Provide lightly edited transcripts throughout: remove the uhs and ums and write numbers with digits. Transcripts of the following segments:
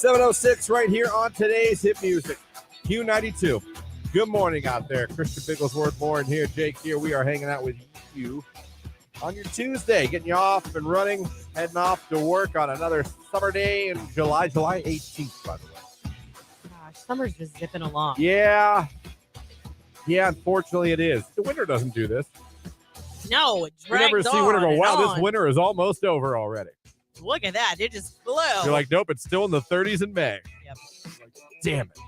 7:06 right here on today's hit music. Q92. Good morning out there. Christian Bigglesworth, Lauren here, Jake here. We are hanging out with you on your Tuesday, getting you off and running, heading off to work on another summer day in July 18th, by the way. Gosh, summer's just zipping along. Yeah, unfortunately it is. The winter doesn't do this. No, it You drags never see on winter go, and wow, on. this winter is almost over already. Look at that. It just flew. You're like, nope, it's still in the 30s in May. Yep. Like, damn it.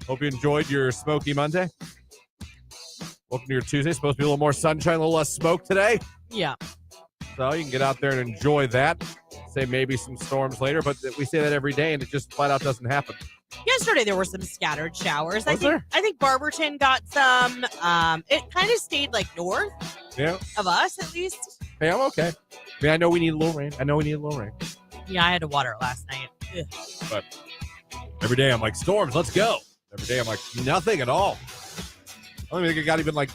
Hope you enjoyed your smoky Monday. Welcome to your Tuesday. Supposed to be a little more sunshine, a little less smoke today. Yeah. So you can get out there and enjoy that. Say maybe some storms later, but we say that every day, and it just flat out doesn't happen. Yesterday there were some scattered showers. Was there? I think Barberton got some. It kind of stayed like north of us at least. Hey, I'm okay. I mean, I know we need a little rain. Yeah, I had to water it last night. Ugh. But every day I'm like, storms, let's go. Every day I'm like, nothing at all. I don't even think I got even like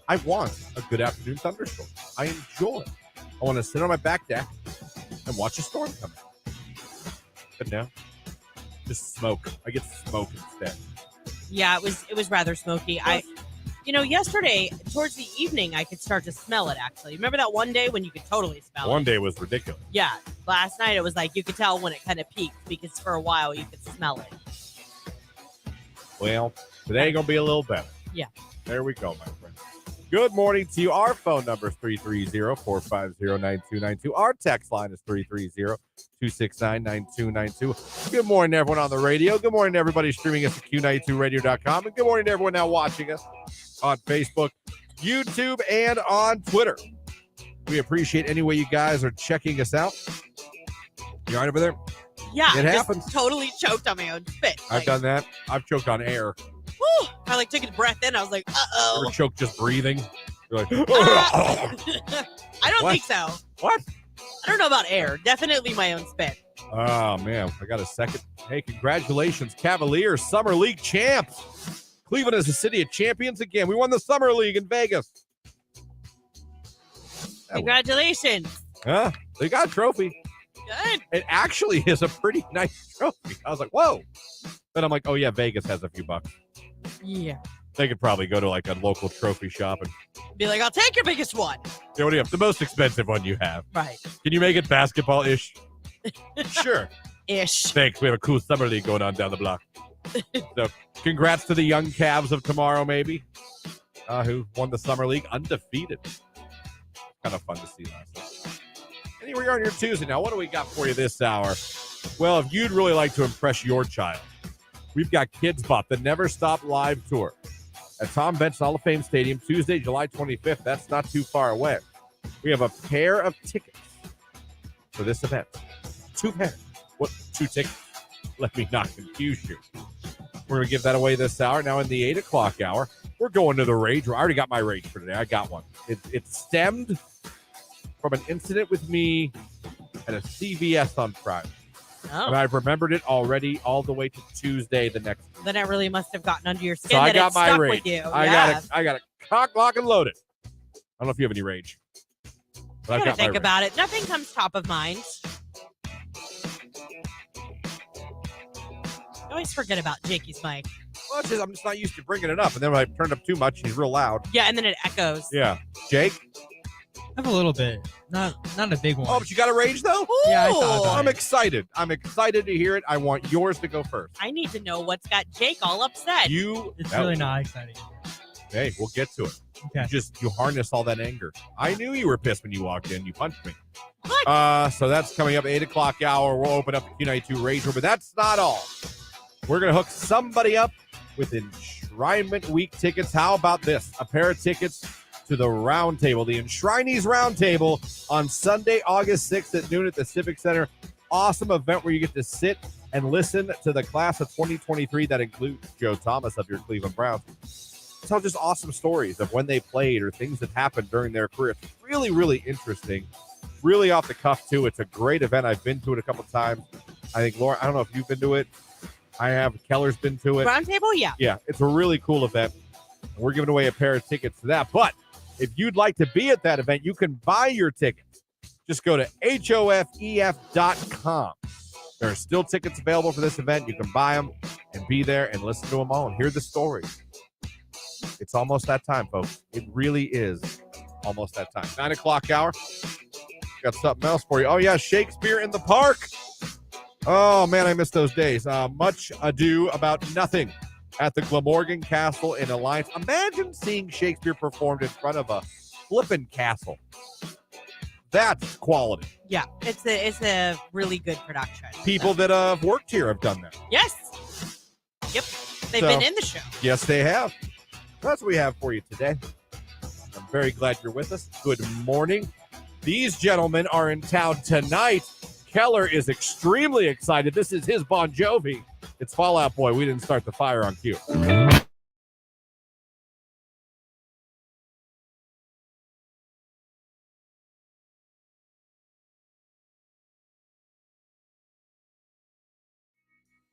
I want a good afternoon thunderstorm. I enjoy it. I want to sit on my back deck and watch a storm come in. But now, just smoke. I get smoke instead. Yeah, it was rather smoky. Yesterday towards the evening I could start to smell it. Actually, remember that one day when you could totally smell it? One day was ridiculous. Yeah, last night it was like you could tell when it kind of peaked because for a while you could smell it. Well, today gonna be a little better. Yeah. There we go, my friend. Good morning to you. Our phone number is 330-450-9292. Our text line is 330-269-9292. Good morning to everyone on the radio. Good morning to everybody streaming us at Q92radio.com. And good morning to everyone now watching us on Facebook, YouTube, and on Twitter. We appreciate any way you guys are checking us out. You all right over there? Yeah, It just happens. totally choked on my own spit. I've done that. I've choked on air. Whew, I took a breath in. I was like, uh-oh. Ever choked just breathing? You're like, I don't What? think so. what? I don't know about air. Definitely my own spit. Oh, man. I got a second. Hey, congratulations, Cavaliers, Summer League champs. Cleveland is the city of champions again. We won the Summer League in Vegas. Congratulations. Huh? They got a trophy. Good. It actually is a pretty nice trophy. I was like, whoa. Then I'm like, oh, yeah, Vegas has a few bucks. Yeah. They could probably go to like a local trophy shop and, Be like, I'll take your biggest one. what do you have? The most expensive one you have. Right. Can you make it basketball-ish? Sure. Ish. Thanks. We have a cool Summer League going on down the block. So, congrats to the young Cavs of tomorrow, maybe, who won the Summer League undefeated. Kind of fun to see last night. Anyway, on your Tuesday now, what do we got for you this hour? Well, if you'd really like to impress your child, we've got Kids Bop, the Never Stop Live Tour at Tom Benson Hall of Fame Stadium, Tuesday, July 25th. That's not too far away. We have a pair of tickets for this event. 2 pairs. What? 2 tickets? Let me not confuse you. We're going to give that away this hour. Now, in the 8 o'clock hour, we're going to the rage. I already got my rage for today. I got one. It stemmed from an incident with me at a CVS on Friday. Oh. And I've remembered it already all the way to Tuesday the next week. Then it really must have gotten under your skin. So I that got it my stuck rage. with you. I got it cock, lock, and loaded. I don't know if you have any rage. But I I've gotta got my think rage. about it. Nothing comes top of mind. I always forget about Jakey's mic. Well, it's just, I'm just not used to bringing it up. And then when I turn it up too much, he's real loud. Yeah, and then it echoes. Yeah. Jake? I have a little bit. Not a big one. Oh, but you got a rage, though? Yeah, I thought about I'm it. excited. I'm excited to hear it. I want yours to go first. I need to know what's got Jake all upset. It's really not exciting. Hey, we'll get to it. Okay. You harness all that anger. I knew you were pissed when you walked in. You punched me. What? So that's coming up 8 o'clock hour. We'll open up the Q92 Rage Room, but that's not all. We're going to hook somebody up with Enshrinement Week tickets. How about this? A pair of tickets to the Round Table, the Enshrinees Round Table on Sunday, August 6th at noon at the Civic Center. Awesome event where you get to sit and listen to the class of 2023 that includes Joe Thomas of your Cleveland Browns. Tell just awesome stories of when they played or things that happened during their career. It's really, really interesting. Really off the cuff, too. It's a great event. I've been to it a couple times. I think, Laura, I don't know if you've been to it. I have. Keller's been to it. Round table? Yeah. Yeah, it's a really cool event. We're giving away a pair of tickets to that. But if you'd like to be at that event, you can buy your tickets. Just go to HOFEF.com. There are still tickets available for this event. You can buy them and be there and listen to them all and hear the stories. It's almost that time, folks. It really is almost that time. 9 o'clock hour. Got something else for you. Oh, yeah, Shakespeare in the Park. Oh, man, I miss those days. Much Ado About Nothing at the Glamorgan Castle in Alliance. Imagine seeing Shakespeare performed in front of a flippin' castle. That's quality. Yeah, it's a really good production. People that have worked here have done that. Yes. Yep. They've been in the show. Yes, they have. That's what we have for you today. I'm very glad you're with us. Good morning. These gentlemen are in town tonight. Keller is extremely excited. This is his Bon Jovi. It's Fall Out Boy. We didn't start the fire on cue.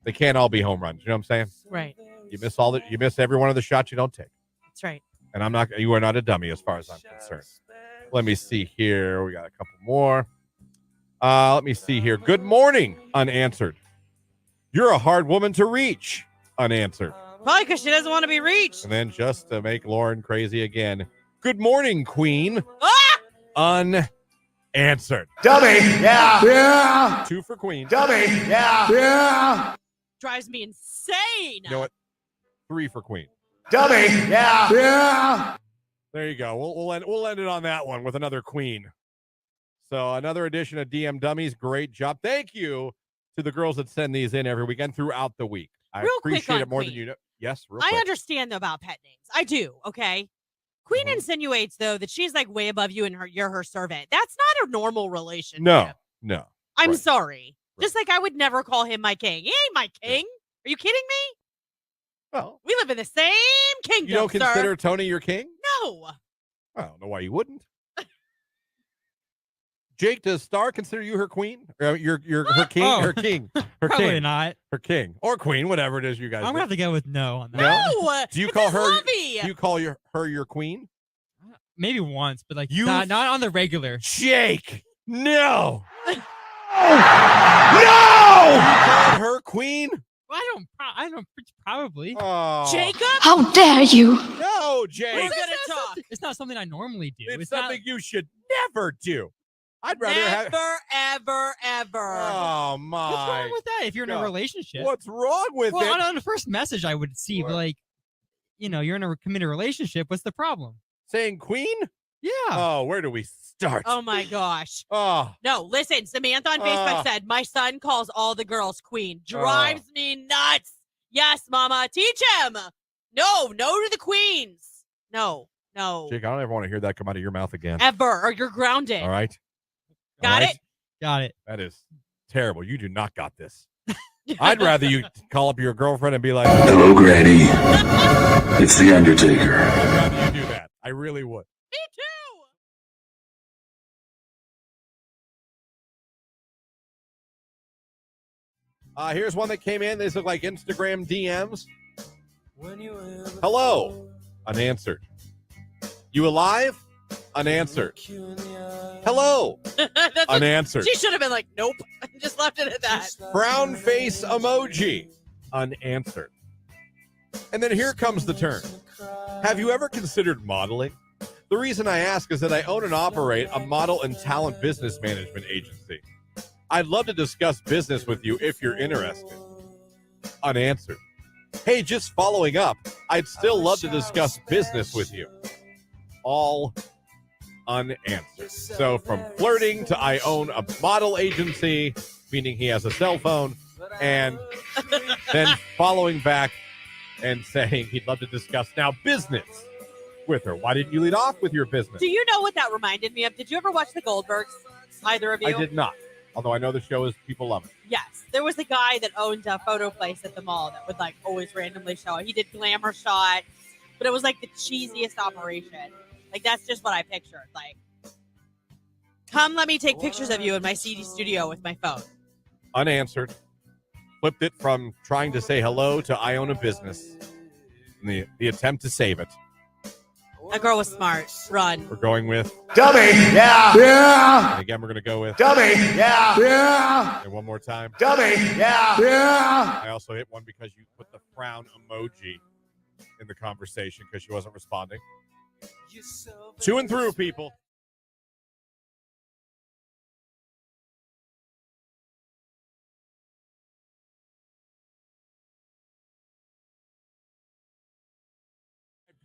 They can't all be home runs. You know what I'm saying? Right. You miss every one of the shots you don't take. That's right. And you are not a dummy as far as I'm concerned. Let me see here. We got a couple more. Let me see here. Good morning, unanswered. You're a hard woman to reach, unanswered. Probably because she doesn't want to be reached. And then just to make Lauren crazy again. Good morning, Queen. Ah! Unanswered. Dummy. Yeah. 2 for Queen. Dummy. Yeah. Drives me insane. You know what? 3 for Queen. Dummy. Yeah. There you go. We'll end it on that one with another Queen. So another edition of DM Dummies. Great job. Thank you to the girls that send these in every weekend throughout the week. I Real quick appreciate on it more Queen. than you know. Yes, real I quick. understand though about pet names. I do. Okay. Queen Mhm. insinuates though that she's like way above you and you're her servant. That's not a normal relationship. No. I'm Right. sorry. Right. Just like I would never call him my king. He ain't my king. Are you kidding me? Well, We live in the same kingdom. you don't sir. consider Tony your king? No. I don't know why you wouldn't. Jake, does Star consider you her queen? Or her king? Oh. Her king. Her Probably king. not. Her king. Or queen, whatever it is you guys I'm do. gonna have to go with no on that. No. Do you It's call his her- hobby. Do you call her your queen? Maybe once, but like You- not on the regular. Jake! No! No. You called her queen? I don't probably. Oh. Jacob? How dare you! No, We're Jake. gonna It's not talk. something- It's not something I normally do. It's not, something you should never do. I'd rather have. Never, ever, ever. Oh, what's my. wrong with that if you're in God. a relationship? What's wrong with Well, it? on the first message I would see, but like, you're in a committed relationship. What's the problem? Saying queen? Yeah. Oh, where do we start? Oh my gosh. Oh, No, listen, Samantha on Facebook said, my son calls all the girls queen. Drives me nuts. Yes, mama, teach him. No to the queens. No. Jake, I don't ever want to hear that come out of your mouth again. Ever, or you're grounded. All right? Got All right? it? Got it. That is terrible. You do not got this. I'd rather you call up your girlfriend and be like, Hello, Granny. It's the Undertaker. I'd rather you do that. I really would. Me too. Here's one that came in. These look like Instagram DMs. Hello. Unanswered. You alive? Unanswered. Hello. That's what- Unanswered. she should have been like, nope. Just left it at that. Frown face emoji. Unanswered. And then here comes the turn. Have you ever considered modeling? The reason I ask is that I own and operate a model and talent business management agency. I'd love to discuss business with you if you're interested. Unanswered. Hey, just following up, I'd still love to discuss business with you. All unanswered. So from flirting to I own a model agency, meaning he has a cell phone, and then following back and saying he'd love to discuss now business with her. Why didn't you lead off with your business? Do you know what that reminded me of? Did you ever watch The Goldbergs? Either of you? I did not. Although I know the show is people love it. Yes. There was a guy that owned a photo place at the mall that would like always randomly show it. He did glamour shots, but it was like the cheesiest operation. Like that's just what I pictured. Like, come let me take pictures of you in my CD studio with my phone. Unanswered. Flipped it from trying to say hello to I own a business. And the attempt to save it. That girl was smart. Run. We're going with Dummy. Yeah. Yeah. And again, we're going to go with Dummy. Yeah. Yeah. And one more time. Dummy. Yeah. Yeah. I also hit one because you put the frown emoji in the conversation because she wasn't responding. To and through, people.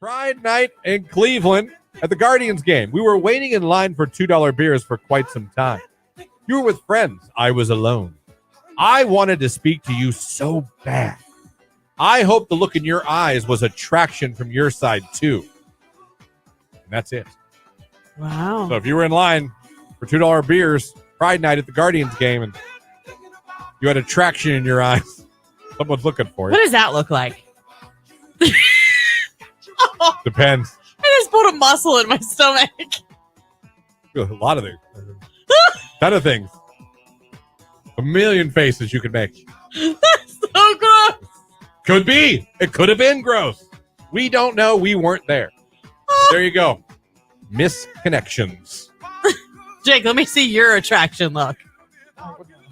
Pride night in Cleveland at the Guardians game. We were waiting in line for $2 beers for quite some time. You were with friends. I was alone. I wanted to speak to you so bad. I hope the look in your eyes was attraction from your side, too. And that's it. Wow. So if you were in line for $2 beers, Pride night at the Guardians game, and you had attraction in your eyes, someone's looking for you. What does that look like? Depends. I just put a muscle in my stomach. A lot of things. Ton of things. A million faces you could make. That's so gross. Could be. It could have been gross. We don't know. We weren't there. There you go. Misconnections. Jake, let me see your attraction look.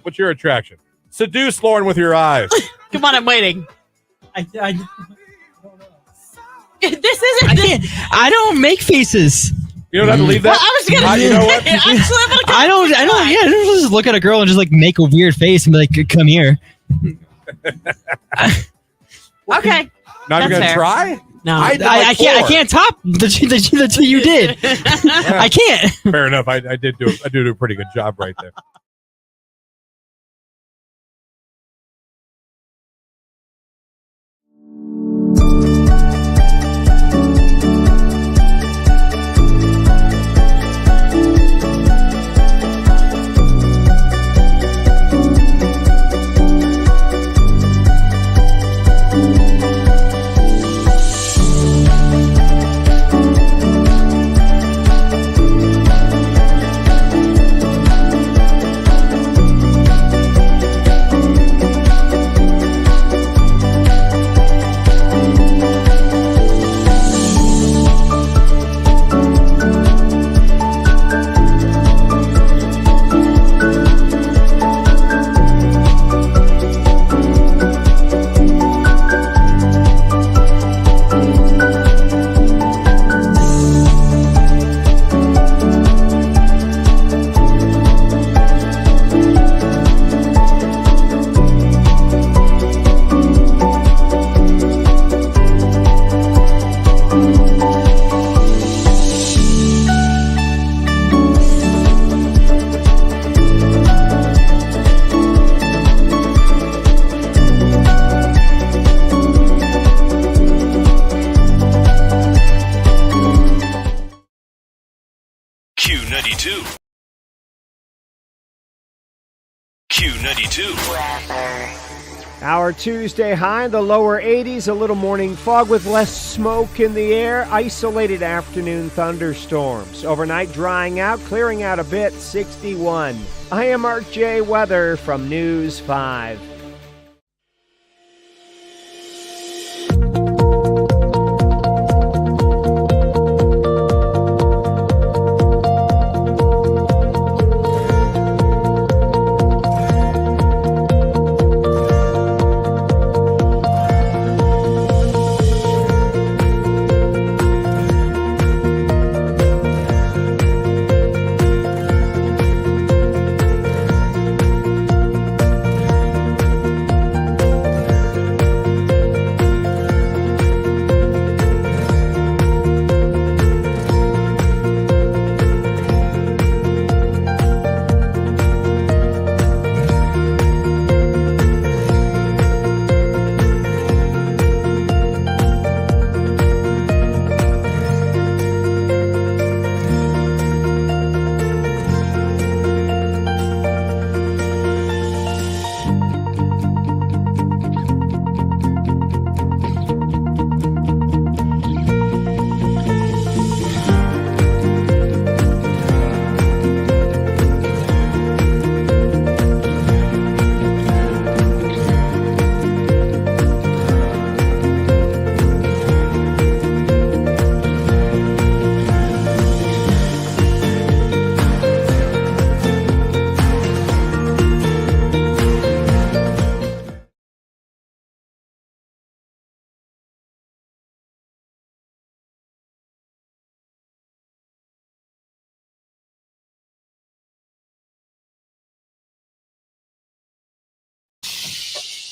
What's your attraction? Seduce Lauren with your eyes. Come on, I'm waiting. This isn't. I can't. I don't make faces. You don't have to leave that. Well, I was gonna. You know what? I don't. Yeah, I don't just look at a girl and just like make a weird face and be like, "Come here." Okay. Not even That's gonna fair. try. No, I did I like can't. I four. can't top the two you did. I can't. Fair enough. I did do. I do a pretty good job right there. Q92. Q92. Our Tuesday high in the lower 80s, a little morning fog with less smoke in the air, isolated afternoon thunderstorms. Overnight drying out, clearing out a bit, 61. I am Mark J. Weather from News 5.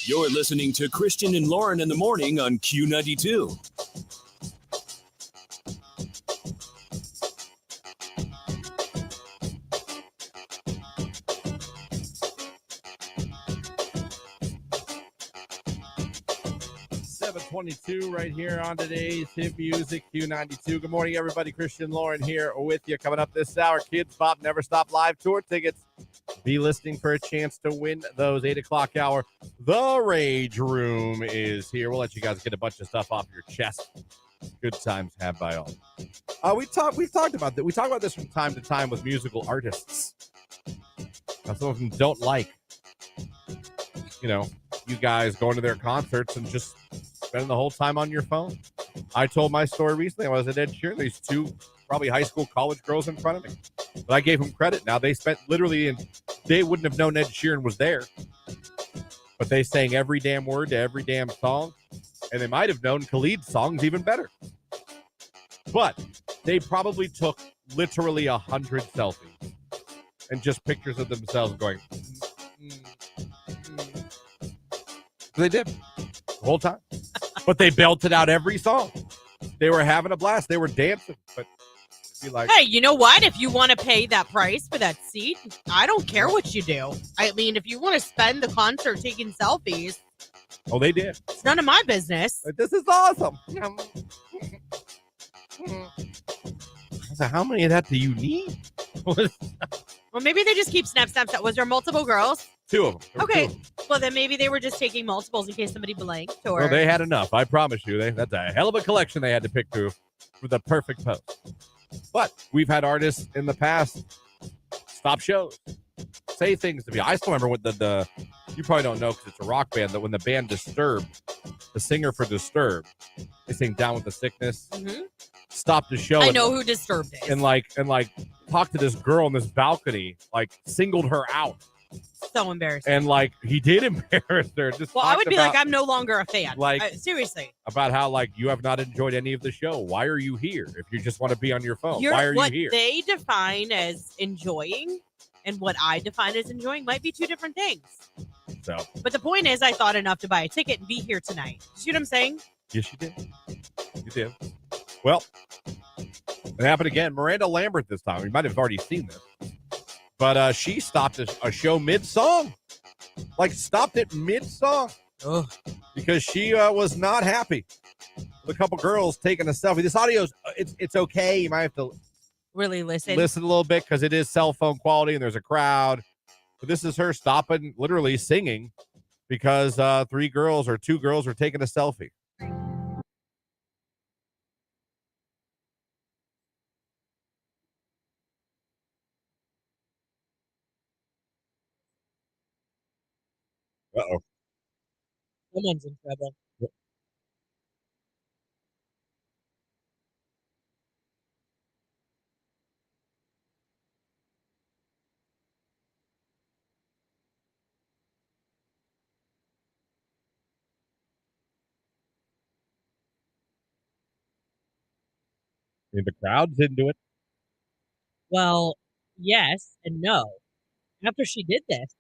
You're listening to Christian and Lauren in the morning on Q92. .22 right here on today's Hit Music Q92. Good morning, everybody. Christian Lauren here with you. Coming up this hour, Kids Bop Never Stop Live Tour tickets. Be listening for a chance to win those 8 o'clock hour. The Rage Room is here. We'll let you guys get a bunch of stuff off your chest. Good times had by all. We've talked about that. We talk about this from time to time with musical artists. Some of them don't like, you guys going to their concerts and just spending the whole time on your phone. I told my story recently. I was at Ed Sheeran. These two probably high school, college girls in front of me. But I gave them credit. Now they spent literally, and they wouldn't have known Ed Sheeran was there. But they sang every damn word to every damn song. And they might have known Khalid's songs even better. But they probably took literally 100 selfies and just pictures of themselves going, They did the whole time. But they belted out every song. They were having a blast. They were dancing. But be like, hey, you know what? If you want to pay that price for that seat, I don't care what you do. I mean, if you want to spend the concert taking selfies. Oh, they did. It's none of my business. This is awesome. So how many of that do you need? Well, maybe they just keep snap. Was there multiple girls? 2 of them. Okay. Well, then maybe they were just taking multiples in case somebody blanked. Or well, they had enough. I promise you. That's a hell of a collection they had to pick through for the perfect post. But we've had artists in the past stop shows, say things to me. I still remember what the you probably don't know because it's a rock band, that when the band Disturbed, the singer for Disturbed, they sing Down with the Sickness, stopped the show. I know who Disturbed is. And talked to this girl on this balcony, singled her out. So embarrassing. And he did embarrass her. I would be I'm no longer a fan. Seriously. About how you have not enjoyed any of the show. Why are you here? If you just want to be on your phone, why are you here? What they define as enjoying and what I define as enjoying might be two different things. So, but the point is, I thought enough to buy a ticket and be here tonight. See what I'm saying? Yes, you did. You did. Well, it happened again. Miranda Lambert this time. You might have already seen this. But she stopped a show mid-song. Stopped it mid-song. Ugh. Because she was not happy with a couple girls taking a selfie. This audio's, it's okay. You might have to really listen a little bit because it is cell phone quality and there's a crowd. But this is her stopping, literally singing, because 2 girls were taking a selfie. Uh-oh. Someone's in trouble. I mean, the crowd's into it. Well, yes and no. After she did this,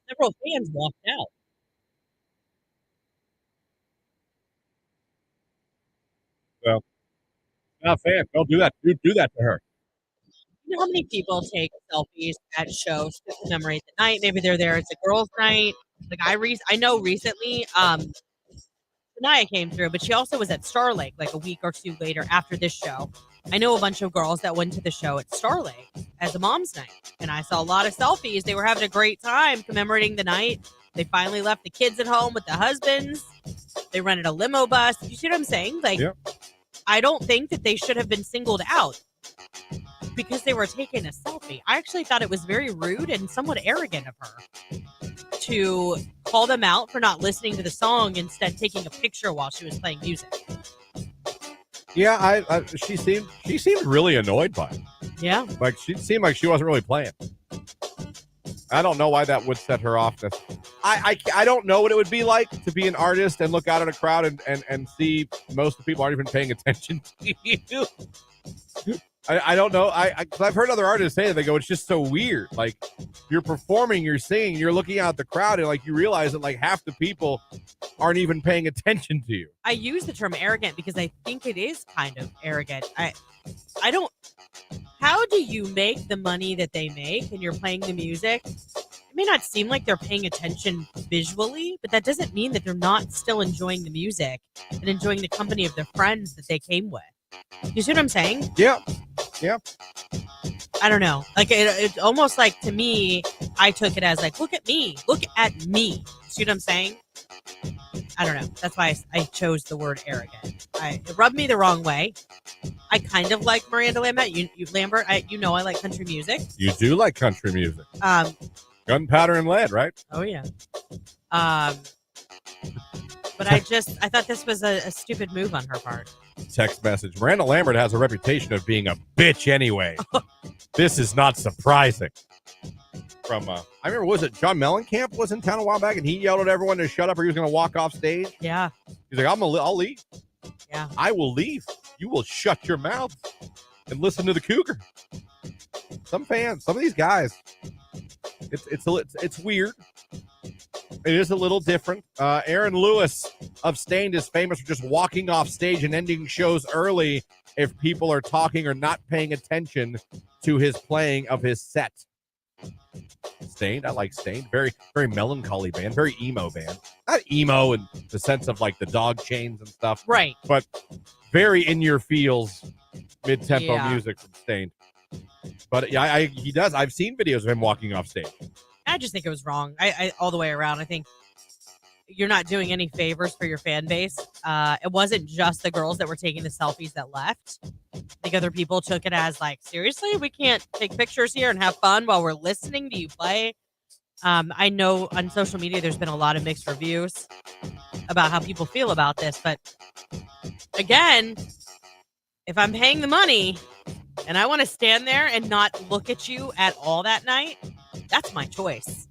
several fans walked out. Well, not fans. Don't do that. Do that to her. You know how many people take selfies at shows to commemorate the night? Maybe they're there. It's a girls' night. I know recently, Sanaya came through, but she also was at Star Lake a week or 2 later after this show. I know a bunch of girls that went to the show at Star Lake as a mom's night, and I saw a lot of selfies. They were having a great time commemorating the night. They finally left the kids at home with the husbands. They rented a limo bus. You see what I'm saying? Yeah. I don't think that they should have been singled out because they were taking a selfie. I actually thought it was very rude and somewhat arrogant of her to call them out for not listening to the song, instead taking a picture while she was playing music. Yeah, she seemed really annoyed by it. Yeah. She seemed like she wasn't really playing. I don't know why that would set her off. I don't know what it would be like to be an artist and look out at a crowd and see most of the people aren't even paying attention to you. I don't know. Cause I've heard other artists say that. They go, it's just so weird. Like, you're performing, you're singing, you're looking out at the crowd, and like you realize that like half the people aren't even paying attention to you. I use the term arrogant because I think it is kind of arrogant. I don't. How do you make the money that they make and you're playing the music? It may not seem like they're paying attention visually, but that doesn't mean that they're not still enjoying the music and enjoying the company of their friends that they came with. You see what I'm saying? Yeah. Yeah. I don't know. Like it's almost like, to me, I took it as like, look at me. Look at me. See what I'm saying? I don't know. That's why I chose the word arrogant. It rubbed me the wrong way. I kind of like Miranda Lambert. Lambert. I like country music. You do like country music. Gunpowder and Lead, right? Oh yeah. But I thought this was a stupid move on her part. Text message. Miranda Lambert has a reputation of being a bitch anyway. This is not surprising. From I remember, was it John Mellencamp was in town a while back, and he yelled at everyone to shut up or he was going to walk off stage. Yeah. He's like, I'll leave. Yeah. I will leave. You will shut your mouth and listen to the Cougar. Some fans, some of these guys, it's weird. It is a little different. Aaron Lewis of Stained is famous for just walking off stage and ending shows early if people are talking or not paying attention to his playing of his set. Stained, I like Stained. Very, very melancholy band, very emo band. Not emo in the sense of like the dog chains and stuff, right? But very in your feels, mid-tempo music from Stained. But yeah, he does. I've seen videos of him walking off stage. I just think it was wrong. I all the way around. I think you're not doing any favors for your fan base. It wasn't just the girls that were taking the selfies that left. I think other people took it as like, seriously, we can't take pictures here and have fun while we're listening to you play. I know on social media there's been a lot of mixed reviews about how people feel about this. But again, if I'm paying the money and I want to stand there and not look at you at all that night, that's my choice.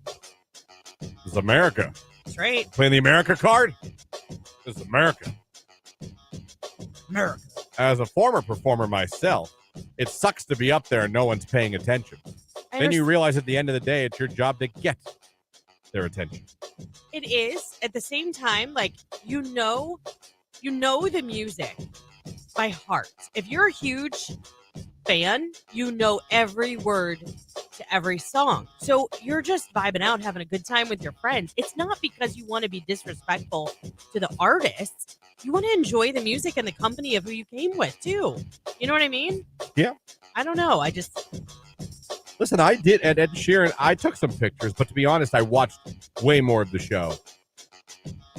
It's America. That's right. Playing the America card? It's America. America. As a former performer myself, it sucks to be up there and no one's paying attention. Then you realize at the end of the day, it's your job to get their attention. It is. At the same time, like, you know the music by heart. If you're a huge fan, you know every word to every song. So you're just vibing out, having a good time with your friends. It's not because you want to be disrespectful to the artist. You want to enjoy the music and the company of who you came with, too. You know what I mean? Yeah. I don't know. Listen, I did at Ed Sheeran. I took some pictures, but to be honest, I watched way more of the show.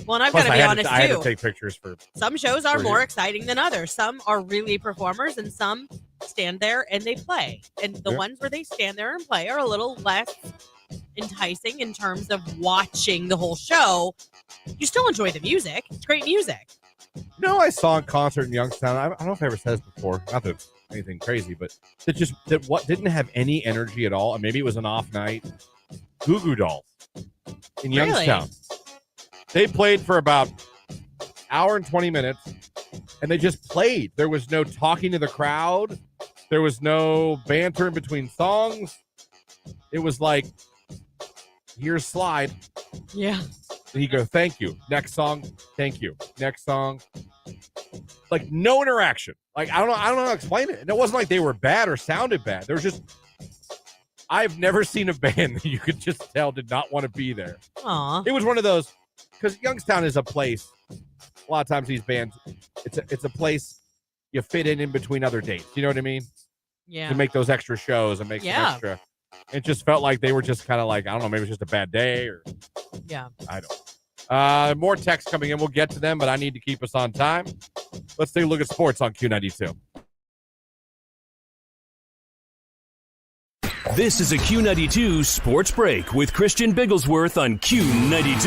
Well, and I've got to be honest, too. I had to take pictures for. Some shows are more exciting than others. Some are really performers, and some stand there and they play. And the ones where they stand there and play are a little less enticing in terms of watching the whole show. You still enjoy the music. It's great music. No, I saw a concert in Youngstown. I don't know if I ever said this before. Not that it's anything crazy, but what didn't have any energy at all, and maybe it was an off night. Goo Goo Dolls in Youngstown. They played for about an hour and 20 minutes, and they just played. There was no talking to the crowd. There was no banter in between songs. It was like, here's Slide. Yeah. And you go, thank you. Next song, thank you. Next song. Like, no interaction. Like, I don't know how to explain it. And it wasn't like they were bad or sounded bad. There was just, I've never seen a band that you could just tell did not want to be there. Aww. It was one of those, because Youngstown is a place, a lot of times these bands, it's a place you fit in between other dates. You know what I mean? Yeah. To make those extra shows and make some extra. It just felt like they were just kind of like, I don't know, maybe it's just a bad day or. Yeah. I don't. More texts coming in. We'll get to them, but I need to keep us on time. Let's take a look at sports on Q92. This is a Q92 Sports Break with Christian Bigglesworth on Q92.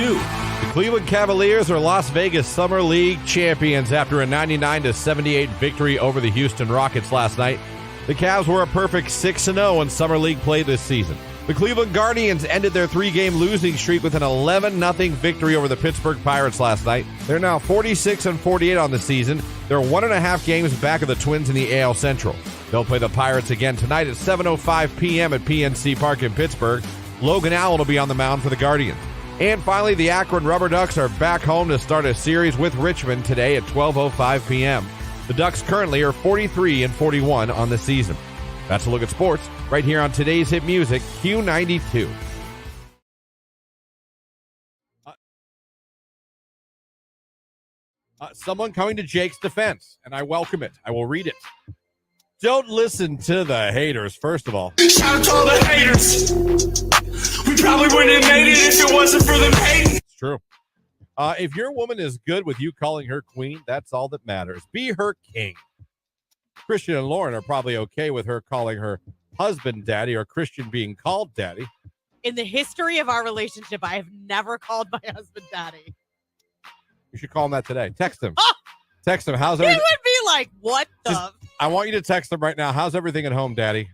The Cleveland Cavaliers are Las Vegas Summer League champions after a 99-78 victory over the Houston Rockets last night. The Cavs were a perfect 6-0 in Summer League play this season. The Cleveland Guardians ended their 3-game losing streak with an 11-0 victory over the Pittsburgh Pirates last night. They're now 46-48 on the season. They're 1.5 games back of the Twins in the AL Central. They'll play the Pirates again tonight at 7:05 p.m. at PNC Park in Pittsburgh. Logan Allen will be on the mound for the Guardians. And finally, the Akron Rubber Ducks are back home to start a series with Richmond today at 12:05 p.m. The Ducks currently are 43-41 on the season. That's a look at sports right here on today's hit music, Q92. Someone coming to Jake's defense, and I welcome it. I will read it. Don't listen to the haters, first of all. Shout out to all the haters. We probably wouldn't have made it if it wasn't for them hating. It's true. If your woman is good with you calling her queen, that's all that matters. Be her king. Christian and Lauren are probably okay with her calling her husband daddy or Christian being called daddy. In the history of our relationship, I have never called my husband daddy. You should call him that today. Text him. Text him. How's He everything? would be like, what the? I want you to text him right now. How's everything at home, daddy?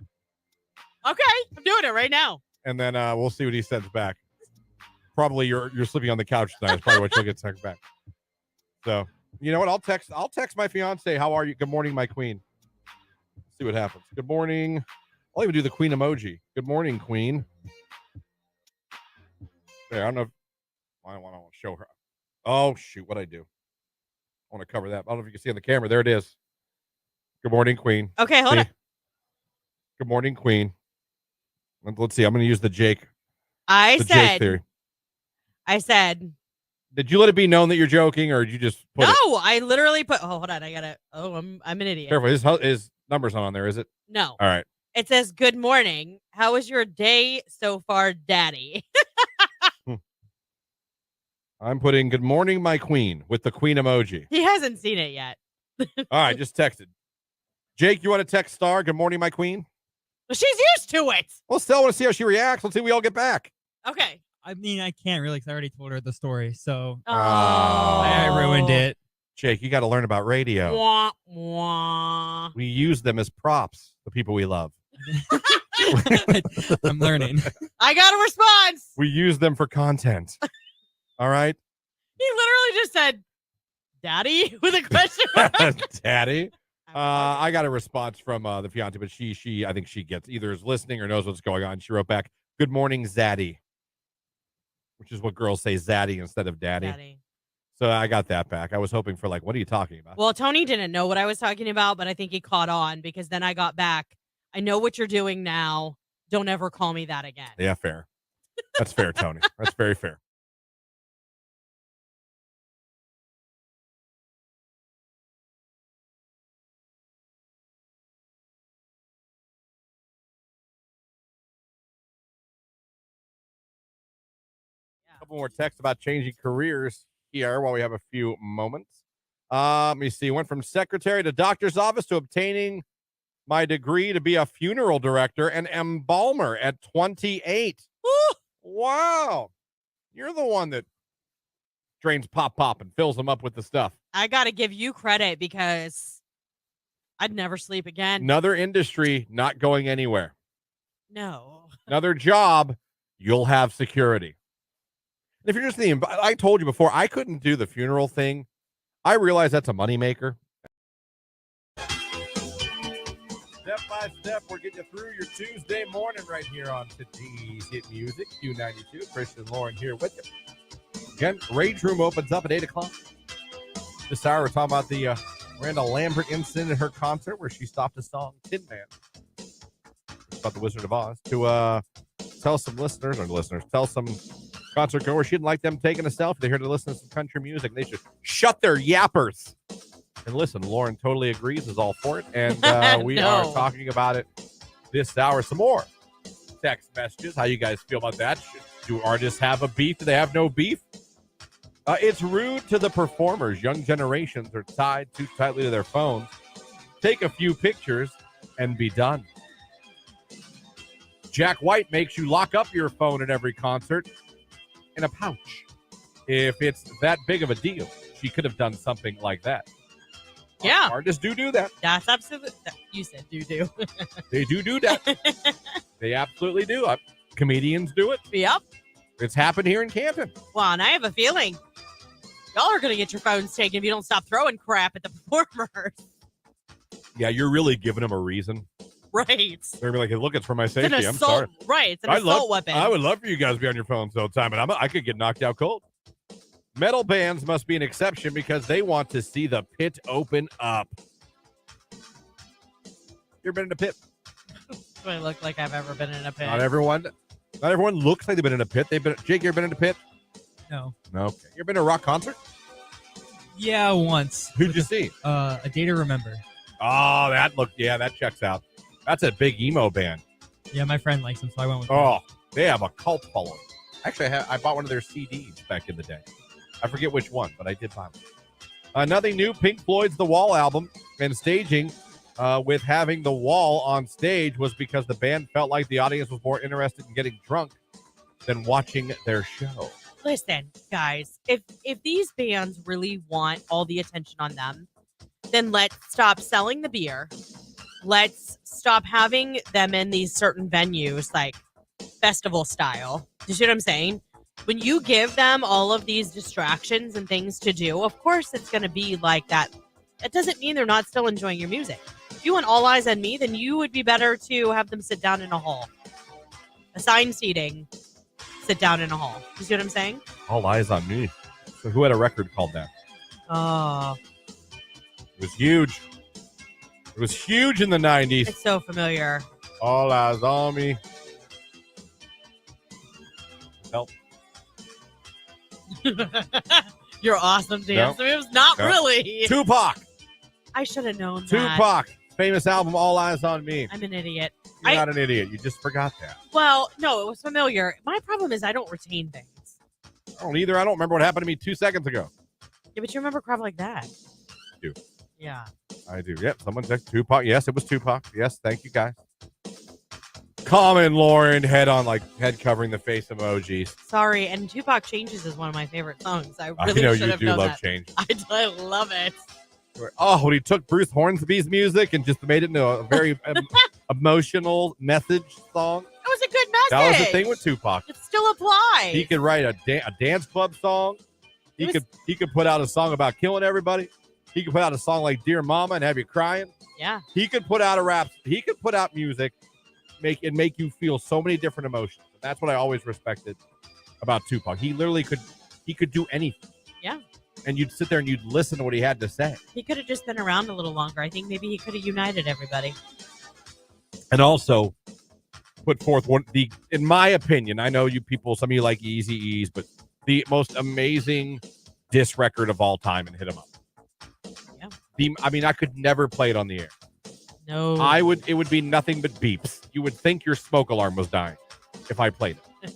Okay, I'm doing it right now. And then we'll see what he sends back. Probably you're sleeping on the couch tonight. That's probably what you'll get text back. So, you know what? I'll text my fiance. How are you? Good morning, my queen. See what happens. Good morning. I'll even do the queen emoji. Good morning, queen. There, I don't know if I want to show her. Oh, shoot. What'd I do? I want to cover that. I don't know if you can see on the camera. There it is. Good morning, queen. Okay, hold on. Good morning, queen. Let's see. I'm going to use the Jake. Jake theory. I said. Did you let it be known that you're joking, or did you just put it? I literally put. Oh, hold on. I gotta. Oh, I'm an idiot. Careful. His number's not on there, is it? No. All right. It says, "Good morning. How was your day so far, Daddy?" I'm putting "Good morning, my queen" with the queen emoji. He hasn't seen it yet. All right, just texted. Jake, you want to text Star? Good morning, my queen. Well, she's used to it. Well, still want to see how she reacts. Let's see if we all get back. Okay. I mean, I can't really because I already told her the story, so Oh. I ruined it. Jake, you got to learn about radio. Wah, wah. We use them as props. The people we love. I'm learning. I got a response. We use them for content. All right, He literally just said, "Daddy," with a question mark. Daddy. I got a response from the fiance, but she I think she gets either is listening or knows what's going on. She wrote back, "Good morning, Zaddy," which is what girls say, Zaddy instead of daddy. Daddy. So I got that back. I was hoping for what are you talking about? Well, Tony didn't know what I was talking about, but I think he caught on because then I got back. I know what you're doing now. Don't ever call me that again. Yeah, fair. That's fair, Tony. That's very fair. A couple more texts about changing careers here while we have a few moments. Let me see. Went from secretary to doctor's office to obtaining my degree to be a funeral director and embalmer at 28. Woo! Wow. You're the one that drains pop and fills them up with the stuff. I got to give you credit because I'd never sleep again. Another industry not going anywhere. No. Another job, you'll have security. And if you're just I told you before, I couldn't do the funeral thing. I realize that's a moneymaker. Step by step, we're getting you through your Tuesday morning right here on today's Hit Music, Q92. Christian Lauren here with you. Again, Rage Room opens up at 8 o'clock. This hour, we're talking about the Miranda Lambert incident at her concert where she stopped a song, Tin Man. It's about the Wizard of Oz. To tell some tell some concert goers she didn't like them taking a selfie. They're here to listen to some country music. They should shut their yappers. And listen, Lauren totally agrees, is all for it. And we are talking about it this hour. Some more text messages. How you guys feel about that? Do artists have a beef? Do they have no beef? It's rude to the performers. Young generations are tied too tightly to their phones. Take a few pictures and be done. Jack White makes you lock up your phone at every concert in a pouch. If it's that big of a deal, she could have done something like that. Yeah. Artists do that. That's absolutely. You said do. They do that. They absolutely do. Comedians do it. Yep. It's happened here in Canton. Well, and I have a feeling y'all are going to get your phones taken if you don't stop throwing crap at the performers. Yeah, you're really giving them a reason. Right. They're gonna be like, hey, look, it's for my It's an safety. I'm sorry. assault. Right. It's an assault weapon. I would love for you guys to be on your phones all the time, and I could get knocked out cold. Metal bands must be an exception because they want to see the pit open up. You ever been in a pit? Do I look like I've ever been in a pit? Not everyone looks like they've been in a pit. Jake, you ever been in a pit? No. No. Okay. You ever been to a rock concert? Yeah, once. Who'd you see? A Day to Remember. Oh, that checks out. That's a big emo band. Yeah, my friend likes them, so I went with him. Oh, they have a cult following. Actually, I bought one of their CDs back in the day. I forget which one, but I did buy one. Nothing new. Pink Floyd's The Wall album and staging with having The Wall on stage was because the band felt like the audience was more interested in getting drunk than watching their show. Listen, guys, if these bands really want all the attention on them, then let's stop selling the beer. Let's stop having them in these certain venues, like festival style. You see what I'm saying? When you give them all of these distractions and things to do, of course it's going to be like that. That doesn't mean they're not still enjoying your music. If you want all eyes on me, then you would be better to have them sit down in a hall. Assigned seating, sit down in a hall. You see what I'm saying? All eyes on me. So who had a record called that? Oh, It was huge. It was huge in the 90s. it's so familiar. All eyes on me. Help. Your awesome dance No. moves? Not No. really. Tupac. I should have known that. Tupac. Famous album, All Eyes on Me. I'm an idiot. You're not an idiot. You just forgot that. Well, no, it was familiar. My problem is I don't retain things. I don't either. I don't remember what happened to me 2 seconds ago. Yeah, but you remember crap like that. Do. Yeah. I do. Yep. Someone said Tupac. Yes, it was Tupac. Yes. Thank you, guys. Common Lauren, head covering the face emojis. Sorry, and Tupac Changes is one of my favorite sons. I I really know should you have do known love that. change. I love it. Oh, when he took Bruce Hornsby's music and just made it into a very emotional message song. It was a good message. That was the thing with Tupac. It still applies. He could write a dance club song. He could put out a song about killing everybody. He could put out a song like Dear Mama and have you crying. Yeah. He could put out a rap. He could put out music, make you feel so many different emotions. And that's what I always respected about Tupac. He literally could do anything. Yeah. And you'd sit there and you'd listen to what he had to say. He could have just been around a little longer. I think maybe he could have united everybody. And also put forth in my opinion, I know you people, some of you like Eazy-E's, but the most amazing diss record of all time and Hit 'Em Up. Yeah. I could never play it on the air. No. It would be nothing but beeps. You would think your smoke alarm was dying if I played it.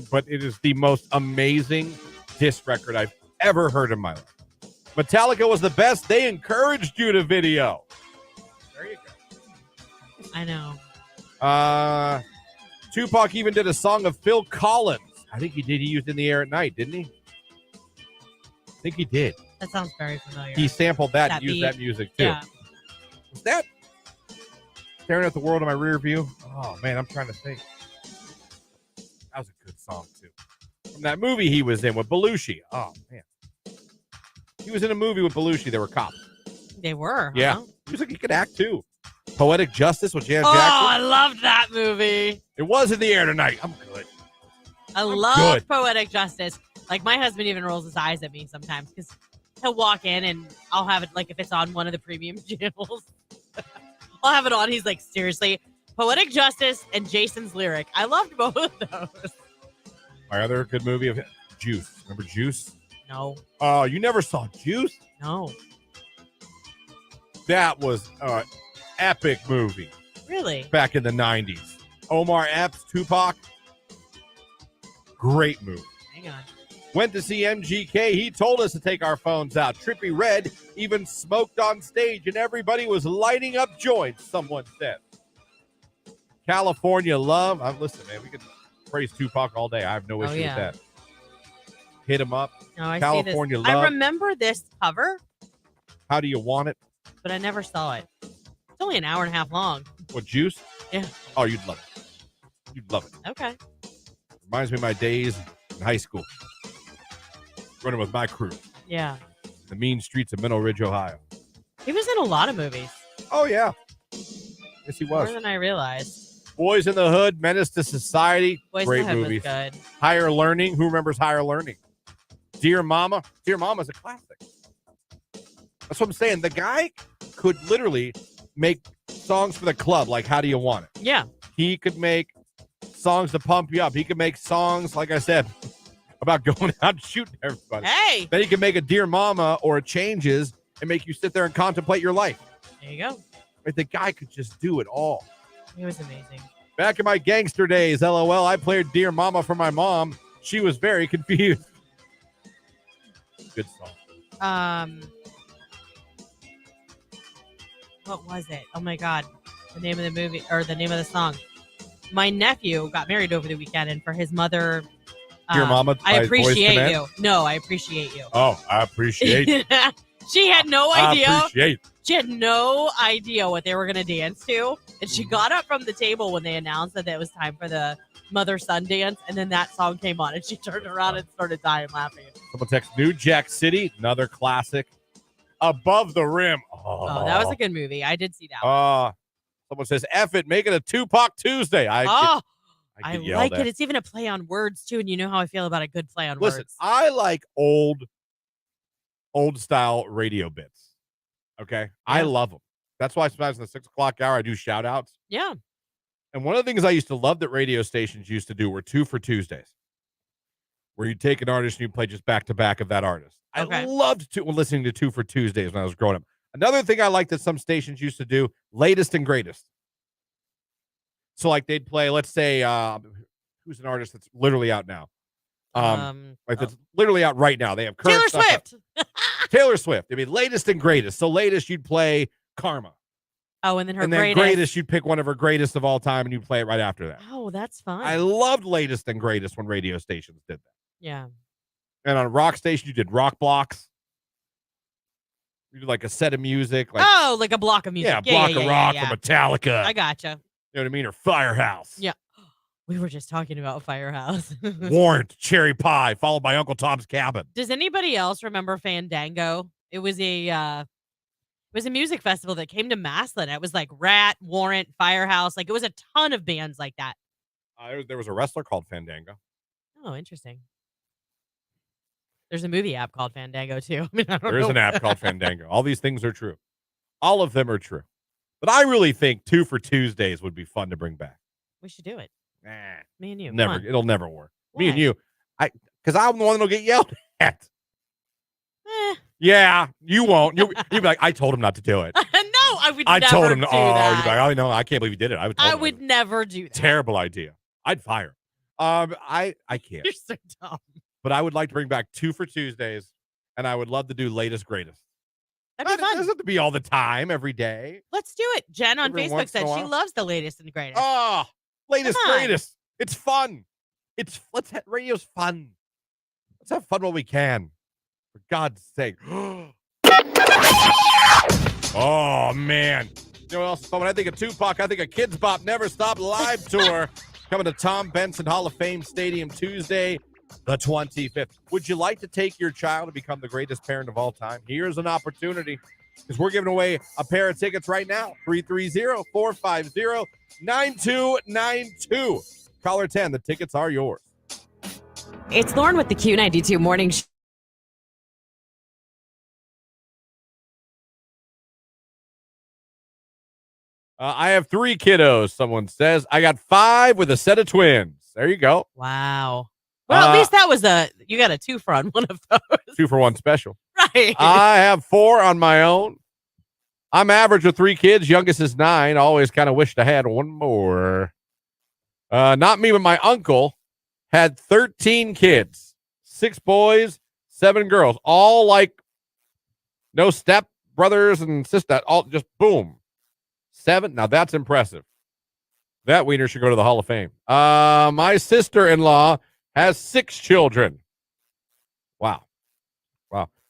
But it is the most amazing diss record I've ever heard in my life. Metallica was the best. They encouraged you to video. There you go. I know. Tupac even did a song of Phil Collins. I think he did. He used In the Air at Night, didn't he? I think he did. That sounds very familiar. He sampled that and used that music too. Yeah. Was that Staring at the World in my rear view? Oh man, I'm trying to think. That was a good song too. From that movie he was in with Belushi. Oh man. He was in a movie with Belushi. They were cops. They were. Yeah. Huh? He was like, he could act too. Poetic Justice with Janet Oh, Jackson. I loved that movie. It was In the Air Tonight. I'm good. I love Poetic Justice. Like, my husband even rolls his eyes at me sometimes because he'll walk in and I'll have it, like, if it's on one of the premium channels, I'll have it on. He's like, seriously? Poetic Justice and Jason's Lyric. I loved both of those. My other good movie of Juice. Remember Juice? No. Oh, you never saw Juice? No. That was an epic movie Really? back in the 90s. Omar Epps, Tupac. Great movie. Hang on. Went to see MGK. He told us to take our phones out. Trippie Redd even smoked on stage, and everybody was lighting up joints, someone said. California Love. Listen, man, we could praise Tupac all day. I have no issue with that. Hit 'Em Up. No, I California see this. Love. I remember this cover, How Do You Want It? but I never saw it. It's only an hour and a half long. What, Juice? Yeah. Oh, you'd love it. You'd love it. Okay. Reminds me of my days in high school. Running with my crew. Yeah. The mean streets of Middle Ridge, Ohio. He was in a lot of movies. Oh, yeah. Yes, he More was. than I realized. Boys in the Hood, Menace to Society. Boys Great in the Hood movies. was good. Higher Learning. Who remembers Higher Learning? Dear Mama. Dear Mama is a classic. That's what I'm saying. The guy could literally make songs for the club, like How Do You Want It? Yeah. He could make songs to pump you up. He could make songs, like I said, about going out and shooting everybody. Hey. Then he can make a Dear Mama or a Changes and make you sit there and contemplate your life. There you go. Right? The guy could just do it all. It was amazing. Back in my gangster days, LOL, I played Dear Mama for my mom. She was very confused. Good song. What was it? Oh my God. The name of the movie or the name of the song. My nephew got married over the weekend, and for his mother, Dear Mama, I by Boyz II appreciate Men? you. No, I appreciate you. Oh, I appreciate it. She had no idea. I appreciate it. She had no idea what they were going to dance to. And she got up from the table when they announced that it was time for the mother-son dance. And then that song came on, and she turned around and started dying laughing. Someone text New Jack City, another classic. Above the Rim. Oh, that was a good movie. I did see that one. Someone says, F it, make it a Tupac Tuesday. I I get like yelled it. at. It's even a play on words, too. And you know how I feel about a good play on Listen, words. I like old style radio bits. Okay? I love them. That's why sometimes in the 6 o'clock hour, I do shout outs. Yeah. And one of the things I used to love that radio stations used to do were 2 for Tuesdays, where you take an artist and you play just back to back of that artist. Okay. I loved listening to 2 for Tuesdays when I was growing up. Another thing I liked that some stations used to do, latest and greatest. So like they'd play, let's say, who's an artist that's literally out now? That's literally out right now. They have current Taylor stuff Swift. Taylor Swift. I mean, latest and greatest. So latest, you'd play Karma. Oh, and then her and then greatest, you'd pick one of her greatest of all time, and you'd play it right after that. Oh, that's fun. I loved latest and greatest when radio stations did that. Yeah. And on a rock station, you did rock blocks. You did like a set of music. Like, like a block of music. Yeah, block of rock yeah. from Metallica. I gotcha. You know what I mean? Or Firehouse. Yeah. We were just talking about Firehouse. Warrant, Cherry Pie, followed by Uncle Tom's Cabin. Does anybody else remember Fandango? It was a music festival that came to Maslin. It was like Rat, Warrant, Firehouse. Like it was a ton of bands like that. There was a wrestler called Fandango. Oh, interesting. There's a movie app called Fandango too. I mean, I don't know. There is an app called Fandango. All these things are true. All of them are true. But I really think 2 for Tuesdays would be fun to bring back. We should do it. Nah, Me and you. never. Come on. It'll never work. Why? Me and you. Because I'm the one that'll get yelled at. Eh. Yeah, you won't. You'll be like, I told him not to do it. No, I would I never told him. do You'd that. be like, oh no, I can't believe he did it. I would never do that. Terrible idea. I'd fire him. I can't. You're so dumb. But I would like to bring back 2 for Tuesdays, and I would love to do latest greatest. That'd be It fun. doesn't have to be all the time, every day. Let's do it. Jen on Every Facebook once in said a she while. loves the latest and greatest. Oh, latest Come on. greatest. It's fun. Radio's fun. Let's have fun while we can. For God's sake. Oh man. You know what else is fun? When I think of Tupac, I think of Kids Bop Never Stop live tour coming to Tom Benson Hall of Fame Stadium Tuesday, the 25th. Would you like to take your child to become the greatest parent of all time? Here's an opportunity, because we're giving away a pair of tickets right now. 330-450-9292. Caller 10. The tickets are yours. It's Lauren with the Q92 Morning Show. I have 3 kiddos, someone says. I got 5 with a set of twins. There you go. Wow. Well, at least that was you got a 2 for on one of those. 2 for 1 special. Right. I have 4 on my own. I'm average with 3 kids. Youngest is 9. Always kind of wished I had one more. Not me, but my uncle had 13 kids. 6 boys, 7 girls. All like no step brothers and sisters. All just boom. 7. Now that's impressive. That wiener should go to the Hall of Fame. My sister-in-law has 6 children. Wow.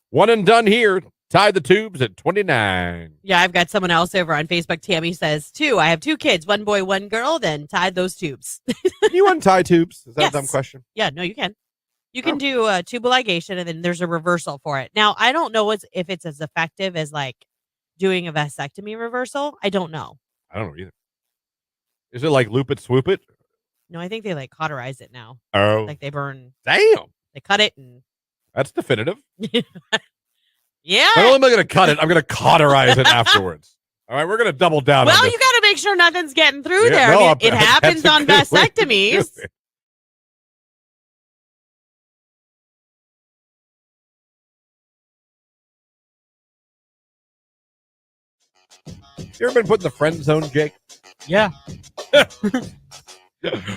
1 and done here. Tied the tubes at 29. Yeah, I've got someone else over on Facebook. Tammy says 2. I have 2 kids, 1 boy, 1 girl. Then tied those tubes. You untie tubes? Is that Yes. a dumb question? Yeah, no, you can. You can do tubal ligation, and then there's a reversal for it. Now, I don't know if it's as effective as like doing a vasectomy reversal. I don't know. I don't know either. Is it like loop it, swoop it? No, I think they like cauterize it now. Oh, Like they burn, damn. they cut it and That's definitive. yeah. Not only am I going to cut it, I'm going to cauterize it afterwards. All right, we're going to double down Well, on this. you got to make sure nothing's getting through Yeah, there. no, I mean, it happens that's a on good way to do vasectomies. it. You ever been put in the friend zone, Jake? Yeah,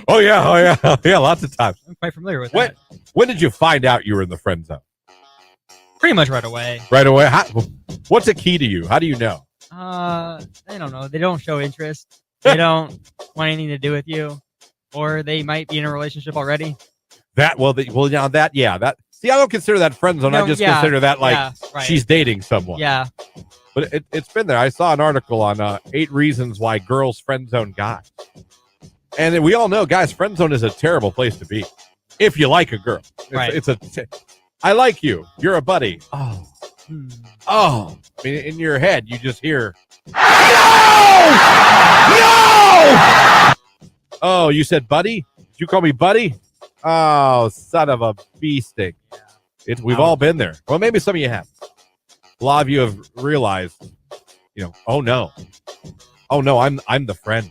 Oh yeah, yeah, lots of times. I'm quite familiar with When, that. when did you find out you were in the friend zone? Pretty much right away. Right away? What's a key to you? How do you know? I don't know. They don't show interest. They don't want anything to do with you, or they might be in a relationship already. That now that that. See, I don't consider that friend zone. I No, just yeah, consider that like yeah, right. she's dating someone. Yeah, But it's been there. I saw an article on 8 reasons why girls friend zone guys. And then we all know, guys, friend zone is a terrible place to be if you like a girl. Right. I like you. You're a buddy. Oh. Hmm. Oh. I mean, in your head, you just hear, no! Oh, you said buddy? Did you call me buddy? Oh, son of a bee sting. We've all been there. Well, maybe some of you have. A lot of you have realized, oh no, I'm the friend.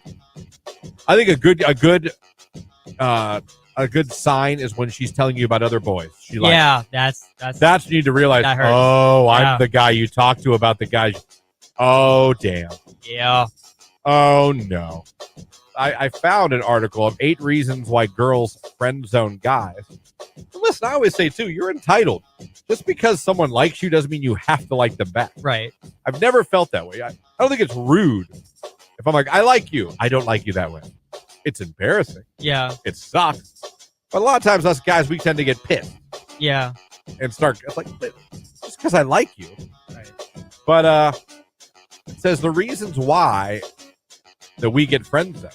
I think a good sign is when she's telling you about other boys. that's when you need to realize. That hurts. Oh, Yeah. I'm the guy you talk to about the guys. Oh damn. yeah. Oh no. I found an article of 8 reasons why girls friend zone guys. And listen, I always say too, you're entitled. Just because someone likes you doesn't mean you have to like them back. Right. I've never felt that way. I don't think it's rude if I'm like, I like you. I don't like you that way. It's embarrassing. Yeah. It sucks. But a lot of times us guys, we tend to get pissed Yeah. and start. It's like, just because I like you. Right. But it says the reasons why that we get friend zoned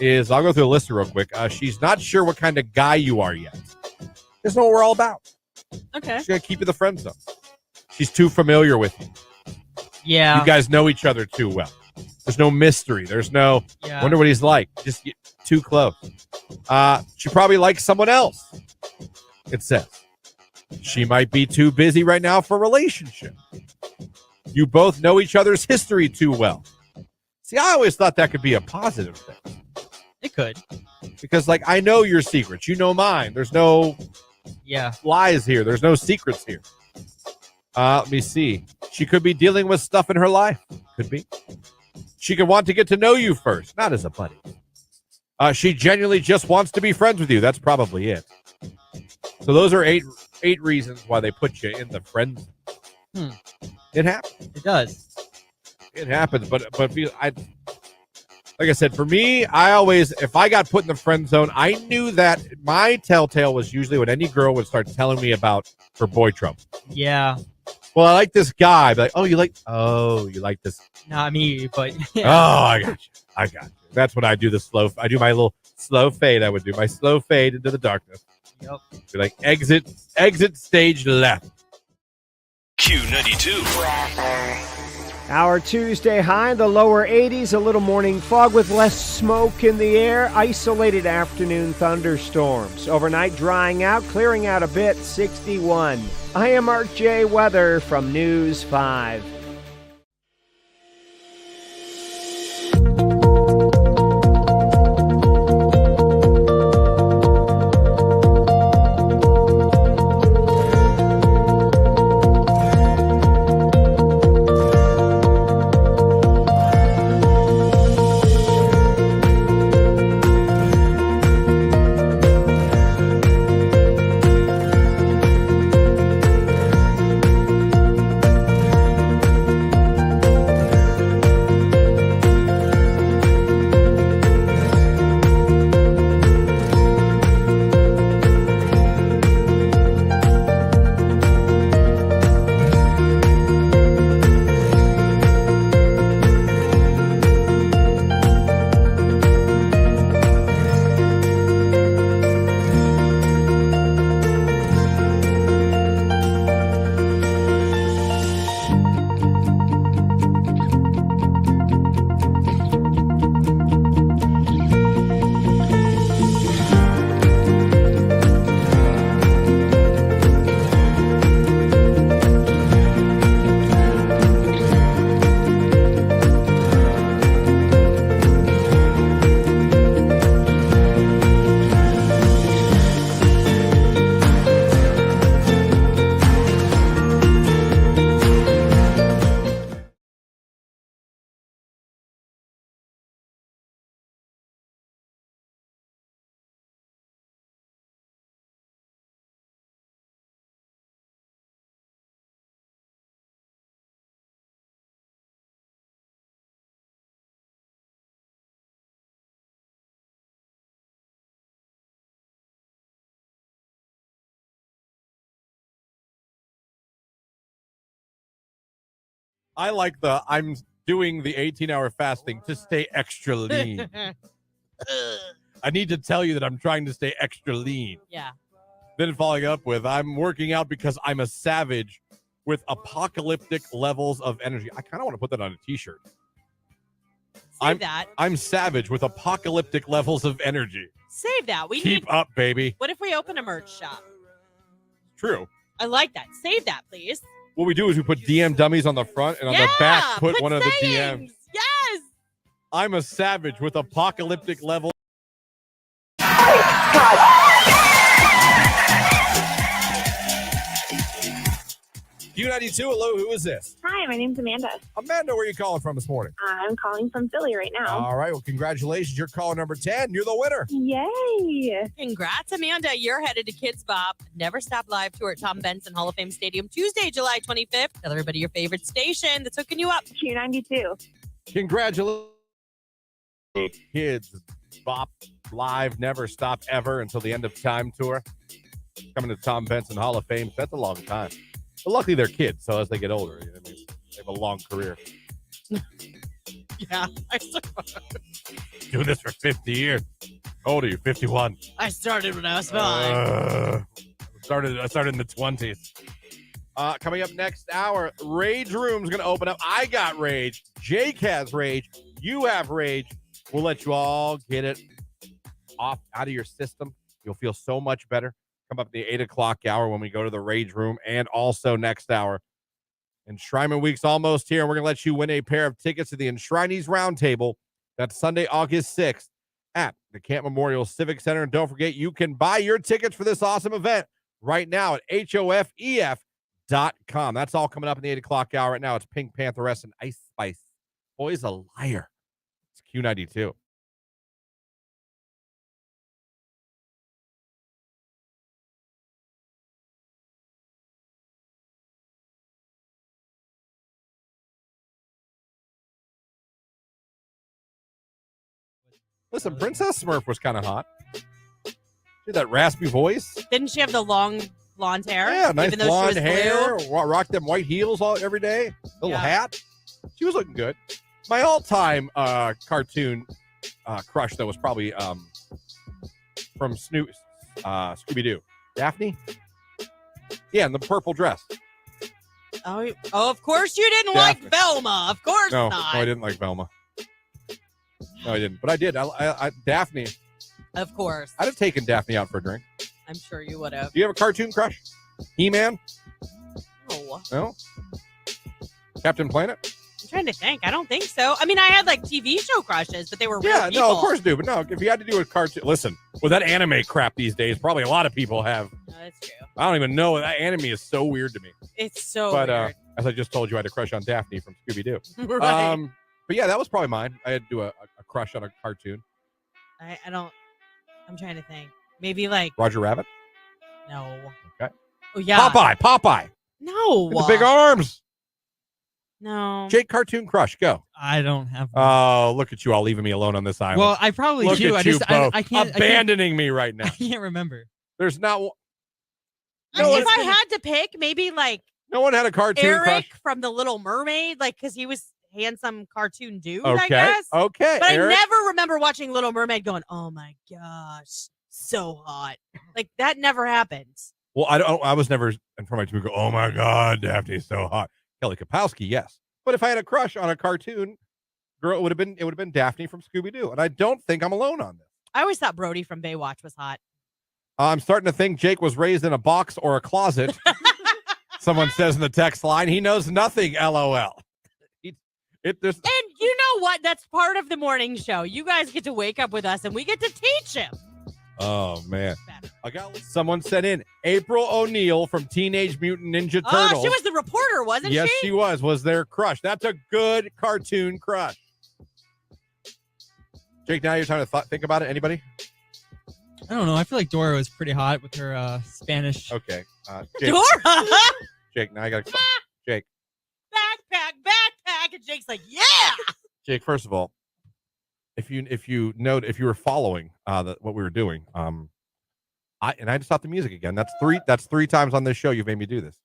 is, I'll go through the list real quick. She's not sure what kind of guy you are yet. Doesn't know what we're all about. Okay. She's going to keep you the friend zone. She's too familiar with you. Yeah. You guys know each other too well. There's no mystery. There's no, Yeah. wonder what he's like. Just get too close. She probably likes someone else. It says. She might be too busy right now for a relationship. You both know each other's history too well. See, I always thought that could be a positive thing. It could. Because, like, I know your secrets. You know mine. There's no Yeah. lies here. There's no secrets here. Let me see. She could be dealing with stuff in her life. Could be. She could want to get to know you first, not as a buddy. She genuinely just wants to be friends with you. That's probably it. So those are eight reasons why they put you in the friend zone. It happens. It does. It happens, but like I said, for me, I always, if I got put in the friend zone, I knew that my telltale was usually when any girl would start telling me about her boy trouble. Yeah. Well, I like this guy. I'd be like, you like this. Not me, but Oh, I got you. That's when I do I do my little slow fade. I would do my slow fade into the darkness. Yep. Be like, exit stage left. Q92. Our Tuesday high in the lower 80s, a little morning fog with less smoke in the air, isolated afternoon thunderstorms. Overnight drying out, clearing out a bit, 61. I am Mark J. Weather from News 5. I like I'm doing the 18-hour fasting to stay extra lean. I need to tell you that I'm trying to stay extra lean. Yeah. Then following up with, I'm working out because I'm a savage with apocalyptic levels of energy. I kind of want to put that on a t-shirt. Save that. I'm savage with apocalyptic levels of energy. Save that. Keep up, baby. What if we open a merch shop? True. I like that. Save that, please. What we do is we put DM dummies on the front, and on the back put one of the DMs. Yes. I'm a savage with apocalyptic levels. Q92, hello, who is this? Hi, my name's Amanda. Amanda, where are you calling from this morning? I'm calling from Philly right now. All right, well, congratulations. You're caller number 10. You're the winner. Yay! Congrats, Amanda. You're headed to Kids Bop Never Stop Live tour at Tom Benson Hall of Fame Stadium Tuesday, July 25th. Tell everybody your favorite station that's hooking you up. Q92. Congratulations. Kids Bop Live Never Stop Ever until the end of time tour. Coming to Tom Benson Hall of Fame. That's a long time. But luckily, they're kids, so as they get older, they have a long career. Yeah. Doing this for 50 years. How old are you? 51. I started when I was 5. I started in the 20s. Coming up next hour, Rage Room's going to open up. I got Rage. Jake has Rage. You have Rage. We'll let you all get it out of your system. You'll feel so much better. Come up at the 8 o'clock hour when we go to the Rage Room, and also next hour. Enshrinement Week's almost here, and we're going to let you win a pair of tickets to the Enshrinees Roundtable. That's Sunday, August 6th at the Camp Memorial Civic Center. And don't forget, you can buy your tickets for this awesome event right now at HOFEF.com. That's all coming up in the 8 o'clock hour right now. It's Pink Pantheress and Ice Spice. Boy's a liar. It's Q92. Listen, Princess Smurf was kind of hot. She had that raspy voice. Didn't she have the long blonde hair? Yeah, nice even though blonde she was hair. blue? Rocked them white heels every day. Little Yeah. hat. She was looking good. My all-time cartoon crush, though, was probably from Scooby-Doo. Daphne? Yeah, in the purple dress. Oh, of course you didn't Daphne. like Velma. Of course No, not. I didn't like Velma. No, I didn't. But I did. I Daphne. Of course. I'd have taken Daphne out for a drink. I'm sure you would have. Do you have a cartoon crush? He-Man? No. No? Captain Planet? I'm trying to think. I don't think so. I mean, I had like TV show crushes, but they were real Yeah, people. no, of course do. But no, if you had to do a cartoon, listen, with that anime crap these days, probably a lot of people have. No, that's true. I don't even know. That anime is so weird to me. It's so But weird. as I just told you, I had a crush on Daphne from Scooby-Doo. Right. But yeah, that was probably mine. I had to do a crush on a cartoon. I don't. I'm trying to think. Maybe like Roger Rabbit? no. Okay. Oh yeah. Popeye. No. With the big arms. No. Jake, cartoon crush, go. I don't have one. Oh, look at you all leaving me alone on this island. Well, I probably look do. at I you just both I can't abandoning me right now. I can't remember. There's not one. If I had to pick, maybe like No one had a cartoon Eric crush. from The Little Mermaid, like because he was handsome cartoon dude. Okay. I guess. Okay. But Eric. I never remember watching Little Mermaid going, "Oh my gosh, so hot!" Like that never happens. Well, I was never in front of my TV go, oh my God, Daphne's so hot. Kelly Kapowski, yes. But if I had a crush on a cartoon girl, it would have been Daphne from Scooby-Doo. And I don't think I'm alone on this. I always thought Brody from Baywatch was hot. I'm starting to think Jake was raised in a box or a closet. Someone says in the text line, he knows nothing, LOL. And you know what? That's part of the morning show. You guys get to wake up with us and we get to teach him. Oh, man. Someone sent in April O'Neil from Teenage Mutant Ninja Turtles. Oh, she was the reporter, wasn't Yes, she? she was their crush. That's a good cartoon crush. Jake, now you're trying to think about it. Anybody? I don't know. I feel like Dora was pretty hot with her Spanish. Okay. Jake, Dora! Jake, now I got to Jake. Backpack. And Jake's like, yeah! Jake, first of all, if you were following what we were doing, I just stopped the music again. That's three times on this show you've made me do this.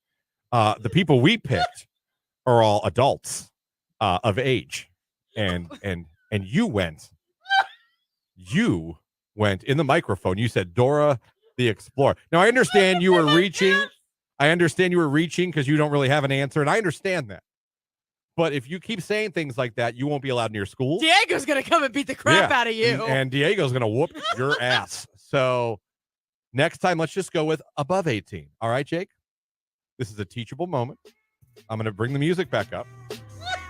The people we picked are all adults of age, and you went in the microphone. You said Dora the Explorer. Now I understand you were reaching. I understand you were reaching because you don't really have an answer, and I understand that. But if you keep saying things like that, you won't be allowed near school. Diego's gonna come and beat the crap out of you, and Diego's gonna whoop your ass. So next time, let's just go with above 18. All right, Jake? This is a teachable moment. I'm gonna bring the music back up,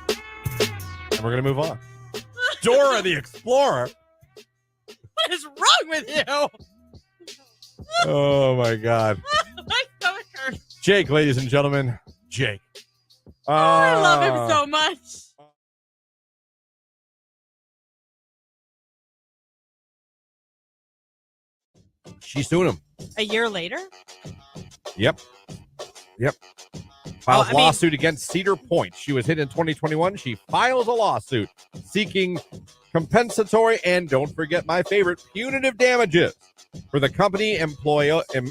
and we're gonna move on. Dora the Explorer. What is wrong with you? Oh my God. My stomach hurts. Jake, ladies and gentlemen, Jake. I love him so much. She's suing him. A year later? Yep. Files I mean- lawsuit against Cedar Point. She was hit in 2021. She files a lawsuit seeking compensatory and, don't forget my favorite, punitive damages for the company and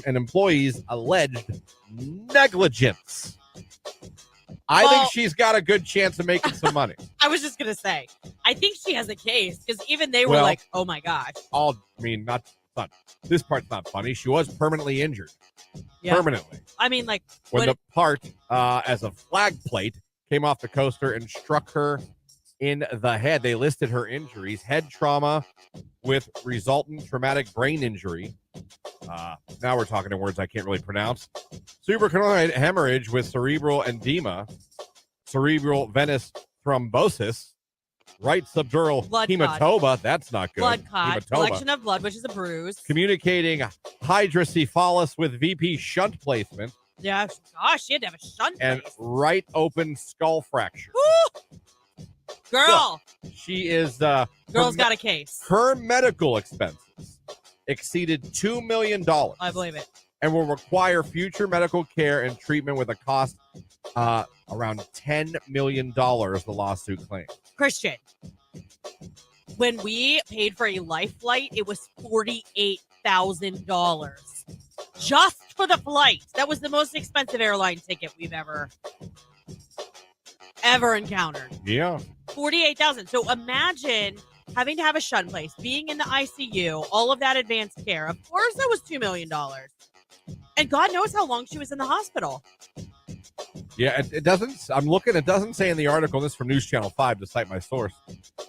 employees' alleged negligence. I think she's got a good chance of making some money. I was just going to say, I think she has a case because even they were Well, like, oh my gosh. Not this part's not funny. She was permanently injured. Yeah. Permanently. I mean, like, When the part as a flag plate came off the coaster and struck her in the head. They listed her injuries: head trauma with resultant traumatic brain injury. Now we're talking in words I can't really pronounce. Suprachiasmatic hemorrhage with cerebral edema, cerebral venous thrombosis, right subdural Blood hematoma. clot. That's not good. Blood clot, Hematoma. collection of blood, which is a bruise. Communicating hydrocephalus with VP shunt placement. Yeah, gosh, she had to have a shunt And placed. right open skull fracture. Woo! Girl, She is girl's got a case. her medical expenses exceeded $2 million I believe it. and will require future medical care and treatment with a cost around $10 million, the lawsuit claims. Christian, when we paid for a life flight, it was $48,000 just for the flight. That was the most expensive airline ticket we've ever encountered. Yeah. $48,000. So imagine having to have a shunt place, being in the ICU, all of that advanced care. Of course, that was $2 million. And God knows how long she was in the hospital. Yeah, it doesn't. I'm looking. It doesn't say in the article. This is from News Channel 5 to cite my source.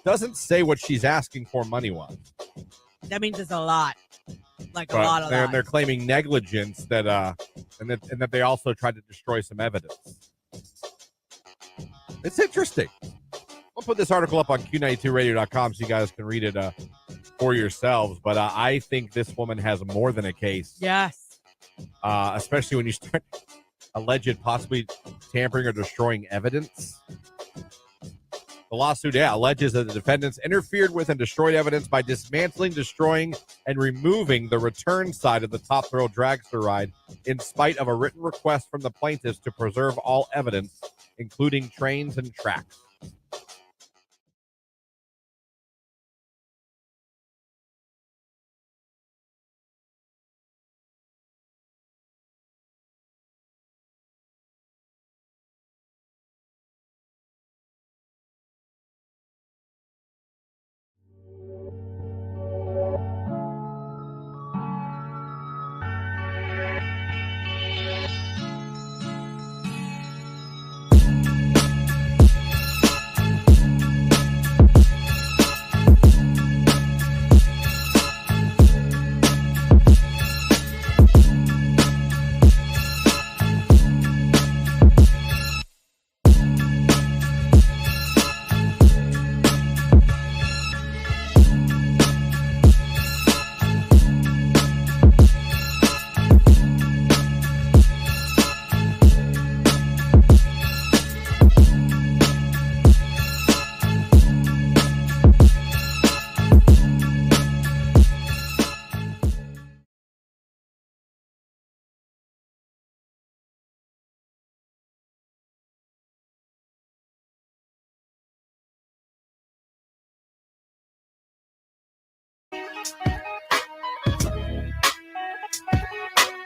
Doesn't say what she's asking for money-wise. That means it's a lot. Like a But lot of they're, that. they're claiming negligence that and that they also tried to destroy some evidence. It's interesting. We'll put this article up on Q92radio.com so you guys can read it for yourselves. But I think this woman has more than a case. Yes. Especially when you start alleged possibly tampering or destroying evidence. The lawsuit, alleges that the defendants interfered with and destroyed evidence by dismantling, destroying, and removing the return side of the Top Thrill dragster ride in spite of a written request from the plaintiffs to preserve all evidence, including trains and tracks.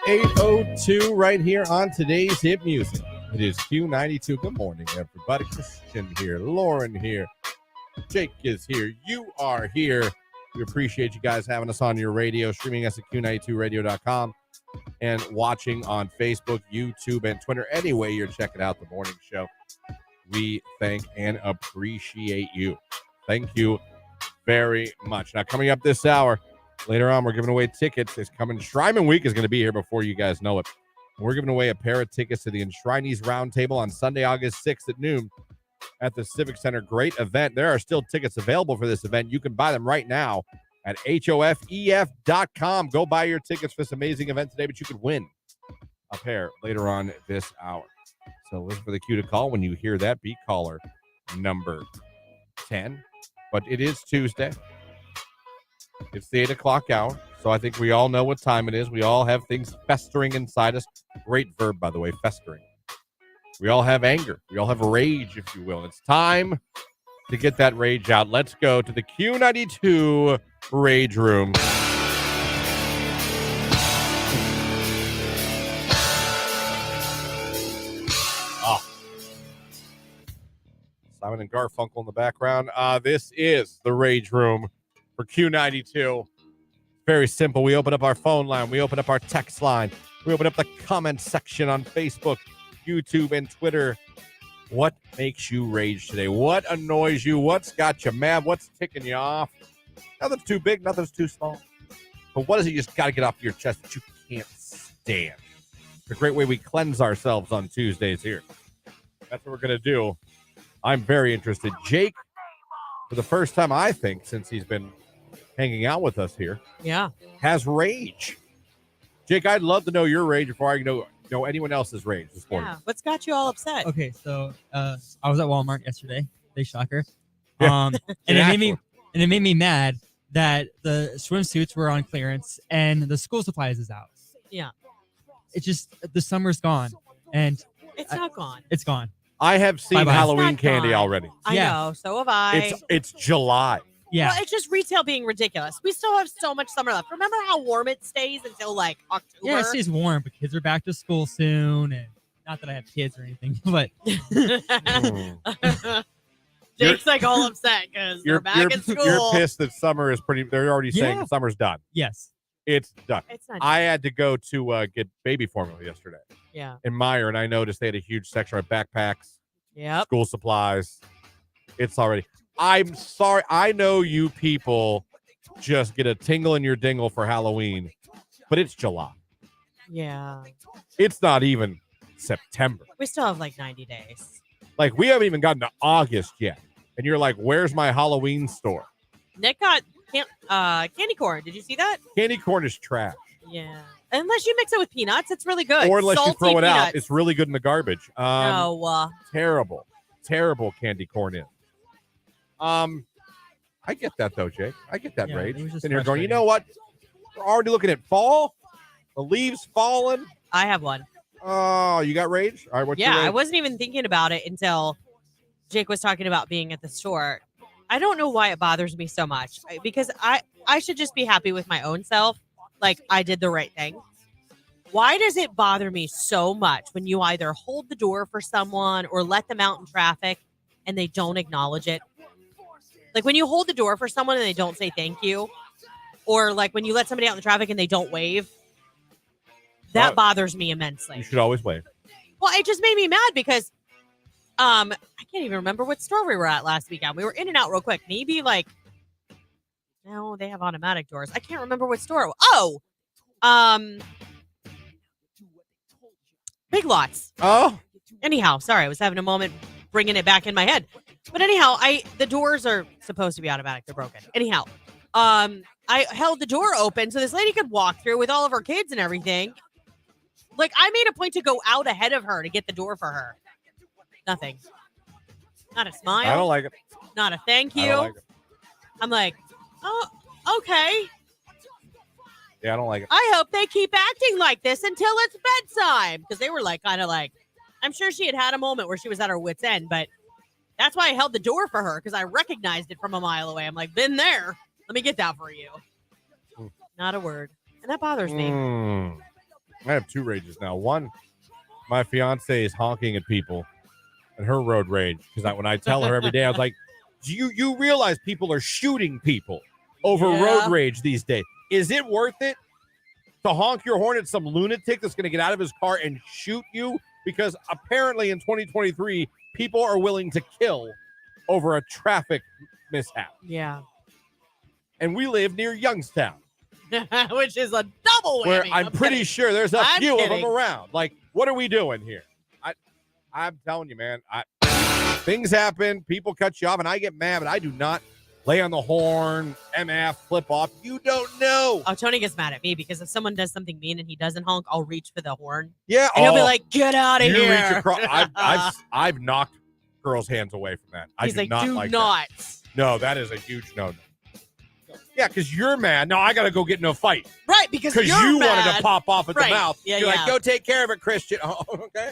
.802 right here on today's hit music. It is Q92. Good morning, everybody. Christian here, Lauren here, Jake is here. You are here. We appreciate you guys having us on your radio, streaming us at Q92radio.com, and watching on Facebook, YouTube, and Twitter. Any way you're checking out the morning show, we thank and appreciate you. Thank you very much. Now, coming up this hour, later on, we're giving away tickets. It's coming. Shrineman Week is going to be here before you guys know it. We're giving away a pair of tickets to the Enshrinees Roundtable on Sunday, August 6th at noon at the Civic Center. Great event. There are still tickets available for this event. You can buy them right now at HOFEF.com. Go buy your tickets for this amazing event today, but you could win a pair later on this hour. So listen for the cue to call. When you hear that, be caller number 10. But it is Tuesday. It's the 8 o'clock hour. So I think we all know what time it is. We all have things festering inside us. Great verb, by the way, festering. We all have anger. We all have rage, if you will. It's time to get that rage out. Let's go to the Q92 Rage Room. Simon and Garfunkel in the background. This is the Rage Room for Q92. Very simple. We open up our phone line. We open up our text line. We open up the comment section on Facebook, YouTube, and Twitter. What makes you rage today? What annoys you? What's got you mad? What's ticking you off? Nothing's too big. Nothing's too small. But what is it you just got to get off your chest that you can't stand? It's a great way we cleanse ourselves on Tuesdays here. That's what we're going to do. I'm very interested. Jake, for the first time, I think, since he's been hanging out with us here, has rage. Jake, I'd love to know your rage before I know anyone else's rage this morning. Yeah. What's got you all upset? Okay, so I was at Walmart yesterday. Big shocker. Yeah. And it made me mad that the swimsuits were on clearance and the school supplies is out. Yeah. It's just the summer's gone and It's not gone. it's gone. I have seen Bye-bye. Halloween It's not candy gone. already. I Yeah. know. So have I. It's July. Yeah. Well, it's just retail being ridiculous. We still have so much summer left. Remember how warm it stays until like October? Yeah, it stays warm, but kids are back to school soon, and not that I have kids or anything, but Jake's like all upset because they're back in school. You're pissed that summer is pretty. They're already saying Yeah. summer's done. yes. It's done. It's not. I had to go to get baby formula yesterday Yeah. in Meyer, and I noticed they had a huge section of backpacks, Yep. school supplies. It's already. I'm sorry. I know you people just get a tingle in your dingle for Halloween, but it's July. Yeah. It's not even September. We still have like 90 days. Like, we haven't even gotten to August yet. And you're like, where's my Halloween store? Nick got candy corn. Did you see that? Candy corn is trash. Yeah. Unless you mix it with peanuts, it's really good. Or unless you Salty throw it out, peanuts. it's really good in the garbage. No. Terrible candy corn is. I get that though, Jake. I get that Yeah, rage. it was just And you're going, you frustrating. know what? We're already looking at fall. The leaves falling. I have one. Oh, you got rage? All right, what's Yeah, your I rage? wasn't even thinking about it until Jake was talking about being at the store. I don't know why it bothers me so much because I should just be happy with my own self. Like I did the right thing. Why does it bother me so much when you either hold the door for someone or let them out in traffic and they don't acknowledge it? Like when you hold the door for someone and they don't say thank you, or like when you let somebody out in the traffic and they don't wave, that bothers me immensely. You should always wave. Well, it just made me mad because I can't even remember what store we were at last weekend. We were in and out real quick. Maybe like no, they have automatic doors. I can't remember what store. Big Lots. Oh, Anyhow, sorry, I was having a moment bringing it back in my head. But anyhow, the doors are supposed to be automatic. They're broken. Anyhow, I held the door open so this lady could walk through with all of her kids and everything. Like, I made a point to go out ahead of her to get the door for her. Nothing. Not a smile. I don't like it. Not a thank I you. don't like it. I'm like, oh, okay. Yeah, I don't like it. I hope they keep acting like this until it's bedtime. Because they were like, kind of like, I'm sure she had a moment where she was at her wit's end, but that's why I held the door for her because I recognized it from a mile away. I'm like, been there. Let me get that for you. Not a word. And that bothers me. I have two rages now. One, my fiance is honking at people and her road rage. Because when I tell her every day, I was like, do you realize people are shooting people over road rage these days? Is it worth it to honk your horn at some lunatic that's going to get out of his car and shoot you? Because apparently in 2023, people are willing to kill over a traffic mishap. Yeah. And we live near Youngstown. Which is a double whammy. Where I'm pretty sure there's a few of them around. Like, what are we doing here? I'm telling you, man. Things happen. People cut you off, and I get mad, but I do not lay on the horn, MF, flip off. You don't know. Oh, Tony gets mad at me because if someone does something mean and he doesn't honk, I'll reach for the horn. Yeah. And he'll be like, get out of you here. Reach across. I've knocked girls' hands away from that. He's like, do not. That. No, that is a huge no-no. Yeah, because you're mad. No, I got to go get in a fight. Right, because you wanted to pop off at the mouth. Yeah, you're like, go take care of it, Christian. Oh, okay.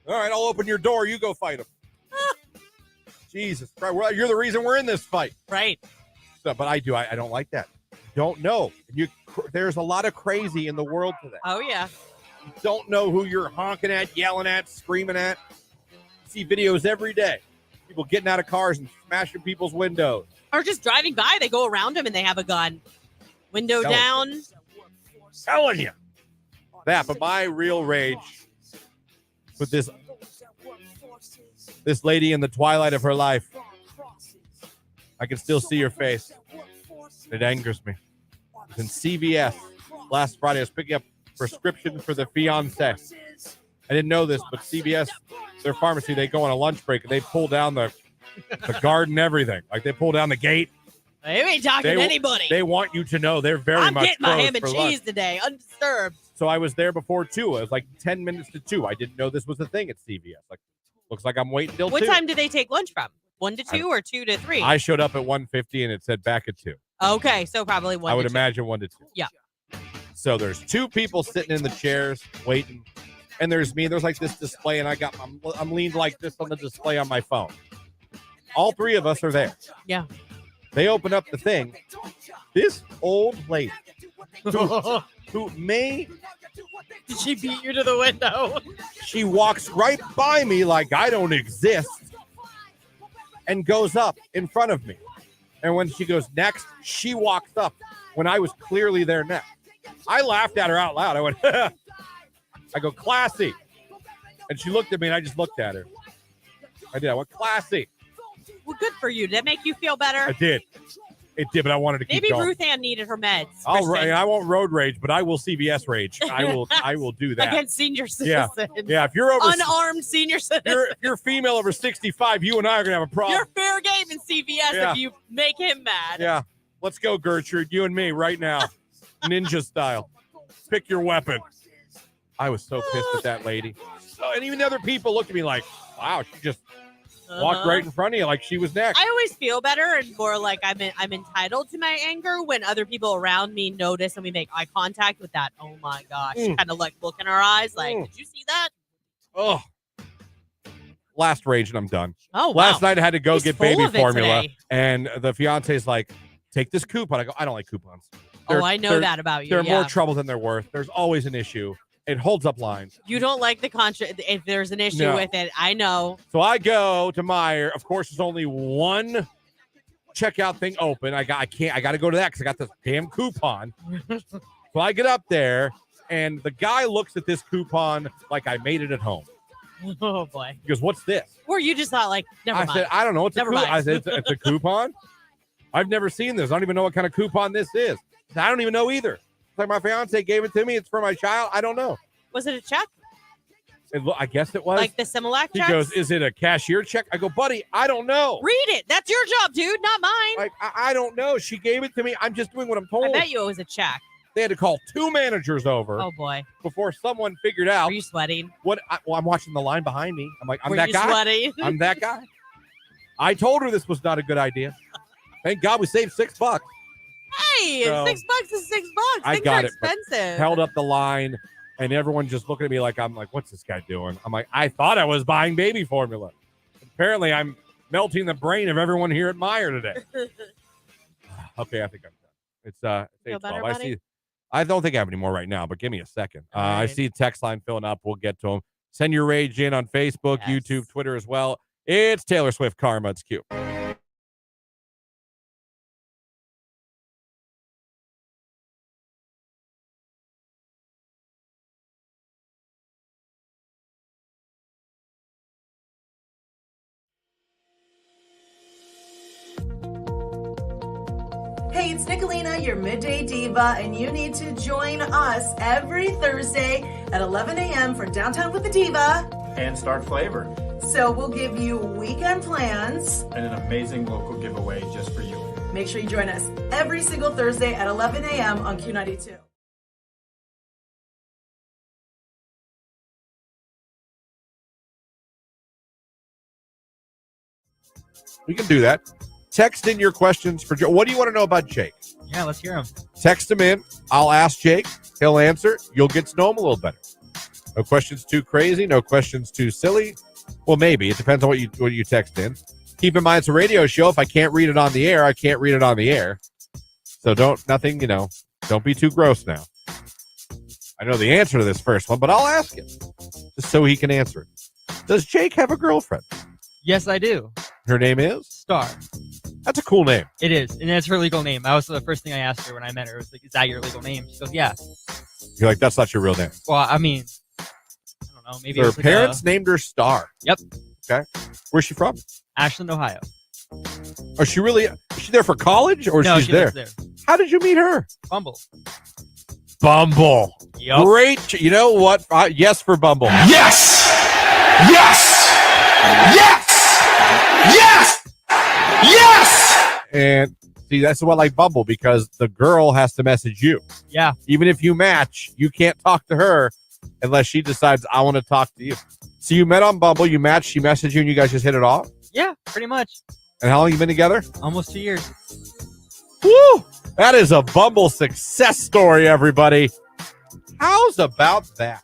All right, I'll open your door. You go fight him. Jesus Christ. Well, you're the reason we're in this fight. Right. So, but I don't like that. Don't know. There's a lot of crazy in the world today. Oh, yeah. You don't know who you're honking at, yelling at, screaming at. You see videos every day. People getting out of cars and smashing people's windows. Or just driving by, they go around them and they have a gun. Window down. Telling you. That, but my real rage with this lady in the twilight of her life. I can still see her face. It angers me. It's in CVS. Last Friday, I was picking up prescription for the fiance. I didn't know this, but CVS, their pharmacy, they go on a lunch break and they pull down the guard and everything. Like they pull down the gate. They ain't talking to anybody. They want you to know they're very much getting my ham and for cheese lunch. today, undisturbed. So I was there before 2. It was like 10 minutes to 2. I didn't know this was a thing at CVS. Like, looks like I'm waiting till 2. What time do they take lunch from? 1 to 2 or 2 to 3? I showed up at 1:50 and it said back at 2. Okay, so probably 1 I would to 2. imagine 1 to 2. Yeah. So there's 2 people sitting in the chairs waiting, and there's me. There's like this display, and I'm leaned like this on the display on my phone. All 3 of us are there. Yeah. They open up the thing. This old lady, who may... Did she beat you to the window? She walks right by me like I don't exist and goes up in front of me. And when she goes next, she walks up when I was clearly there next. I laughed at her out loud. I went, I go, classy. And she looked at me and I just looked at her. I did. I went, classy. Well, good for you. Did that make you feel better? I did. It did, but I wanted to keep Maybe going. Ruth Ann needed her meds. I won't road rage, but I will CVS rage. I will do that. Against senior citizens. Yeah. If you're over unarmed senior citizens. If you're female over 65, you and I are gonna have a problem. You're fair game in CVS if you make him mad. Yeah. Let's go, Gertrude. You and me right now. Ninja style. Pick your weapon. I was so pissed at that lady. And even the other people looked at me like, wow, she just walked right in front of you like she was next. I always feel better and more like I'm entitled to my anger when other people around me notice and we make eye contact with that, oh my gosh, kind of like look in our eyes like, did you see that? Oh. Last rage and I'm done. Oh, wow. Last night I had to go get baby formula. Today. And the fiance's like, take this coupon. I go, I don't like coupons. I know that about you. They're more trouble than they're worth. There's always an issue. It holds up lines. You don't like the if there's an issue with it. I know. So I go to Meijer. Of course, there's only one checkout thing open. I got to go to that because I got this damn coupon. So I get up there, and the guy looks at this coupon like I made it at home. Oh boy. He goes, "What's this?" Or you just thought like, never mind. I said, "I don't know. It's never a mind." I said, "It's a coupon." I've never seen this. I don't even know what kind of coupon this is. I don't even know either. It's like my fiance gave it to me. It's for my child. I don't know. Was it a check? I guess it was. Like the Similac He checks? goes, is it a cashier check? I go, buddy, I don't know. Read it. That's your job, dude, not mine. Like, I don't know. She gave it to me. I'm just doing what I'm told. I bet you it was a check. They had to call 2 managers over. Oh, boy. Before someone figured out. Are you sweating? I'm watching the line behind me. I'm like, I'm Were that you guy. Sweating? I'm that guy. I told her this was not a good idea. Thank God we saved $6. Hey, So, $6 is $6. I Things got are it, but expensive. held up the line, and everyone just looking at me like, I'm like, what's this guy doing? I'm like, I thought I was buying baby formula. Apparently, I'm melting the brain of everyone here at Meijer today. Okay, I think I'm done. It's Feel better, 8:12. I buddy? see I don't think I have any more right now, but give me a second. All I right. see text line filling up. We'll get to them. Send your rage in on Facebook, Yes. YouTube, Twitter as well. It's Taylor Swift Karma. It's Q. Hey, it's Nicolina, your midday diva, and you need to join us every Thursday at 11 a.m. for Downtown with the Diva. And Start Flavor. So we'll give you weekend plans. And an amazing local giveaway just for you. Make sure you join us every single Thursday at 11 a.m. on Q92. We can do that. Text in your questions for Joe. What do you want to know about Jake? Yeah, let's hear him. Text him in. I'll ask Jake. He'll answer. You'll get to know him a little better. No questions too crazy. No questions too silly. Well, maybe. It depends on what you text in. Keep in mind, it's a radio show. If I can't read it on the air, I can't read it on the air. So don't be too gross now. I know the answer to this first one, but I'll ask him just so he can answer it. Does Jake have a girlfriend? Yes, I do. Her name is? Star. That's a cool name. It is, and it's her legal name. The first thing I asked her when I met her was like, "Is that your legal name?" She goes, "Yeah." You're like, that's not your real name. Well, I mean, I don't know. Maybe So her it's like parents named her Star. Yep. Okay. Where's she from? Ashland, Ohio. Is she there for college or No, she's she there? lives there. How did you meet her? Bumble. Bumble. Yep. Great. You know what? Yes for Bumble. Yes! Yes! Yes! Yes! Yes! And see, that's why I like Bumble, because the girl has to message you. Yeah. Even if you match, you can't talk to her unless she decides, I want to talk to you. So you met on Bumble, you matched, she messaged you, and you guys just hit it off? Yeah, pretty much. And how long you been together? Almost 2 years. Woo! That is a Bumble success story, everybody. How's about that?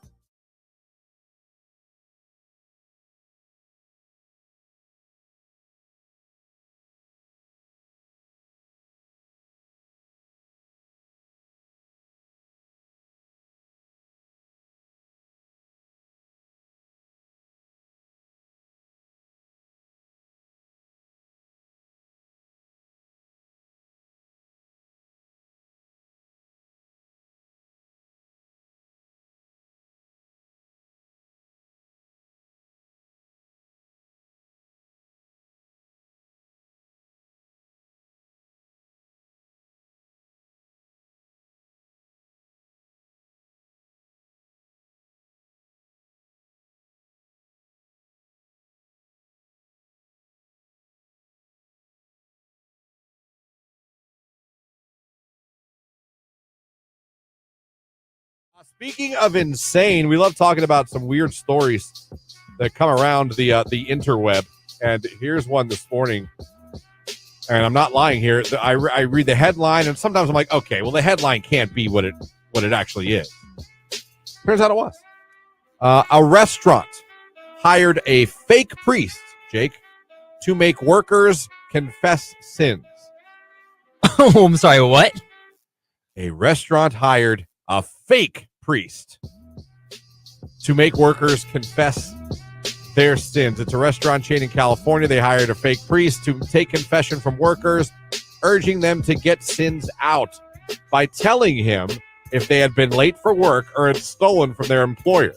Speaking of insane, we love talking about some weird stories that come around the interweb. And here's one this morning. And I'm not lying here. I read the headline, and sometimes I'm like, okay, well, the headline can't be what it actually is. Turns out it was. A restaurant hired a fake priest, Jake, to make workers confess sins. Oh, I'm sorry, what? A restaurant hired a fake priest to make workers confess their sins. It's a restaurant chain in California. They hired a fake priest to take confession from workers, urging them to get sins out by telling him if they had been late for work or had stolen from their employer.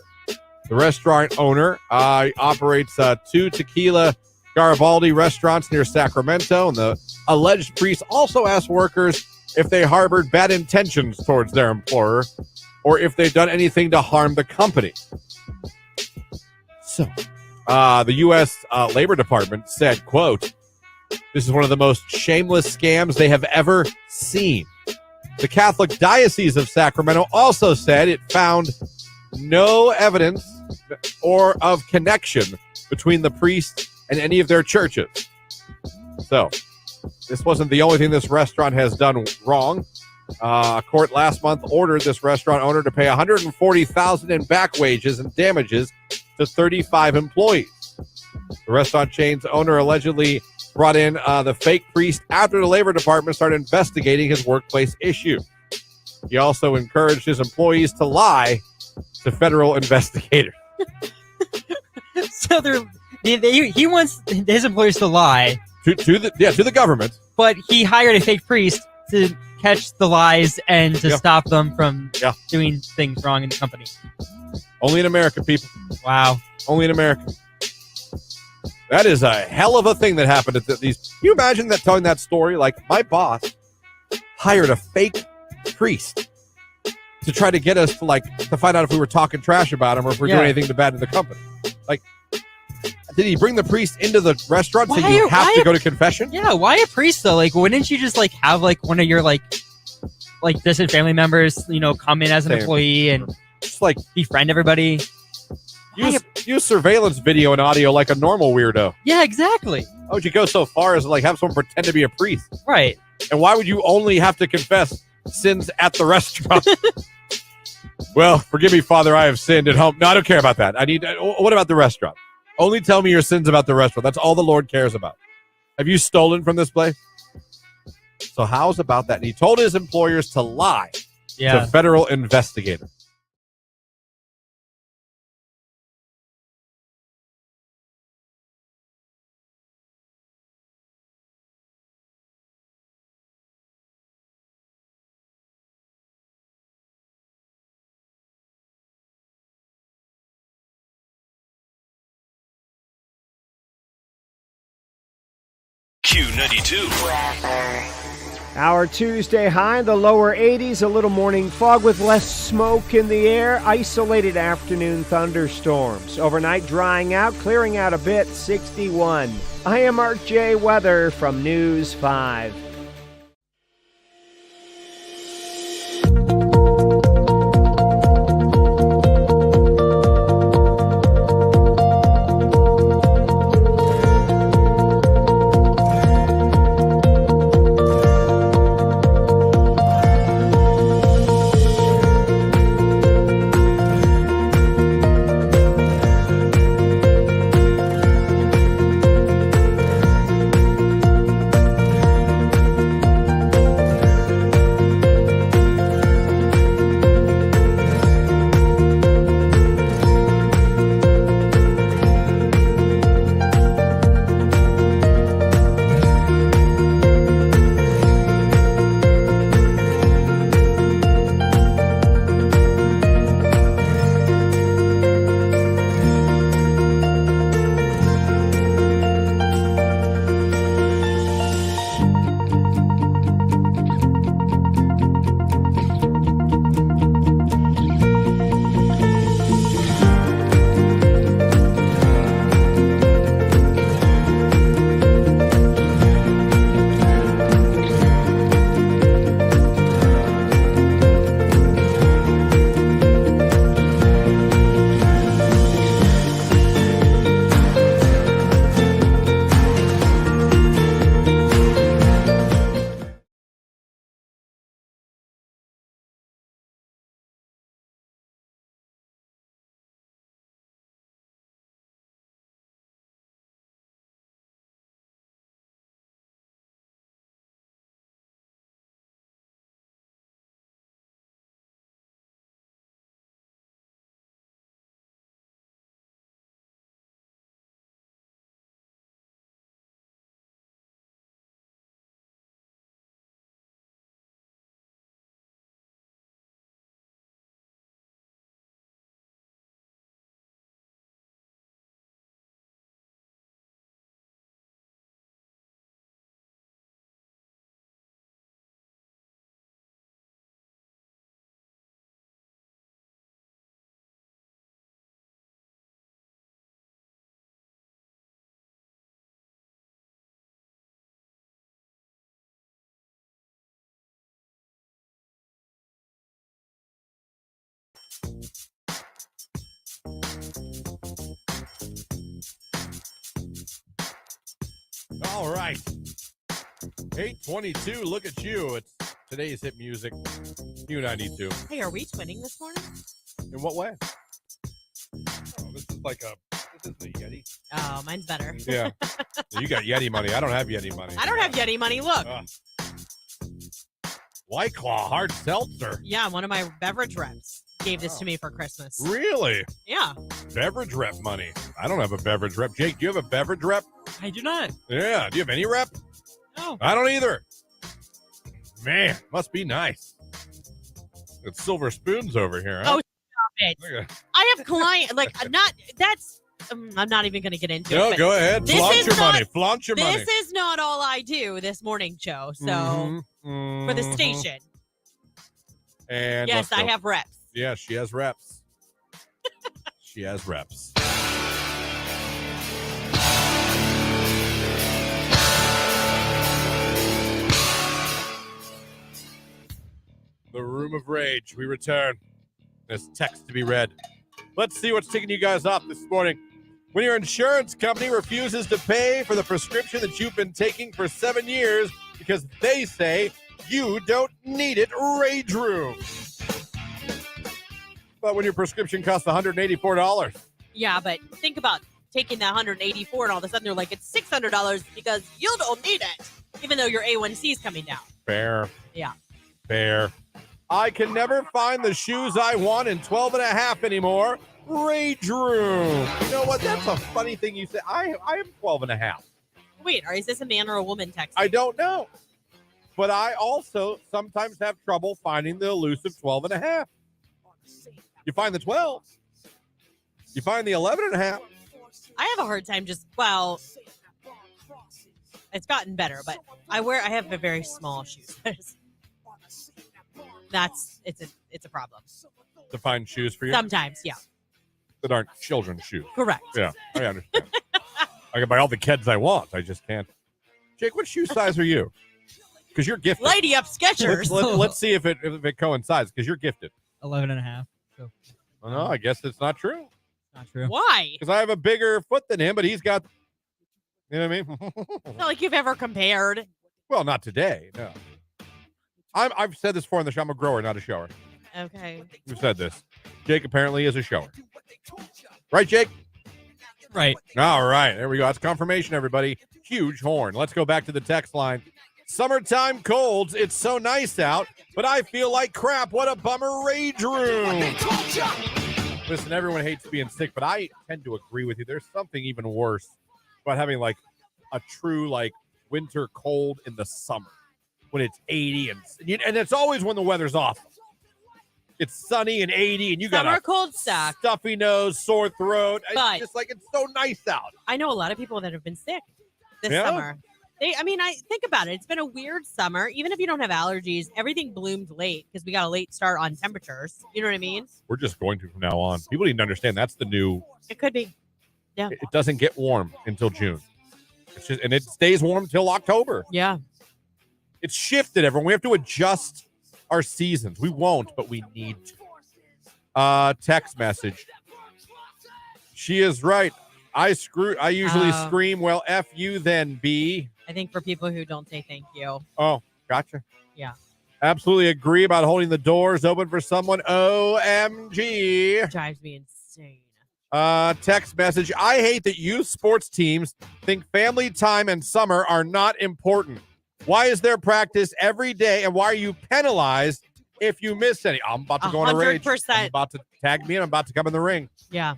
The restaurant owner operates 2 Tequila Garibaldi restaurants near Sacramento, and the alleged priest also asked workers if they harbored bad intentions towards their employer or if they'd done anything to harm the company. So, the U.S. Labor Department said, quote, "This is one of the most shameless scams they have ever seen." The Catholic Diocese of Sacramento also said it found no evidence or of connection between the priest and any of their churches. So, this wasn't the only thing this restaurant has done wrong. A court last month ordered this restaurant owner to pay $140,000 in back wages and damages to 35 employees. The restaurant chain's owner allegedly brought in the fake priest after the Labor Department started investigating his workplace issue. He also encouraged his employees to lie to federal investigators. So he wants his employees to lie To the government. but he hired a fake priest to catch the lies and to stop them from doing things wrong in the company. Only in America, people. Wow. Only in America. That is a hell of a thing that happened at these. Can you imagine that, telling that story? Like, my boss hired a fake priest to try to get us to find out if we were talking trash about him or if we're doing anything bad to the company. Like, did he bring the priest into the restaurant so you have to go to confession? Yeah, why a priest though? Like, wouldn't you just have one of your distant family members, come in as an employee and just befriend everybody? Use surveillance video and audio like a normal weirdo. Yeah, exactly. Why would you go so far as to have someone pretend to be a priest? Right. And why would you only have to confess sins at the restaurant? Well, forgive me, Father, I have sinned at home. No, I don't care about that. What about the restaurant? Only tell me your sins about the restaurant. That's all the Lord cares about. Have you stolen from this place? So how's about that? And he told his employers to lie to federal investigators. Q92. Our Tuesday high in the lower 80s, a little morning fog with less smoke in the air, isolated afternoon thunderstorms. Overnight drying out, clearing out a bit, 61. I am Mark J. Weather from News 5. All right. 8:22. Look at you. It's today's hit music. Q92. Hey, are we twinning this morning? In what way? Oh, this is a Yeti. Oh, mine's better. Yeah. You got Yeti money. I don't have Yeti money. I don't have Yeti money. Look. White Claw hard seltzer. Yeah, one of my beverage reps gave this to me for Christmas. Really? Yeah. Beverage rep money. I don't have a beverage rep. Jake, do you have a beverage rep? I do not. Yeah. Do you have any rep? No. I don't either. Man, must be nice. Got silver spoons over here, huh? Oh, stop it. I have client I'm not even going to get into it. No, but go ahead. Flaunt your money. Flaunt your money. This is not all I do this morning show. So for the station. And yes, I have reps. Yeah, she has reps. She has reps. The Room of Rage. We return. There's text to be read. Let's see what's ticking you guys off this morning. When your insurance company refuses to pay for the prescription that you've been taking for 7 years because they say you don't need it, Rage Room. But when your prescription costs $184. Yeah, but think about taking that $184 and all of a sudden they're like, it's $600 because you don't need it, even though your A1C is coming down. Fair. Yeah. Fair. I can never find the shoes I want in 12 and a half anymore. Rage Room. You know what? That's a funny thing you say. I am 12 and a half. Wait, is this a man or a woman texting? I don't know. But I also sometimes have trouble finding the elusive 12 and a half. You find the 12. You find the 11 and a half. I have a hard time it's gotten better, but I have a very small shoe size. It's a problem. To find shoes for you? Sometimes, yeah. That aren't children's shoes. Correct. Yeah, I understand. I can buy all the kids I want. I just can't. Jake, what shoe size are you? Because you're gifted. Lady up Skechers. Let's see if it coincides, because you're gifted. 11 and a half. So. Well, no, I guess it's not true. Not true. Why? Because I have a bigger foot than him, but he's got, you know what I mean? It's not like you've ever compared. Well, not today, no. I've said this before on the show. I'm a grower, not a shower. Okay. We've said this. Jake apparently is a shower. Right, Jake? Right. All right. There we go. That's confirmation, everybody. Huge horn. Let's go back to the text line. Summertime colds. It's so nice out, but I feel like crap. What a bummer. Rage Room. Listen, everyone hates being sick, but I tend to agree with you. There's something even worse about having like a true like winter cold in the summer when it's 80 and it's always when the weather's awful. It's sunny and 80 and you got summer a cold suck. Stuffy nose, sore throat. But it's just like it's so nice out. I know a lot of people that have been sick this Yeah. summer. I think about it. It's been a weird summer. Even if you don't have allergies, everything bloomed late because we got a late start on temperatures. You know what I mean? We're just going to from now on. People need to understand that's the new. It could be. Yeah. It doesn't get warm until June. It's just, and it stays warm until October. Yeah. It's shifted, everyone. We have to adjust our seasons. We won't, but we need to. Text message. She is right. I usually scream, well, F you then, B. I think for people who don't say thank you. Oh, gotcha. Yeah. Absolutely agree about holding the doors open for someone. OMG. Drives me insane. Text message. I hate that youth sports teams think family time and summer are not important. Why is there practice every day, and why are you penalized if you miss any? I'm about to go on a rage. 100%. I'm about to tag me, and I'm about to come in the ring. Yeah.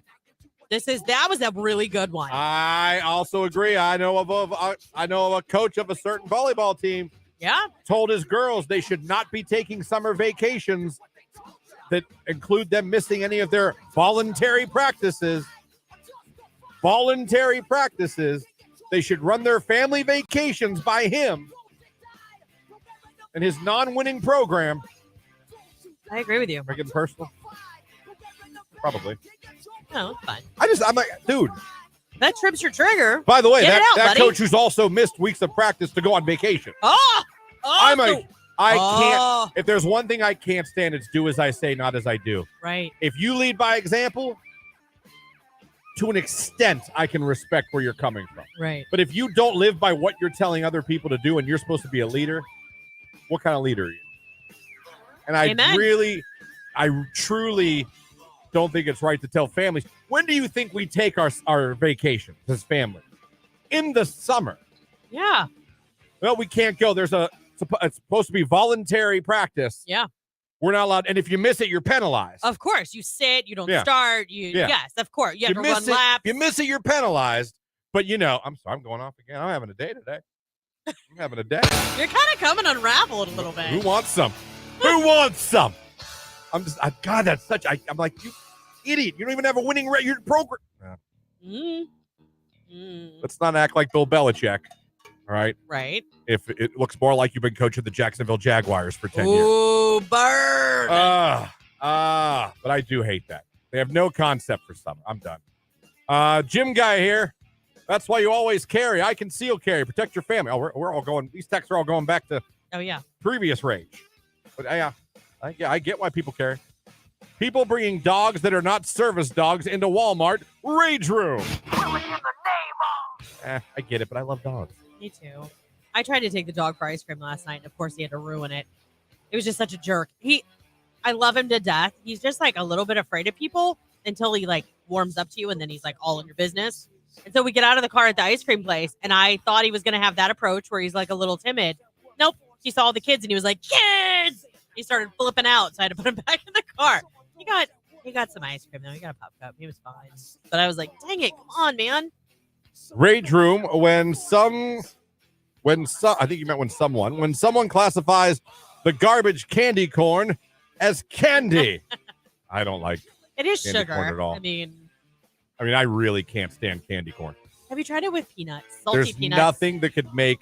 That was a really good one. I also agree. I know of a coach of a certain volleyball team. Yeah. Told his girls they should not be taking summer vacations that include them missing any of their voluntary practices. Voluntary practices. They should run their family vacations by him and his non-winning program. I agree with you. Am I getting personal? Probably. No, it's fine. I'm like, dude. That trips your trigger. By the way, Get that buddy. coach who's also missed weeks of practice to go on vacation. Oh! I can't. If there's one thing I can't stand, it's do as I say, not as I do. Right. If you lead by example, to an extent, I can respect where you're coming from. Right. But if you don't live by what you're telling other people to do and you're supposed to be a leader, what kind of leader are you? And I truly don't think it's right to tell families. When do you think we take our vacations as family? In the summer. Yeah. Well, we can't go. There's a it's supposed to be voluntary practice. Yeah. We're not allowed. And if you miss it, you're penalized. Of course. You sit, you don't Yeah. start. Yeah. Yes, of course. You have to miss run laps. You miss it, you're penalized. But, I'm sorry, I'm going off again. I'm having a day today. I'm having a day. You're kind of coming unraveled a little bit. Who wants some? Who wants some? God, that's such. I'm like, you idiot. You don't even have a winning record program. Let's not act like Bill Belichick. All right. Right. If it looks more like you've been coaching the Jacksonville Jaguars for 10 years. Ooh, burn. But I do hate that. They have no concept for summer. I'm done. Gym guy here. That's why you always carry. I conceal carry. Protect your family. Oh, we're all going. These texts are all going back to previous rage. But I get why people carry. People bringing dogs that are not service dogs into Walmart. Rage room. I get it, but I love dogs. Me too. I tried to take the dog for ice cream last night, and of course he had to ruin it. It was just such a jerk. I love him to death. He's just like a little bit afraid of people until he like warms up to you, and then he's like all in your business. And so we get out of the car at the ice cream place, and I thought he was going to have that approach where he's like a little timid. Nope. He saw the kids, and he was like, kids! He started flipping out, so I had to put him back in the car. He got some ice cream, though. He got a pop cup. He was fine. But I was like, dang it, come on, man. Rage room when someone classifies the garbage candy corn as candy. I don't like it is candy sugar corn at all. I mean, I really can't stand candy corn. have you tried it with peanuts? Salty There's peanuts. nothing that could make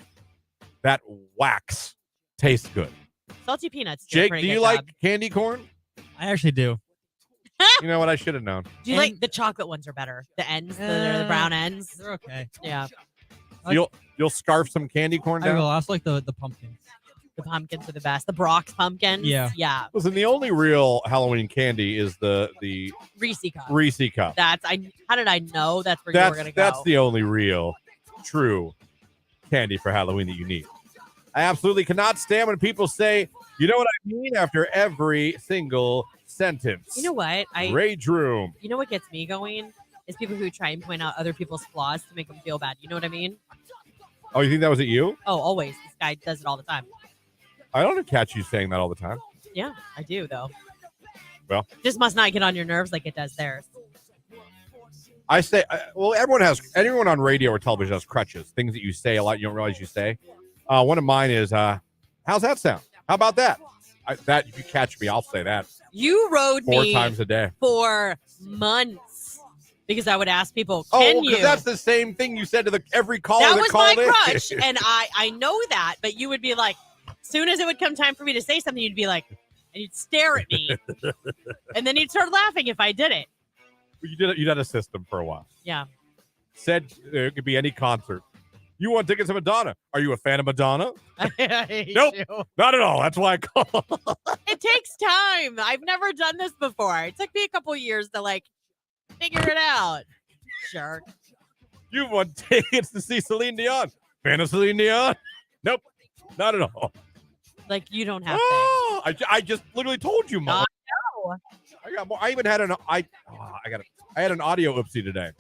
that wax taste good. Salty peanuts. Jake, do you like candy corn? I actually do. You know what? I should have known. Do you like the chocolate ones are better? The ends, the brown ends. They're okay. Yeah. You'll scarf some candy corn I down? will. I also like the pumpkins. The pumpkins are the best. The Brock's pumpkins. Yeah. Yeah. Listen, the only real Halloween candy is the Reese cup. Reese cup. How did I know that's where you were going to go? That's the only real, true candy for Halloween that you need. I absolutely cannot stand when people say, you know what I mean, after every single sentence. You know what? Rage room. You know what gets me going is people who try and point out other people's flaws to make them feel bad. You know what I mean? Oh, you think that was at you? Oh, always. This guy does it all the time. I don't catch you saying that all the time. Yeah, I do though. Well, just must not get on your nerves like it does theirs. I say, anyone on radio or television has crutches, things that you say a lot you don't realize you say. One of mine is, how's that sound? How about that? That if you catch me, I'll say that. You rode me 4 times a day for months because I would ask people, "Can you?" That's the same thing you said to every caller that that was called my in. crutch, and I know that. But you would be like, as soon as it would come time for me to say something, you'd be like, and you'd stare at me, and then you'd start laughing if I did it. You did a system for a while. Yeah. Said it could be any concert. You want tickets to Madonna? Are you a fan of Madonna? Nope, not at all. That's why I call. It takes time. I've never done this before. It took me a couple years to figure it out. Sure. You want tickets to see Celine Dion? Fan of Celine Dion? Nope, not at all. You don't have I just literally told you, Mom. I know. I got more. I even had I had an audio oopsie today.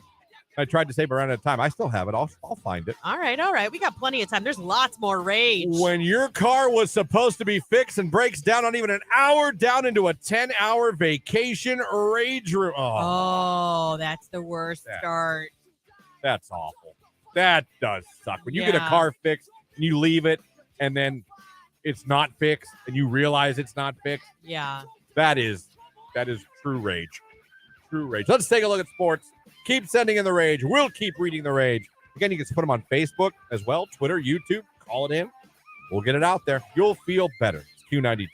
I tried to save around at a time. I still have it. I'll find it. All right. We got plenty of time. There's lots more rage. When your car was supposed to be fixed and breaks down on even an hour down into a 10-hour vacation rage room. Oh, that's the worst start. That's awful. That does suck. When you get a car fixed and you leave it and then it's not fixed and you realize it's not fixed. Yeah. That is true rage. True rage. Let's take a look at sports. Keep sending in the rage. We'll keep reading the rage. Again, you can put them on Facebook as well, Twitter, YouTube. Call it in. We'll get it out there. You'll feel better. It's Q92.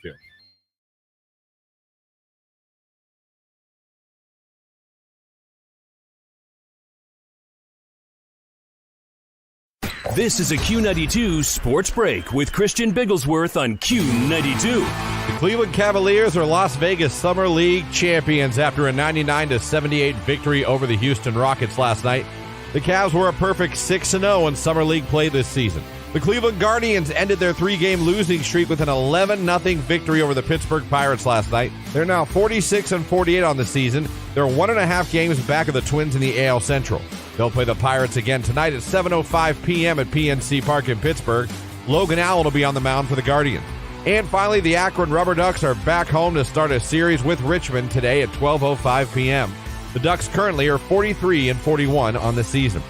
This is a Q92 Sports Break with Christian Bigglesworth on Q92. The Cleveland Cavaliers are Las Vegas Summer League champions after a 99-78 victory over the Houston Rockets last night. The Cavs were a perfect 6-0 in Summer League play this season. The Cleveland Guardians ended their 3-game losing streak with an 11-0 victory over the Pittsburgh Pirates last night. They're now 46-48 on the season. They're 1.5 games back of the Twins in the AL Central. They'll play the Pirates again tonight at 7:05 p.m. at PNC Park in Pittsburgh. Logan Allen will be on the mound for the Guardians. And finally, the Akron Rubber Ducks are back home to start a series with Richmond today at 12:05 p.m. The Ducks currently are 43-41 on the season.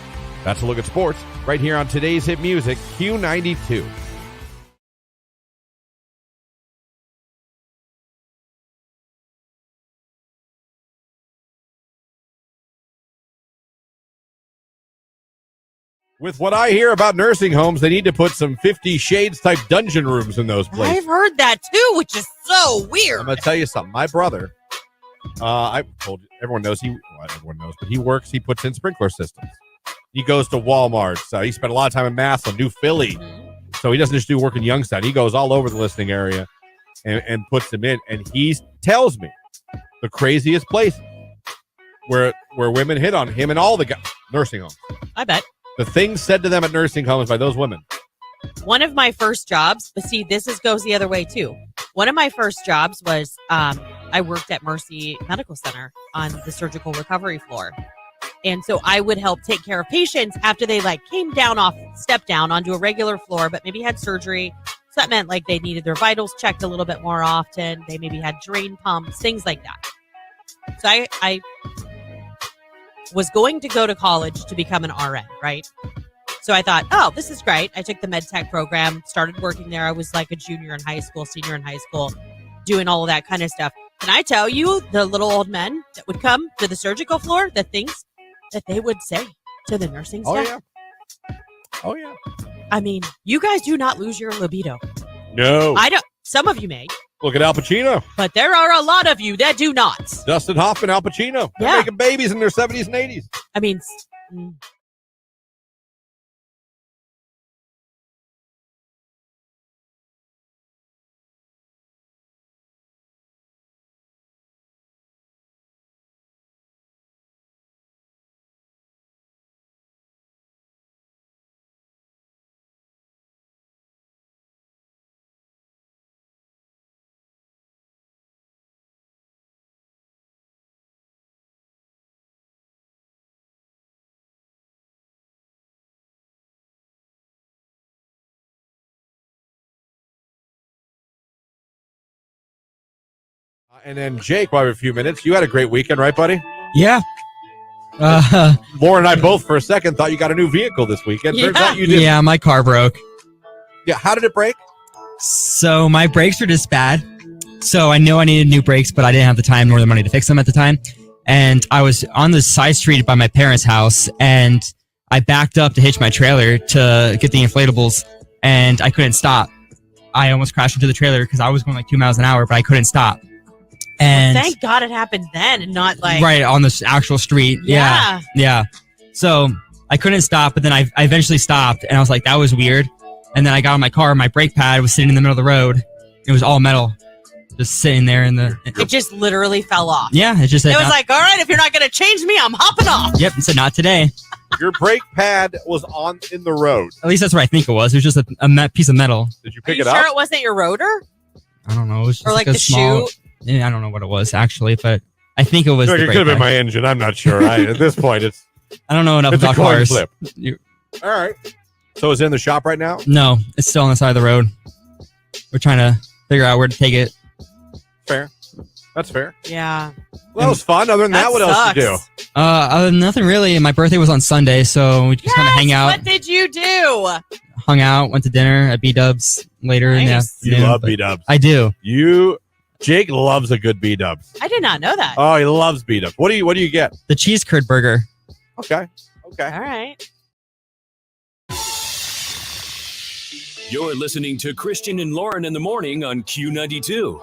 That's a look at sports right here on today's hit music, Q92. With what I hear about nursing homes, they need to put some 50 Shades type dungeon rooms in those places. I've heard that too, which is so weird. I'm going to tell you something. My brother, I told you, everyone knows everyone knows, but he puts in sprinkler systems. He goes to Walmart. So he spent a lot of time in Massillon, New Philly. So he doesn't just do work in Youngstown. He goes all over the listening area and puts them in. And he tells me the craziest place where women hit on him and all the nursing homes. I bet. The things said to them at nursing homes by those women. One of my first jobs, but see, goes the other way too. One of my first jobs was I worked at Mercy Medical Center on the surgical recovery floor. And so I would help take care of patients after they stepped down onto a regular floor, but maybe had surgery. So that meant like they needed their vitals checked a little bit more often. They maybe had drain pumps, things like that. So I was going to go to college to become an RN, right? So I thought, oh, this is great. I took the med tech program, started working there. I was like a junior in high school, senior in high school, doing all of that kind of stuff. Can I tell you, the little old men that would come to the surgical floor, the things that they would say to the nursing staff? Oh, yeah. I mean, you guys do not lose your libido. No. I don't. Some of you may. Look at Al Pacino. But there are a lot of you that do not. Dustin Hoffman, Al Pacino. They're making babies in their 70s and 80s. I mean... And then Jake, while we have a few minutes, you had a great weekend, right, buddy? Yeah. Lauren and I both, for a second, thought you got a new vehicle this weekend. Turns out you did. Yeah, my car broke. Yeah, how did it break? So my brakes were just bad. So I knew I needed new brakes, but I didn't have the time nor the money to fix them at the time. And I was on the side street by my parents' house, and I backed up to hitch my trailer to get the inflatables, and I couldn't stop. I almost crashed into the trailer because I was going like 2 miles an hour, but I couldn't stop. And thank God it happened then and not like... Right, on the actual street. Yeah. So I couldn't stop, but then I eventually stopped, and I was like, that was weird. And then I got on my car, my brake pad was sitting in the middle of the road. It was all metal, just sitting there in the... It just literally fell off. Yeah, it just said... It was like, all right, if you're not going to change me, I'm hopping off. Yep, it said not today. Your brake pad was in the road. At least that's what I think it was. It was just a piece of metal. Did you pick it up? Sure it wasn't your rotor? I don't know. It was just or like a the small... shoe? Yeah, I don't know what it was, actually, but I think it was It could have been my engine. I'm not sure. At this point, it's... I don't know enough it's about a coin cars. flip. All right. So is it in the shop right now? No, it's still on the side of the road. We're trying to figure out where to take it. Fair. That's fair. Yeah. Well, that was fun. Other than that, what else did you do? Nothing really. My birthday was on Sunday, so we just kind of hang out. What did you do? Hung out, went to dinner at B-Dubs later in the afternoon. You love B-Dubs. I do. Jake loves a good B-Dubs. I did not know that. Oh, he loves B-Dubs. What do you get? The cheese curd burger. Okay. All right. You're listening to Christian and Lauren in the morning on Q92.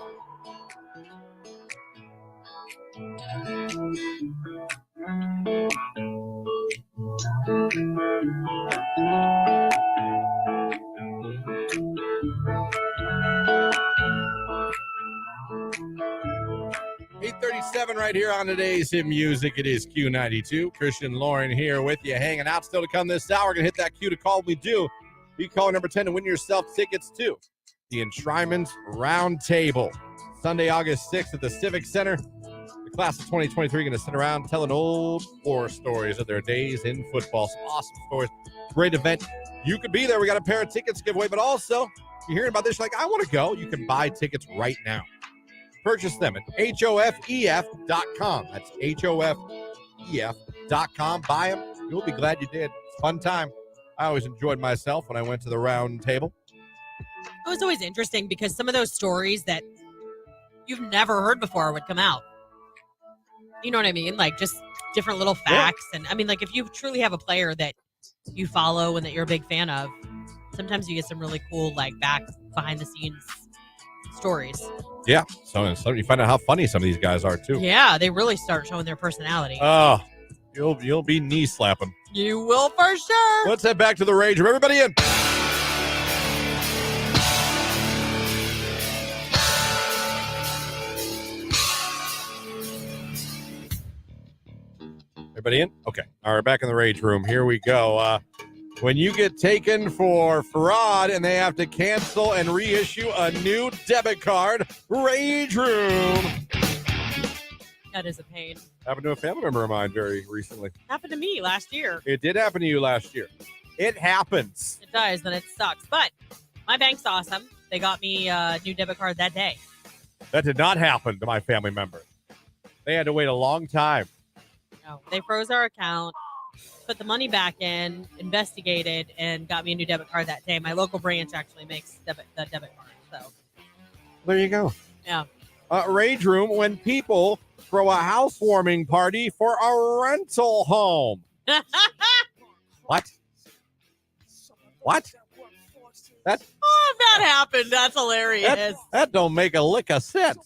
$8:37 right here on today's hit music. It is Q92. Christian Lauren here with you, hanging out. Still to come this hour. We're going to hit that Q to call. We do. Be caller number 10 to win yourself tickets to the Enshrinement Roundtable. Sunday, August 6th at the Civic Center. The class of 2023 going to sit around telling old horror stories of their days in football. Some awesome stories. Great event. You could be there. We got a pair of tickets to give away, but also, you're hearing about this, you're like, I want to go. You can buy tickets right now. Purchase them at HOFEF.com. That's HOFEF.com. Buy them. You'll be glad you did. It's a fun time. I always enjoyed myself when I went to the round table. It was always interesting because some of those stories that you've never heard before would come out. You know what I mean? Like just different little facts. Yeah. And I mean, like if you truly have a player that you follow and that you're a big fan of, sometimes you get some really cool, like back behind the scenes stories. Yeah. So you find out how funny some of these guys are too. Yeah. They really start showing their personality. Oh, you'll be knee slapping. You will for sure. Let's head back to the rage room. Everybody in. Everybody in? Okay. All right, back in the rage room. Here we go. When you get taken for fraud and they have to cancel and reissue a new debit card, rage room. That is a pain. Happened to a family member of mine very recently. Happened to me last year. It did happen to you last year. It happens. It does, and it sucks. But my bank's awesome. They got me a new debit card that day. That did not happen to my family member. They had to wait a long time. No, they froze our account, put the money back in, investigated, and got me a new debit card that day. My local branch actually makes the debit card. So there you go. Yeah. Rage room when people throw a housewarming party for a rental home. What? That that happened. That's hilarious. That don't make a lick of sense.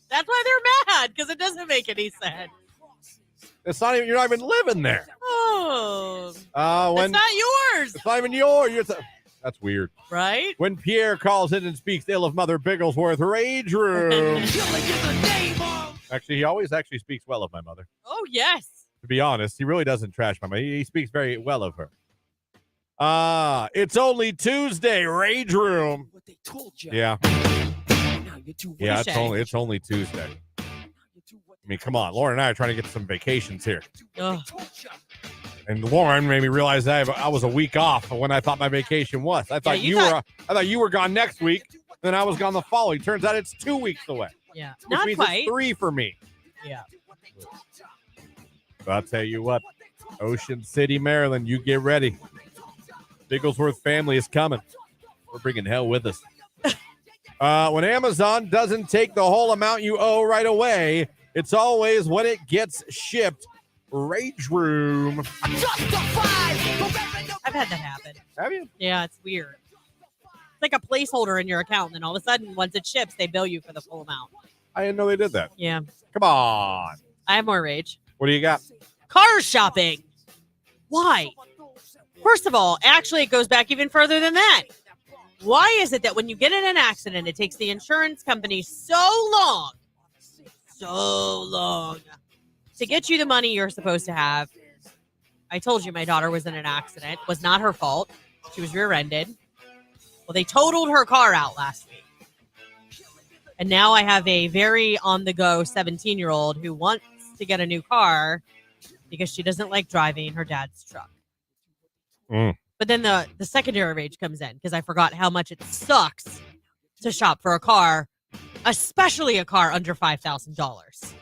That's why they're mad, because it doesn't make any sense. It's not even. You're not even living there. Oh. It's not yours. It's not even yours. That's weird. Right? When Pierre calls in and speaks ill of Mother Bigglesworth, rage room. Actually, he always actually speaks well of my mother. Oh, yes. To be honest, he really doesn't trash my mother. He speaks very well of her. It's only Tuesday, rage room. What they told you. Yeah. Yeah, it's only Tuesday. I mean, come on. Lauren and I are trying to get some vacations here. Ugh. And Lauren made me realize that I was a week off of when I thought my vacation was. I thought I thought you were gone next week, then I was gone the following. Turns out it's 2 weeks away. Yeah. Which Not means quite. It's 3 for me. Yeah. So I'll tell you what. Ocean City, Maryland, you get ready. Bigglesworth family is coming. We're bringing hell with us. When Amazon doesn't take the whole amount you owe right away, it's always when it gets shipped. Rage room. I've had that happen. Have you? Yeah, it's weird. It's like a placeholder in your account, and then all of a sudden, once it ships, they bill you for the full amount. I didn't know they did that. Yeah. Come on. I have more rage. What do you got? Car shopping. Why? First of all, actually, it goes back even further than that. Why is it that when you get in an accident, it takes the insurance company so long to get you the money you're supposed to have? I told you my daughter was in an accident. It was not her fault. She was rear-ended. Well, they totaled her car out last week. And now I have a very on-the-go 17-year-old who wants to get a new car because she doesn't like driving her dad's truck. But then the secondary rage comes in because I forgot how much it sucks to shop for a car, especially a car under $5,000.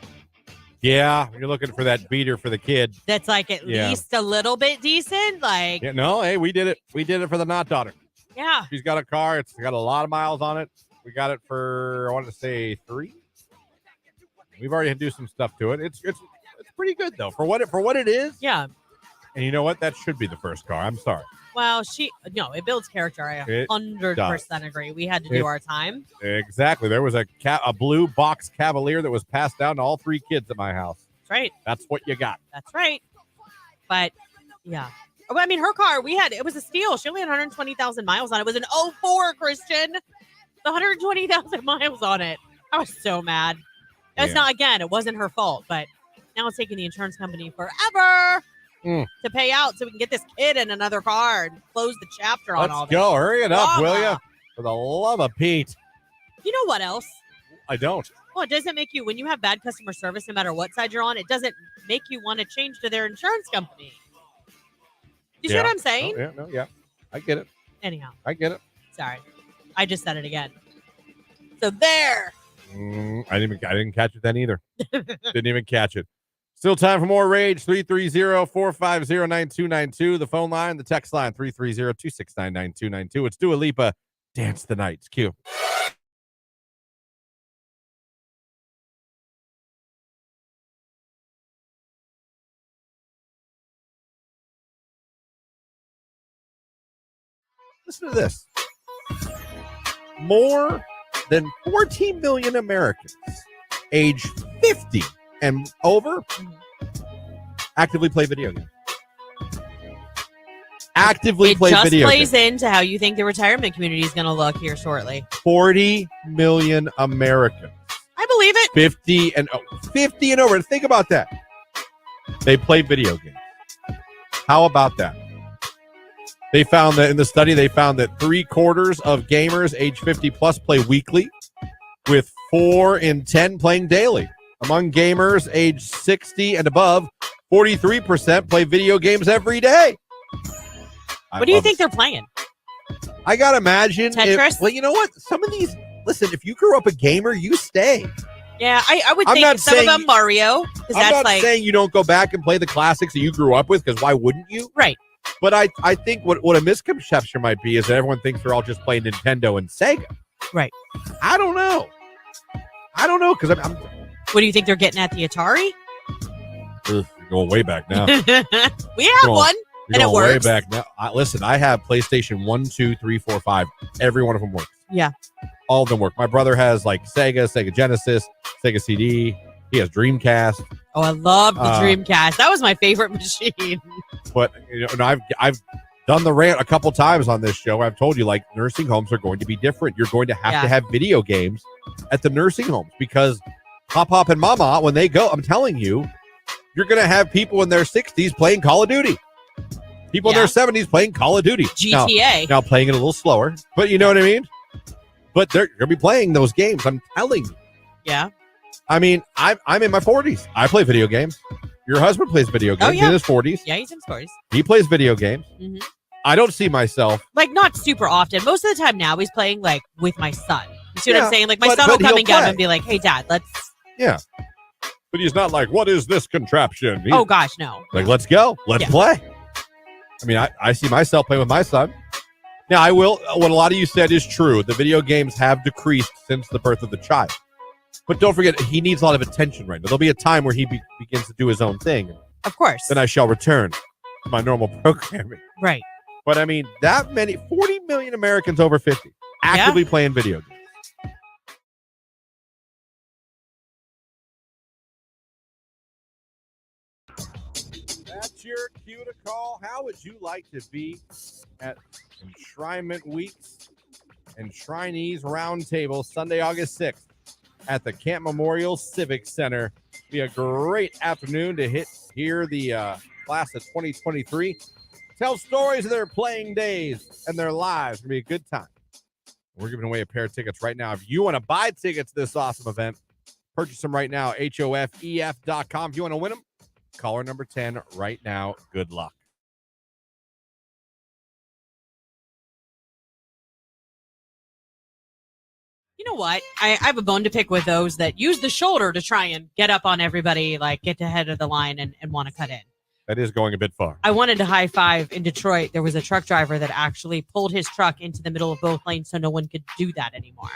Yeah, you're looking for that beater for the kid. That's like at least a little bit decent. Like, yeah, no, hey, we did it. We did it for the not daughter. Yeah. She's got a car. It's got a lot of miles on it. We got it for, I wanted to say 3. We've already had to do some stuff to it. It's pretty good though for what it is. Yeah. And you know what? That should be the first car. I'm sorry. Well, it builds character. I 100% agree. We had to do our time. Exactly. There was a blue box Cavalier that was passed down to all 3 kids at my house. That's right. That's what you got. That's right. But yeah. I mean, her car, it was a steal. She only had 120,000 miles on it. It was an 04, Christian. 120,000 miles on it. I was so mad. It's not, again, it wasn't her fault, but now it's taking the insurance company forever to pay out so we can get this kid in another car and close the chapter on all Let's this. go. Hurry it up, will you? For the love of Pete. You know what else? I don't. Well, it doesn't make you, when you have bad customer service, no matter what side you're on, it doesn't make you want to change to their insurance company. You see what I'm saying? Oh, yeah. I get it. Anyhow. I get it. Sorry. I just said it again. So there. I didn't catch it then either. Didn't even catch it. Still time for more Rage. 330-450-9292. The phone line, the text line, 330-269-9292. It's Dua Lipa. Dance the Night. It's Q. Listen to this. More than 14 million Americans age 50 and over actively play video games. It just plays into how you think the retirement community is going to look here shortly. 40 million Americans. I believe it. 50 and over. And think about that. They play video games. How about that? They found that in the study, they found that 3/4 of gamers age 50 plus play weekly, with 4 in 10 playing daily. Among gamers age 60 and above, 43% play video games every day. What do you think they're playing? I gotta imagine. Tetris? Well, you know what? Some of these. Listen, if you grew up a gamer, you stay. Yeah, I would think some of them Mario. I'm not saying you don't go back and play the classics that you grew up with, because why wouldn't you? Right. But I think what a misconception might be is that everyone thinks they're all just playing Nintendo and Sega. Right. I don't know, because I'm. What do you think they're getting at the Atari? You're going way back now. We have one, and it works. Way back now. Listen, I have PlayStation 1, 2, 3, 4, 5. Every one of them works. Yeah. All of them work. My brother has like Sega Genesis, Sega CD. He has Dreamcast. Oh, I love the Dreamcast. That was my favorite machine. But I've done the rant a couple times on this show. I've told you, like, nursing homes are going to be different. You're going to have to have video games at the nursing homes, because Pop and Mama, when they go, I'm telling you, you're going to have people in their 60s playing Call of Duty. People in their 70s playing Call of Duty. GTA. Now playing it a little slower, but you know what I mean? But they're going to be playing those games. I'm telling you. Yeah. I mean, I'm in my 40s. I play video games. Your husband plays video games in his 40s. Yeah, he's in his 40s. He plays video games. Mm-hmm. I don't see myself. Like, not super often. Most of the time now he's playing, like, with my son. You see what I'm saying? Like, my son will come and get him and be like, hey, Dad, let's... Yeah. But he's not like, what is this contraption? Oh, gosh, no. Like, let's go. Let's play. I mean, I see myself playing with my son. Now, I will... What a lot of you said is true. The video games have decreased since the birth of the child. But don't forget, he needs a lot of attention right now. There'll be a time where he begins to do his own thing. Of course. Then I shall return to my normal programming. Right. But I mean, that many, 40 million Americans over 50 actively playing video games. That's your cue to call. How would you like to be at Enshrinement Week's Enshrinees Roundtable Sunday, August 6th? At the Camp Memorial Civic Center. Be a great afternoon to hear the class of 2023 tell stories of their playing days and their lives. It's going to be a good time. We're giving away a pair of tickets right now. If you want to buy tickets to this awesome event, purchase them right now, HOFEF.com. If you want to win them, caller number 10 right now. Good luck. You know what? I have a bone to pick with those that use the shoulder to try and get up on everybody, like get to head of the line and want to cut in. That is going a bit far. I wanted to high five in Detroit. There was a truck driver that actually pulled his truck into the middle of both lanes so no one could do that anymore.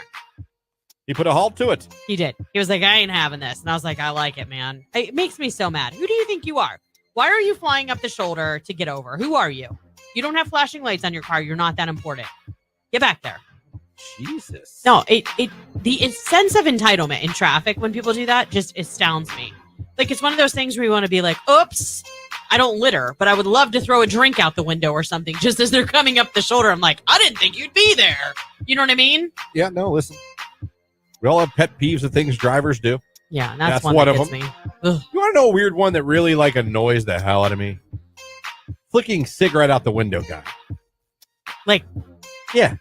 He put a halt to it. He did. He was like, I ain't having this. And I was like, I like it, man. It makes me so mad. Who do you think you are? Why are you flying up the shoulder to get over? Who are you? You don't have flashing lights on your car. You're not that important. Get back there. Jesus. No, the sense of entitlement in traffic when people do that just astounds me. Like, it's one of those things where you want to be like, oops, I don't litter, but I would love to throw a drink out the window or something just as they're coming up the shoulder. I'm like, I didn't think you'd be there. You know what I mean? Yeah, no, listen. We all have pet peeves of things drivers do. Yeah, that's one of them. You want to know a weird one that really, like, annoys the hell out of me? Flicking cigarette out the window guy. Like, yeah.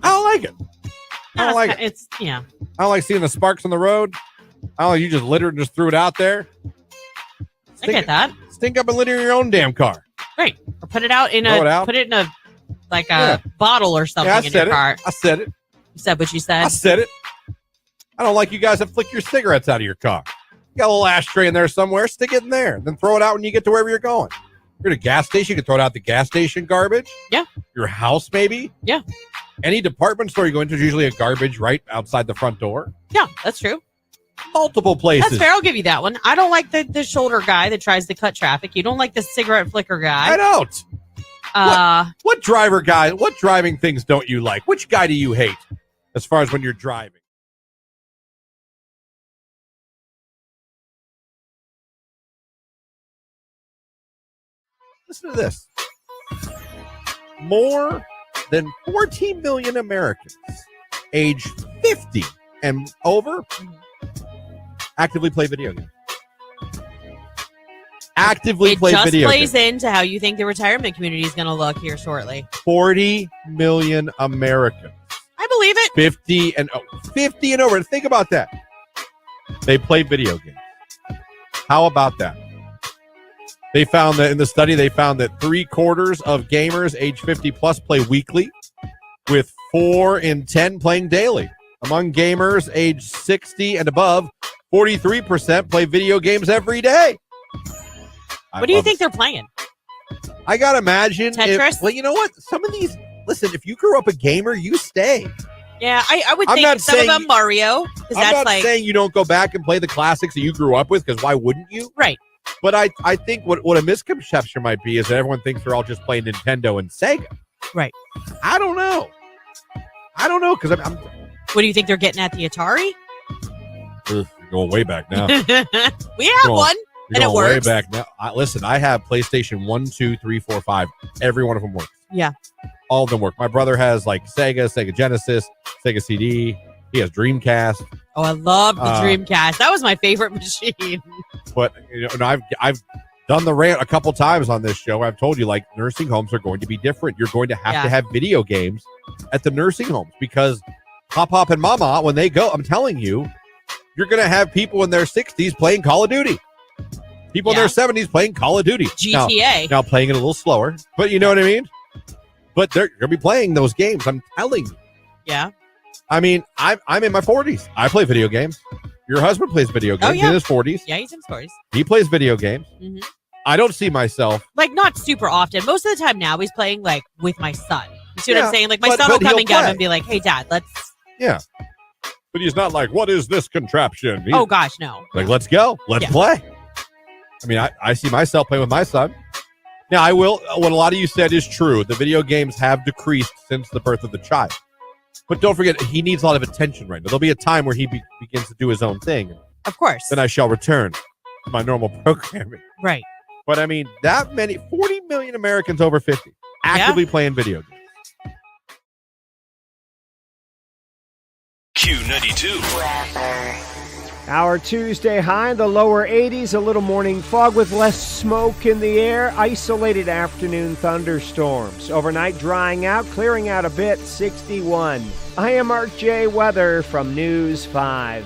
I don't like it. I don't like it. It's, yeah. I don't like seeing the sparks on the road. I don't like you just littered and just threw it out there. I get that. Stink up and litter your own damn car. Right. Or put it out in Throw it out. put it in a bottle or something Yeah, I in said your it. car. I said it. You said what you said. I said it. I don't like you guys that flick your cigarettes out of your car. You got a little ashtray in there somewhere. Stick it in there. Then throw it out when you get to wherever you're going. You're at a gas station. You can throw it out the gas station garbage. Yeah. Your house, maybe. Yeah. Any department store you go into is usually a garbage right outside the front door. Yeah, that's true. Multiple places. That's fair. I'll give you that one. I don't like the shoulder guy that tries to cut traffic. You don't like the cigarette flicker guy. I don't. What driving things don't you like? Which guy do you hate as far as when you're driving? Listen to this. More than 14 million Americans age 50 and over actively play video games. It just plays into how you think the retirement community is going to look here shortly. 40 million Americans. I believe it. 50 and over. Think about that. They play video games. How about that? They found that in the study, they found that 3/4 of gamers age 50 plus play weekly, with 4 in 10 playing daily. Among gamers age 60 and above, 43% play video games every day. What do you think they're playing? I gotta imagine. Tetris? Well, you know what? Some of these. Listen, if you grew up a gamer, you stay. Yeah, I would I'm think not some of saying- them Mario. Because I'm that's not like saying you don't go back and play the classics that you grew up with, because why wouldn't you? Right. But I think what a misconception might be is that everyone thinks they're all just playing Nintendo and Sega. Right. I don't know, because I'm what do you think they're getting at the Atari? you're going way back now. We have one, You're and it going way works. back now. Listen, I have PlayStation 1, 2, 3, 4, 5. Every one of them works. Yeah. All of them work. My brother has like Sega Genesis, Sega CD. He has Dreamcast. Oh, I love the Dreamcast. That was my favorite machine. But I've done the rant a couple times on this show. I've told you, like, nursing homes are going to be different. You're going to have to have video games at the nursing homes, because Pop and Mama, when they go, I'm telling you, you're going to have people in their 60s playing Call of Duty. People in their 70s playing Call of Duty. GTA. Now playing it a little slower, but you know what I mean? But they're going to be playing those games. I'm telling you. Yeah. I mean, I'm in my 40s. I play video games. Your husband plays video games. He's in his 40s. Yeah, he's in his 40s. He plays video games. Mm-hmm. I don't see myself. Like, not super often. Most of the time now, he's playing, like, with my son. You see what Yeah, I'm saying? Like, my but- son will but come he'll and get him play. and be like, hey, Dad, let's... Yeah. But he's not like, what is this contraption? He's Oh, gosh, no. like, let's go. Let's play. I mean, I see myself playing with my son. Now, I will. What a lot of you said is true. The video games have decreased since the birth of the child. But don't forget, he needs a lot of attention right now. There'll be a time where he begins to do his own thing. Of course. Then I shall return to my normal programming. Right. But I mean, that many, 40 million Americans over 50 actively playing video games. Q92. Our Tuesday high in the lower 80s, a little morning fog with less smoke in the air, isolated afternoon thunderstorms. Overnight drying out, clearing out a bit, 61. I am Mark J. Weather from News 5.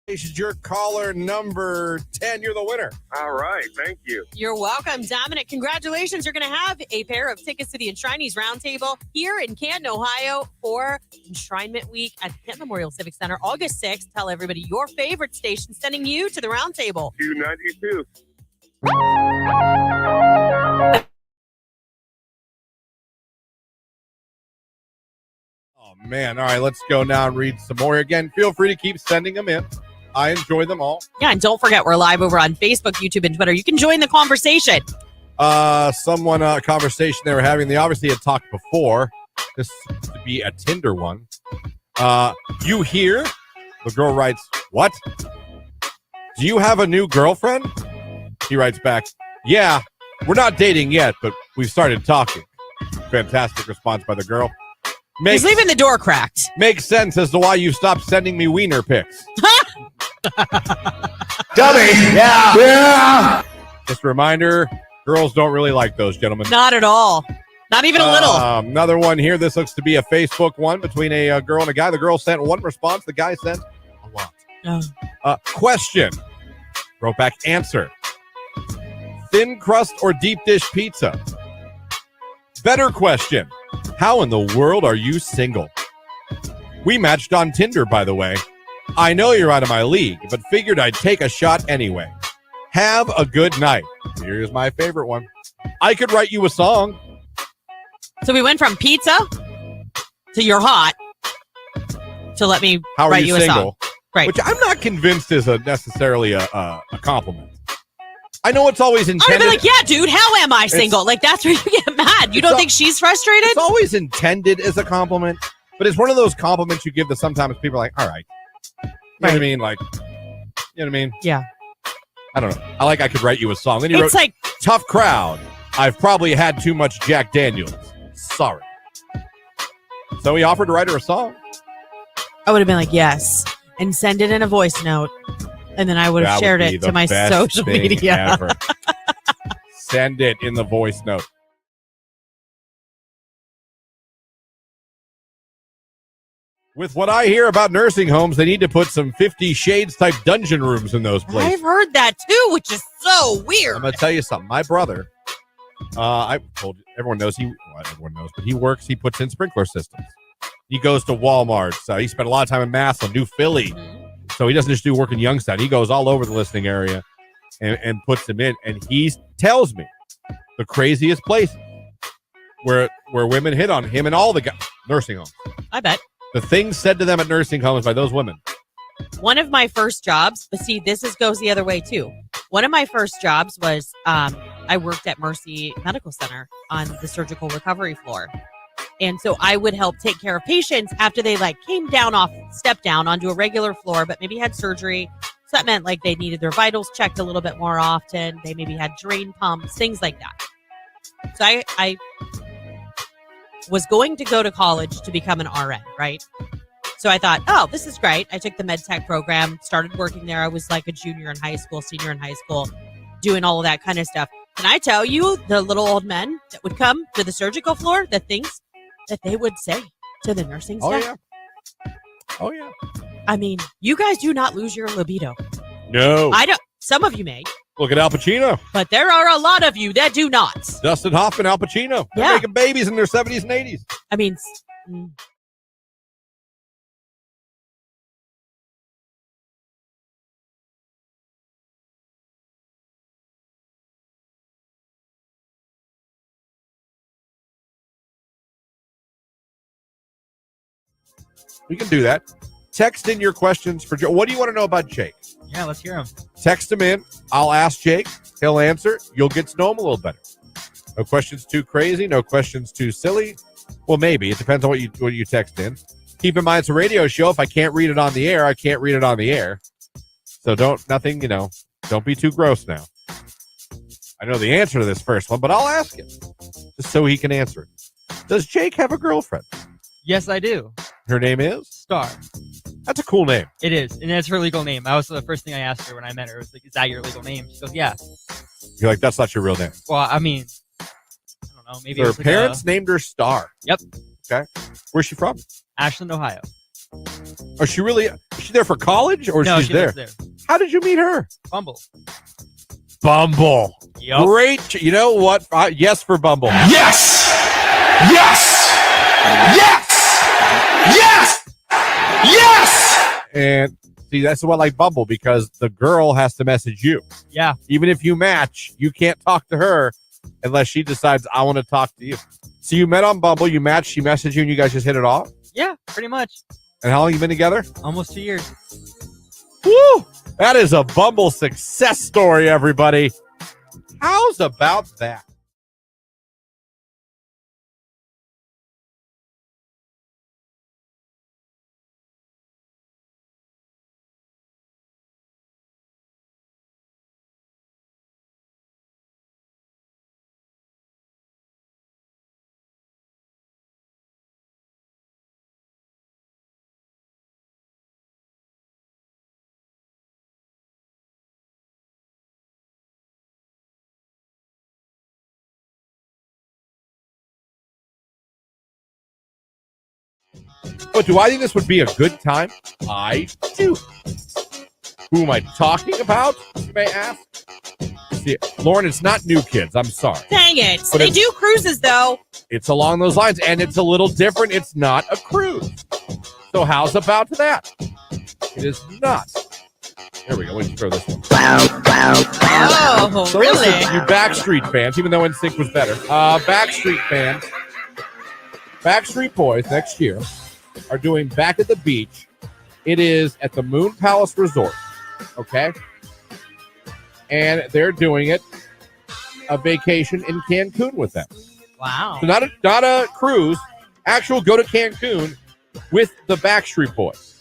You're caller number 10. You're the winner. All right. Thank you. You're welcome, Dominic. Congratulations. You're going to have a pair of tickets to the Enshrinees Roundtable here in Canton, Ohio for Enshrinement Week at the Canton Memorial Civic Center, August 6th. Tell everybody your favorite station sending you to the Roundtable. Q92. Oh, man. All right, let's go now and read some more. Again, feel free to keep sending them in. I enjoy them all. Yeah, and don't forget, we're live over on Facebook, YouTube, and Twitter. You can join the conversation. A conversation they were having. They obviously had talked before. This seems to be a Tinder one. You here? The girl writes, what? Do you have a new girlfriend? He writes back, yeah, we're not dating yet, but we've started talking. Fantastic response by the girl. He's leaving the door cracked. Makes sense as to why you stopped sending me wiener pics. Dummy. Yeah. Just a reminder, girls don't really like those, gentlemen. Not at all. Not even a little. Another one here. This looks to be a Facebook one between a girl and a guy. The girl sent one response. The guy sent a lot. Question. Wrote back, answer. Thin crust or deep dish pizza? Better question. How in the world are you single? We matched on Tinder, by the way. I know you're out of my league, but figured I'd take a shot anyway. Have a good night. Here's my favorite one. I could write you a song. So we went from pizza to you're hot to let me How are write you you a single? song. Right. Which I'm not convinced is necessarily a compliment. I know it's always I would intended. be like, yeah, dude, how am I single? Like, that's where you get mad. You don't think she's frustrated? It's always intended as a compliment, but it's one of those compliments you give that sometimes people are like, all right. You know what I mean? Like, you know what I mean? Yeah. I don't know. I could write you a song. Then you It's wrote, like, tough crowd. I've probably had too much Jack Daniels. Sorry. So he offered to write her a song. I would have been like, yes, and send it in a voice note. And then I would have shared it to my social media. Ever. Send it in the voice note. With what I hear about nursing homes, they need to put some 50 Shades type dungeon rooms in those places. I've heard that too, which is so weird. I'm going to tell you something. My brother, I told you, everyone knows everyone knows, but he puts in sprinkler systems. He goes to Walmart. So he spent a lot of time in Massillon, New Philly. So he doesn't just do work in Youngstown. He goes all over the listening area and puts them in. And he tells me the craziest places where women hit on him and all the nursing homes. I bet. The things said to them at nursing homes by those women. One of my first jobs, but see, goes the other way too. One of my first jobs was I worked at Mercy Medical Center on the surgical recovery floor. And so I would help take care of patients after they stepped down onto a regular floor, but maybe had surgery. So that meant like they needed their vitals checked a little bit more often. They maybe had drain pumps, things like that. So I was going to go to college to become an RN, right? So I thought, oh, this is great. I took the med tech program, started working there. I was like a junior in high school, senior in high school, doing all of that kind of stuff. Can I tell you, the little old men that would come to the surgical floor, the things that they would say to the nursing staff? Oh, yeah. I mean, you guys do not lose your libido. No. I don't. Some of you may. Look at Al Pacino. But there are a lot of you that do not. Dustin Hoffman, Al Pacino. They're making babies in their 70s and 80s. I mean... We can do that. Text in your questions for Joe. What do you want to know about Jake? Yeah, let's hear him. Text him in. I'll ask Jake. He'll answer. You'll get to know him a little better. No questions too crazy. No questions too silly. Well, maybe. It depends on what you text in. Keep in mind, it's a radio show. If I can't read it on the air, I can't read it on the air. So don't be too gross now. I know the answer to this first one, but I'll ask him just so he can answer it. Does Jake have a girlfriend? Yes, I do. Her name is? Star. That's a cool name. It is, and that's her legal name. That was the first thing I asked her when I met her. I was like, is that your legal name? She goes, yeah. You're like, that's not your real name. Well, I mean, I don't know. Maybe her parents named her Star. Yep. Okay. Where's she from? Ashland, Ohio. Is she there for college or No, she's she there? lives there. How did you meet her? Bumble. Bumble. Yep. Great. You know what? Yes for Bumble. Yes! Yes! Yes! Yes! Yes! And see, that's what I like Bumble, because the girl has to message you. Yeah. Even if you match, you can't talk to her unless she decides, I want to talk to you. So you met on Bumble, you matched, she messaged you, and you guys just hit it off? Yeah, pretty much. And how long you been together? Almost 2 years. Woo! That is a Bumble success story, everybody. How's about that? But do I think this would be a good time? I do. Who am I talking about, you may ask? See, Lauren, it's not New Kids. I'm sorry. Dang it. But They do cruises, though. It's along those lines, and it's a little different. It's not a cruise. So how's about that? It is not. Here we go. Let's throw this one. Oh, So really? listen, you Backstreet fans, even though NSYNC was better, Backstreet fans, Backstreet Boys next year are doing Back at the Beach. It is at the Moon Palace Resort, okay? And they're doing it a vacation in Cancun with them. Wow. So not a cruise, actual go to Cancun with the Backstreet Boys.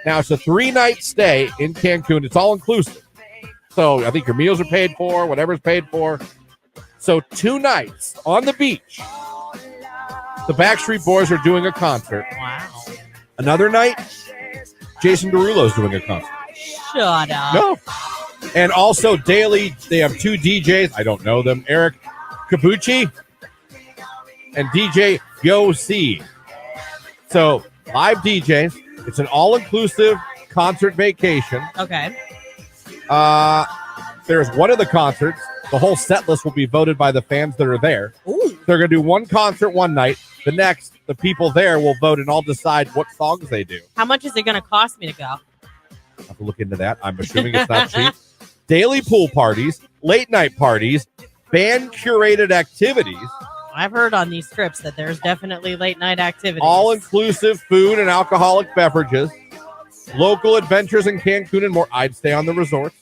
Now, it's a 3-night stay in Cancun. It's all inclusive. So I think your meals are paid for, whatever's paid for. So 2 nights on the beach. The Backstreet Boys are doing a concert. Wow. Another night, Jason Derulo's doing a concert. Shut up. No. And also daily, they have 2 DJs. I don't know them. Eric Capucci and DJ Yo C. So live DJs. It's an all-inclusive concert vacation. Okay. There's one of the concerts. The whole set list will be voted by the fans that are there. Ooh. They're going to do one concert one night. The next, the people there will vote and all decide what songs they do. How much is it going to cost me to go? I'll have to look into that. I'm assuming it's not cheap. Daily pool parties, late night parties, band curated activities. I've heard on these trips that there's definitely late night activities. All inclusive food and alcoholic beverages, local adventures in Cancun and more. I'd stay on the resorts.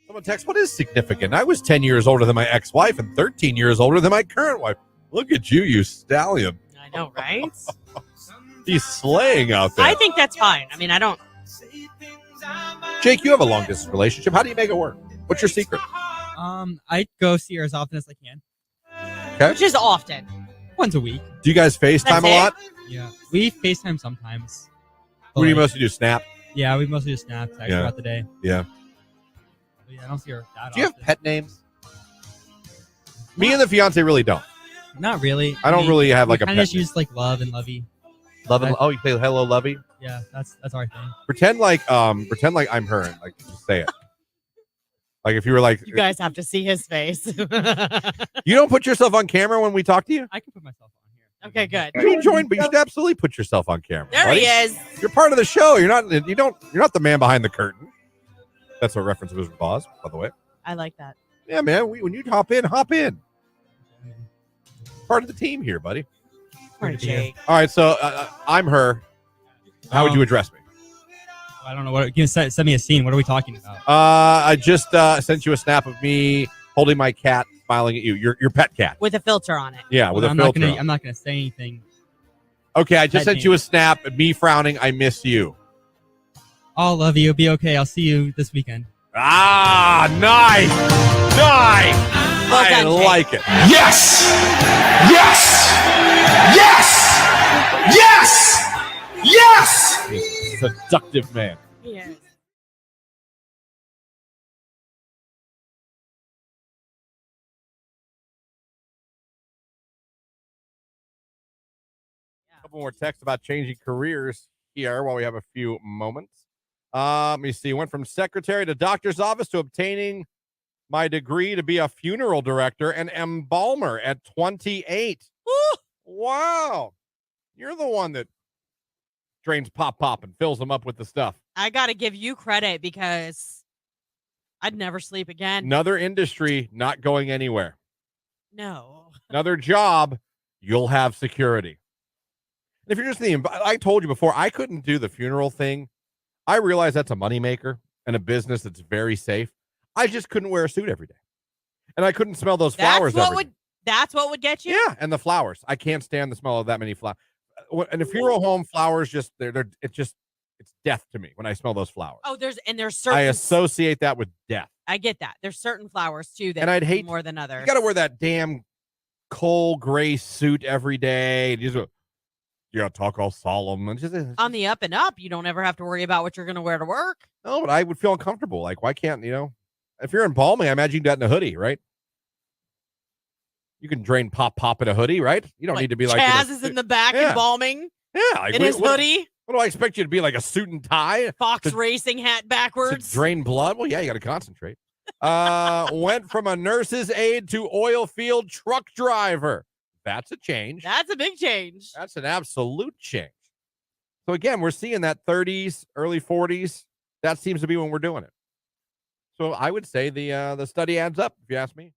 Someone text, what is significant? I was 10 years older than my ex-wife and 13 years older than my current wife. Look at you, you stallion. I know, right? He's slaying out there. I think that's fine. I mean, I don't. Jake, you have a long-distance relationship. How do you make it work? What's your secret? I go see her as often as I can. Okay. Which is often. once a week. Do you guys FaceTime a lot? Yeah, we FaceTime sometimes. What do you mostly do? Snap? Yeah, we mostly just snap text throughout the day. Yeah. But yeah, I don't see her that Do you have often. pet names? Me and the fiance really don't. Not really. I don't really have like a kind pet of just use like love and lovey. Love and you say hello, Lovey. Yeah, that's our thing. Pretend like I'm her and like just say it. Like if you were like You guys have to see his face. you don't put yourself on camera when we talk to you. I can put myself on here. Okay, good. You join, but you should absolutely put yourself on camera. There buddy. he is. You're part of the show. You're not the man behind the curtain. That's a reference to Wizard of Oz, by the way. I like that. Yeah, man. When you hop in. Part of the team here, buddy. Poor Jake. All right, so I'm her. How would you address me? I don't know what. You can send me a scene. What are we talking about? I just sent you a snap of me holding my cat, smiling at you. Your pet cat. With a filter on it. Yeah, with a filter. I'm not gonna say anything. Okay, I just sent you a snap of me frowning. I miss you. I'll love you. It'll be okay. I'll see you this weekend. Ah, nice. Well I done, Jake. like it. Yes! Yes! Yes! Yes! Yes! Seductive man. He is. A couple more texts about changing careers here while we have a few moments. Let me see. Went from secretary to doctor's office to obtaining my degree to be a funeral director and embalmer at 28. Woo! Wow. You're the one that drains pop and fills them up with the stuff. I got to give you credit because I'd never sleep again. Another industry not going anywhere. No. Another job, you'll have security. And if you're just I told you before, I couldn't do the funeral thing. I realize that's a moneymaker and a business that's very safe. I just couldn't wear a suit every day. And I couldn't smell those flowers every day. That's what would get you? Yeah, and the flowers. I can't stand the smell of that many flowers. In a funeral home, flowers it's death to me when I smell those flowers. Oh, there's certain. I associate that with death. I get that. There's certain flowers too that And I'd hate more than others. You got to wear that damn coal gray suit every day. You got to talk all solemn. And just, on the up and up, you don't ever have to worry about what you're going to wear to work. no, but I would feel uncomfortable. Like, why can't, if you're embalming, I imagine you do that in a hoodie, right? You can drain pop in a hoodie, right? You don't need to be like Chaz is in the back embalming. Yeah, like, in his hoodie. What do I expect you to be, like a suit and tie? Fox racing hat backwards. To drain blood? Well, yeah, you got to concentrate. Went from a nurse's aide to oil field truck driver. That's a change. That's a big change. That's an absolute change. So again, we're seeing that 30s, early 40s. That seems to be when we're doing it. So I would say the study adds up, if you ask me.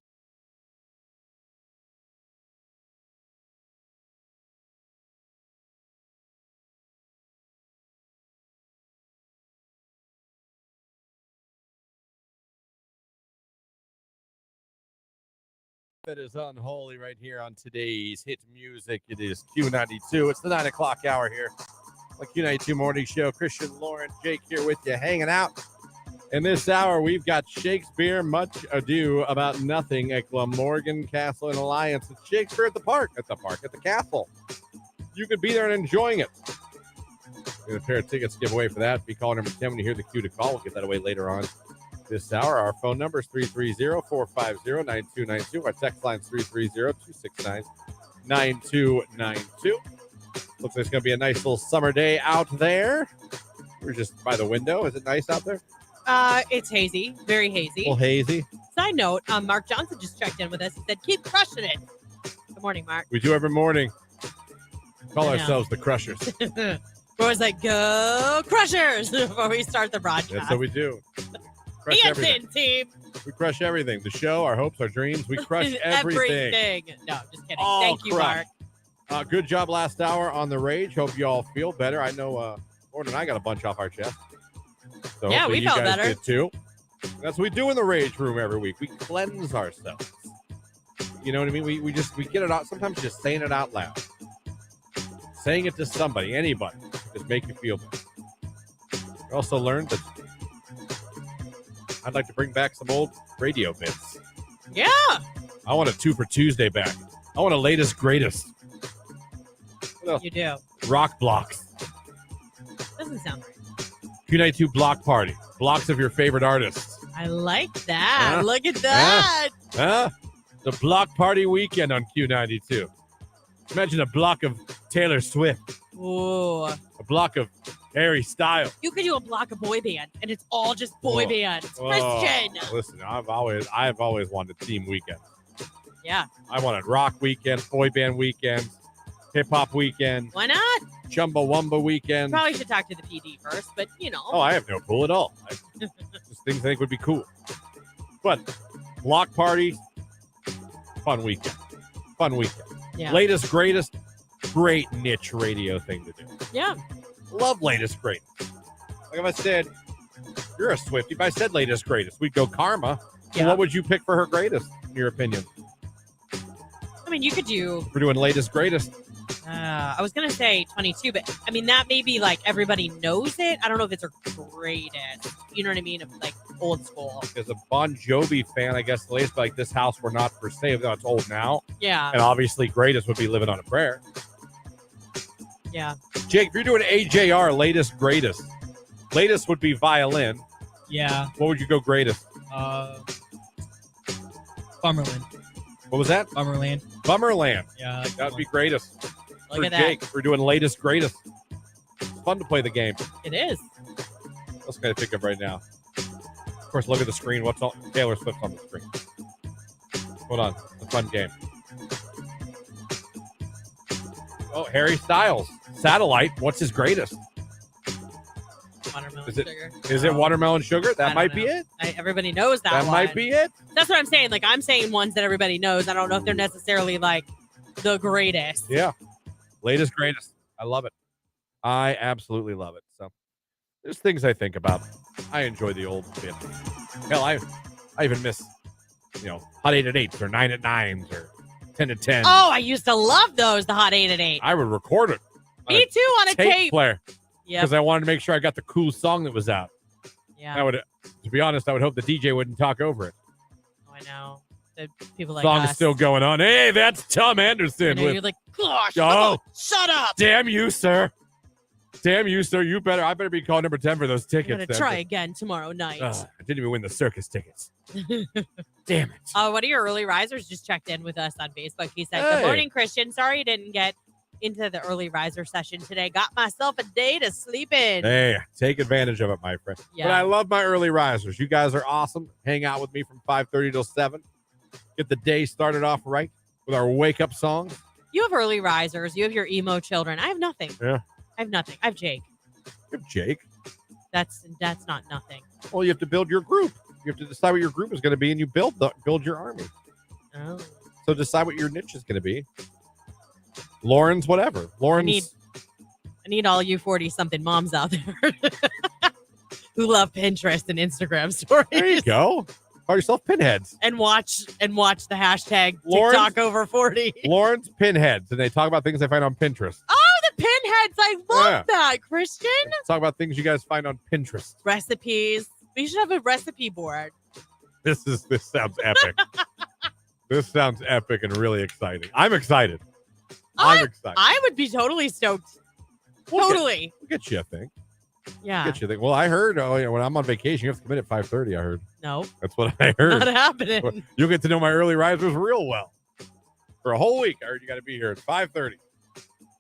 That is unholy right here on today's hit music. It is Q92. It's the 9 o'clock hour here. The Q92 Morning Show. Christian, Lauren, Jake here with you, hanging out. In this hour, we've got Shakespeare, Much Ado About Nothing at Glamorgan Castle and Alliance. It's Shakespeare at the castle. You could be there and enjoying it. We have a pair of tickets to give away for that. Be caller number 10 when you hear the cue to call. We'll get that away later on this hour. Our phone number is 330-450-9292. Our text line is 330-269-9292. Looks like it's going to be a nice little summer day out there. We're just by the window. Is it nice out there? It's hazy, very hazy. A little hazy. Side note, Mark Johnson just checked in with us. He said, keep crushing it. Good morning, Mark. We do every morning. Call ourselves the Crushers. We're always like, go Crushers before we start the broadcast. That's what we do. Crush everything. Team. We crush everything. The show, our hopes, our dreams. We crush everything. No, just kidding. All Thank you, crushed. Mark. Good job last hour on the rage. Hope you all feel better. I know Lauren and I got a bunch off our chest. So yeah, we felt better. Did too. That's what we do in the rage room every week. We cleanse ourselves. You know what I mean? We get it out. Sometimes just saying it out loud. Saying it to somebody, anybody, just make you feel better. We also learned that I'd like to bring back some old radio bits. Yeah. I want a 2 for Tuesday back. I want a latest greatest. What else? You do. Rock blocks. Doesn't sound right. Q92 block party. Blocks of your favorite artists. I like that. Huh? Look at that. Huh? The block party weekend on Q92. Imagine a block of Taylor Swift. Ooh. A block of Harry Styles. You could do a block of boy band, and it's all just boy bands. Oh, Christian. listen, I've always wanted theme weekends. Yeah. I wanted rock weekends, boy band weekends, hip hop weekends, Why not? Chumbawamba weekends. Probably should talk to the PD first, but Oh, I have no clue at all. Just things I think would be cool. But block parties, fun weekend. Fun weekend. Yeah. Latest, greatest, great niche radio thing to do. Yeah. Love latest, greatest. Like if I said, you're a Swiftie. If I said latest, greatest, we'd go Karma. So Yeah. what would you pick for her greatest, in your opinion? I mean, you could do. We're doing latest, greatest. I was gonna say 22, but I mean that may be like everybody knows it. I don't know if it's her greatest. You know what I mean? Of like old school. As a Bon Jovi fan, I guess the latest, like This House We're Not For Sale, though it's old now. Yeah. And obviously greatest would be Living on a Prayer. Yeah. Jake, if you're doing AJR, latest, greatest. Latest would be Violin. Yeah. What would you go greatest? Bummerland. What was that? Bummerland. Bummerland. Yeah. I like That would be greatest. Look For at that. Jake, we're doing latest, greatest. It's fun to play the game. It is. What's going to think of right now? Of course, look at the screen. What's on Taylor Swift's on the screen? Hold on. It's a fun game. Oh, Harry Styles. Satellite. What's his greatest? Watermelon Is it- sugar. Is it Watermelon Sugar? I That don't might be know. it. Everybody knows that That one. might be it. That's what I'm saying. Like I'm saying ones that everybody knows. I don't know if they're necessarily like the greatest. Yeah. Latest, greatest. I love it. I absolutely love it. So there's things I think about. I enjoy the old bit. Hell, I even miss, hot 8 at 8s or 9 at 9s or 10 at 10. Oh, I used to love those. The hot 8 at 8. I would record it. Me too on a tape. player. Yeah. Because I wanted to make sure I got the cool song that was out. Yeah. I would, to be honest, I would hope the DJ wouldn't talk over it. Oh, I know. The people like Song's us. still going on. Hey, that's Tom Anderson. You're like, gosh, Oh. shut up. Damn you, sir. Damn you, sir. I better be called number 10 for those I'm tickets. going to try again tomorrow night. I didn't even win the circus tickets. Damn it. One of your early risers just checked in with us on Facebook. He said, Hey. Good morning, Christian. Sorry you didn't get into the early riser session today. Got myself a day to sleep in. Hey, take advantage of it, my friend. Yeah. But I love my early risers. You guys are awesome. Hang out with me from 5:30 till 7. Get the day started off right with our wake-up songs. You have early risers. You have your emo children. I have nothing. Yeah. I have nothing. I have Jake. You have Jake. That's not nothing. Well, you have to build your group. You have to decide what your group is going to be, and you build your army. Oh. So decide what your niche is going to be. Lauren's whatever. Lauren's. I need all you 40-something moms out there who love Pinterest and Instagram stories. There you go. Call yourself pinheads. And watch the hashtag Lauren's- TikTok over 40. Lauren's pinheads, and they talk about things they find on Pinterest. Oh, the pinheads. I love Yeah. that, Christian. Talk about things you guys find on Pinterest. Recipes. We should have a recipe board. This sounds epic. This sounds epic and really exciting. I'm excited. I'm excited. I would be totally stoked. Totally. We'll get you a thing. Yeah. Get you a thing. Well, I heard when I'm on vacation, you have to come in at 5:30. I heard. No. That's what I heard. Not happening. You'll get to know my early risers real well. For a whole week, I heard you got to be here at 5:30.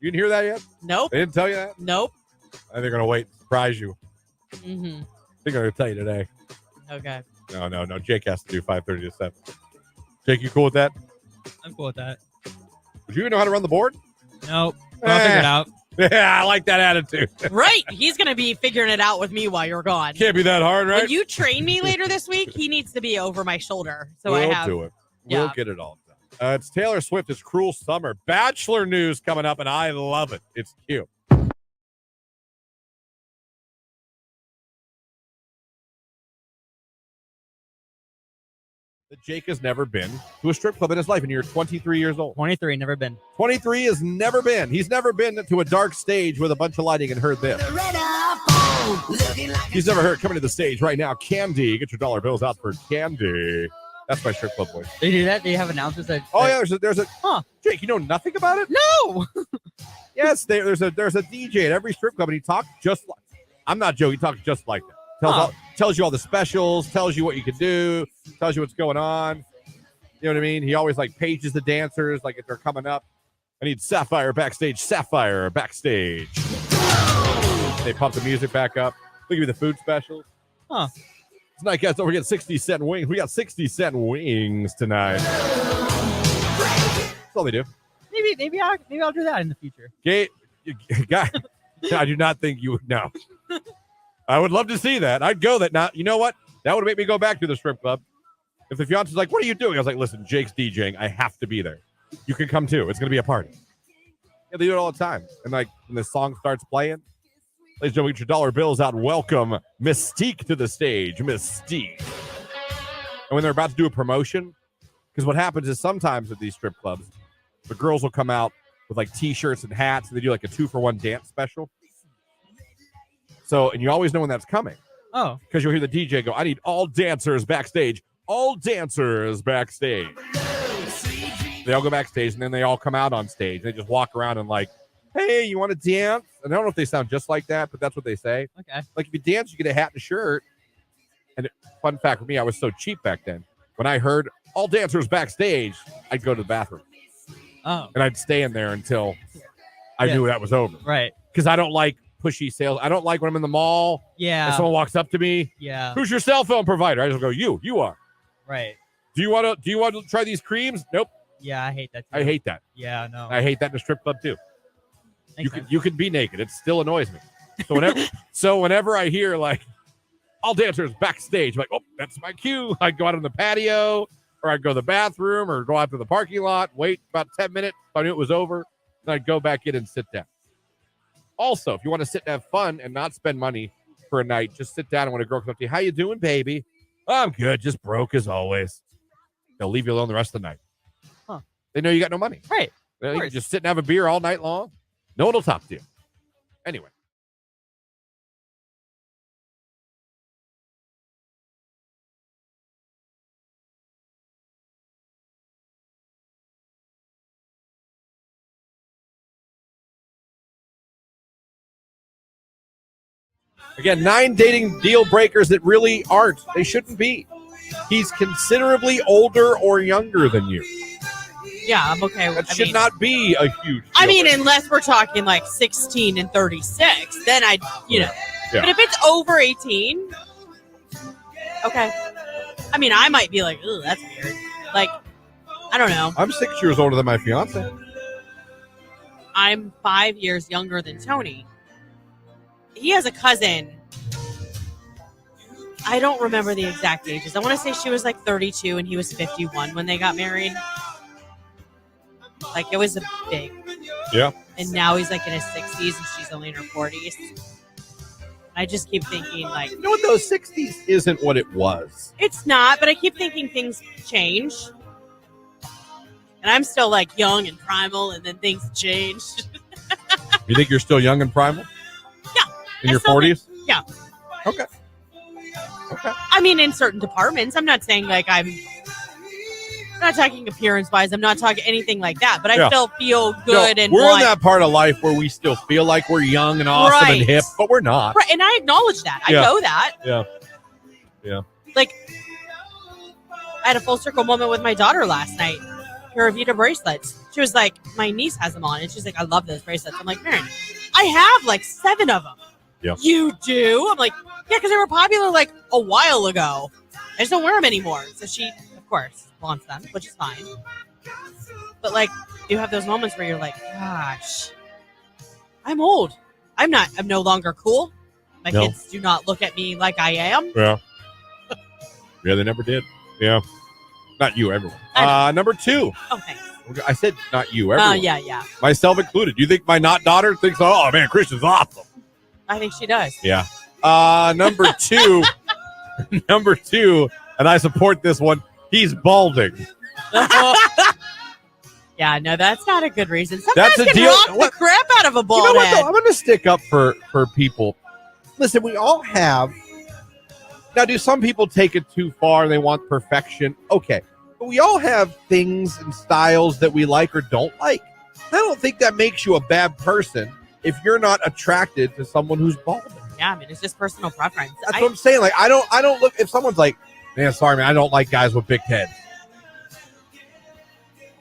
You didn't hear that yet? Nope. They didn't tell you that? Nope. I think they're going to wait and surprise you. Mm-hmm. I think I'm going to tell you today. Okay. No. Jake has to do 5:30 to 7. Jake, you cool with that? I'm cool with that. Would you even know how to run the board? Nope. I'll figure it out. Yeah, I like that attitude. Right. He's going to be figuring it out with me while you're gone. Can't be that hard, right? When you train me later this week, he needs to be over my shoulder. So we'll I have. do it. We'll Yeah. get it all done. It's Taylor Swift. It's Cruel Summer. Bachelor news coming up, and I love it. It's cute. That Jake has never been to a strip club in his life, and you're 23 years old. 23, never been. 23 has never been. He's never been to a dark stage with a bunch of lighting and heard this. He's never heard. Coming to the stage right now, Candy. Get your dollar bills out for Candy. That's my strip club voice. They do that? They have announcers that. Oh, yeah, there's a. Huh. Jake, you know nothing about it? No. Yes, there's a DJ at every strip club, and he talks just like. I'm not joking. He talks just like that. Tells you all the specials. Tells you what you can do. Tells you what's going on. You know what I mean? He always like pages the dancers like if they're coming up. I need Sapphire backstage. Sapphire backstage. They pump the music back up. They give you the food specials. Huh. Tonight, guys, don't forget 60-cent wings. We got 60-cent wings tonight. That's all they do. Maybe I'll do that in the future. Guy, I do not think you would know. I would love to see that. I'd go that. Now, you know what? That would make me go back to the strip club. If the fiance's like, what are you doing? I was like, listen, Jake's DJing. I have to be there. You can come too. It's going to be a party. Yeah, they do it all the time. And like when the song starts playing, ladies and gentlemen, get your dollar bills out. Welcome Mystique to the stage. Mystique. And when they're about to do a promotion, because what happens is sometimes at these strip clubs, the girls will come out with like T-shirts and hats, and they do like a 2-for-1 dance special. So, and you always know when that's coming. Oh. Because you'll hear the DJ go, I need all dancers backstage. All dancers backstage. They all go backstage, and then they all come out on stage. They just walk around and like, hey, you want to dance? And I don't know if they sound just like that, but that's what they say. Okay. Like if you dance, you get a hat and a shirt. And fun fact for me, I was so cheap back then. When I heard all dancers backstage, I'd go to the bathroom. Oh. And I'd stay in there until I knew that was over. Right. Because I don't like pushy sales. I don't like when I'm in the mall. Yeah. And someone walks up to me. Yeah. Who's your cell phone provider? I just go, you are. Right. Do you want to try these creams? Nope. Yeah, I hate that too. I hate that. Yeah, no. I hate that in a strip club too. Makes You could be naked. It still annoys me. So whenever I hear like all dancers backstage, I'm like, oh, that's my cue. I'd go out on the patio, or I'd go to the bathroom, or go out to the parking lot, wait about 10 minutes. If I knew it was over, then I'd go back in and sit down. Also, if you want to sit and have fun and not spend money for a night, just sit down and when a girl comes up to you, how you doing, baby? I'm good, just broke as always. They'll leave you alone the rest of the night. Huh. They know you got no money. Right. You can just sit and have a beer all night long. No one will talk to you. Anyway. Again, 9 dating deal breakers that really aren't. They shouldn't be. He's considerably older or younger than you. Yeah, I'm okay with that. That should not be a huge deal breaker. Unless we're talking like 16 and 36, then I'd, Yeah. But if it's over 18, okay. I might be like, ooh, that's weird. Like, I don't know. I'm 6 years older than my fiance. I'm 5 years younger than Tony. He has a cousin. I don't remember the exact ages. I want to say she was like 32 and he was 51 when they got married. Like, it was a big. Yeah. And now he's like in his 60s and she's only in her 40s. I just keep thinking, like, you know what, those 60s isn't what it was. It's not, but I keep thinking things change. And I'm still like young and primal, and then things change. You think you're still young and primal? Yeah. In your 40s? Yeah. Okay. In certain departments. I'm not saying like I'm not talking appearance wise. I'm not talking anything like that, but I still feel good. And we're in that part of life where we still feel like we're young and awesome and hip, but we're not. Right. And I acknowledge that. I know that. Yeah. Yeah. Like, I had a full circle moment with my daughter last night. Her Avita bracelets. She was like, my niece has them on. And she's like, I love those bracelets. I'm like, Maren, I have like 7 of them. Yeah. You do? I'm like, yeah, because they were popular like a while ago. I just don't wear them anymore. So she, of course, wants them, which is fine. But like, you have those moments where you're like, gosh, I'm old. I'm no longer cool. My kids do not look at me like I am. Yeah. Yeah, they never did. Yeah. Not you, everyone. Number 2. Oh, thanks. I said not you, everyone. Yeah. Myself included. You think my not daughter thinks, oh, man, Christian's awesome? I think she does. Yeah. Number 2. Number 2, and I support this one. He's balding. Yeah, no, that's not a good reason. Sometimes That's a can deal. rock the crap out of a bald You know what, head. though? I'm going to stick up for people. Listen, we all have. Now, do some people take it too far? They want perfection. Okay. But we all have things and styles that we like or don't like. I don't think that makes you a bad person if you're not attracted to someone who's balding. Yeah, I mean, it's just personal preference. That's what I'm saying. Like, I don't look, if someone's like, man, sorry, man, I don't like guys with big heads.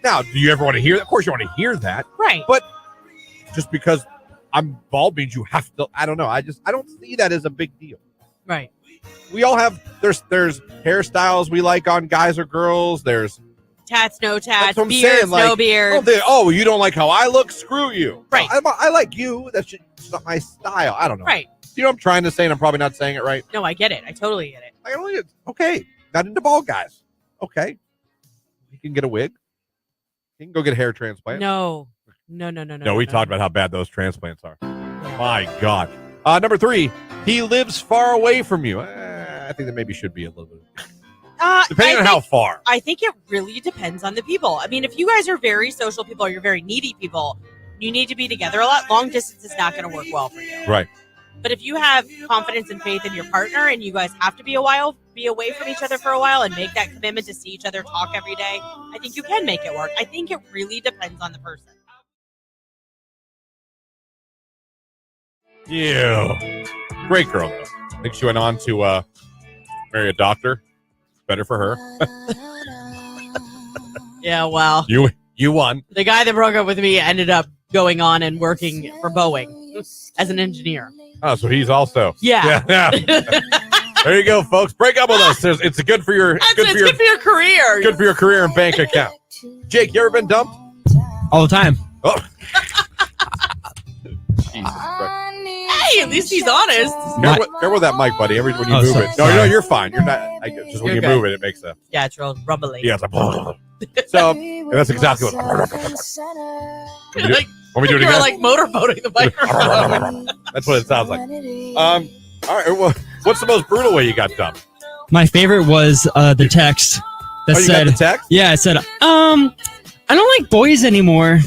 Now, do you ever want to hear that? Of course you want to hear that. Right. But just because I'm bald means you have to, I don't know. I don't see that as a big deal. Right. We all have, there's hairstyles we like on guys or girls. There's tats, no tats, that's what I'm beards, saying. Like, no beards. Oh, you don't like how I look? Screw you. Right. I like you. That's just not my style. I don't know. Right. You know what I'm trying to say, and I'm probably not saying it right. No, I get it. I totally get it. Okay. Not into bald guys. Okay. You can get a wig. You can go get a hair transplant. No, we talked about how bad those transplants are. My God. Number 3, he lives far away from you. I think that maybe should be a little bit. Depending on how far. I think it really depends on the people. I mean, if you guys are very social people or you're very needy people, you need to be together a lot. Long distance is not going to work well for you. Right. But if you have confidence and faith in your partner and you guys have to be away from each other for a while and make that commitment to see each other talk every day, I think you can make it work. I think it really depends on the person. Yeah. Great girl, though. I think she went on to marry a doctor. Better for her. Yeah, well. You won. The guy that broke up with me ended up going on and working for Boeing as an engineer. Oh, so he's also. Yeah. There you go, folks. Break up with us. It's good for your good for your career. Good for your career and bank account. Jake, you ever been dumped? All the time. Oh. Jesus Christ. Hey, at least he's honest. Careful with that mic, buddy. When you move sorry, it. No, you're fine. You're not. Just when You're you good. move it, it makes a. Yeah, it's real rumbly. Yeah, it's like. So and that's exactly what. Like, When we do it you're again. like motorboating the microphone. That's what it sounds like. All right. Well, what's the most brutal way you got dumped? My favorite was the text that You said, got the text? "Yeah, it said, I don't like boys anymore."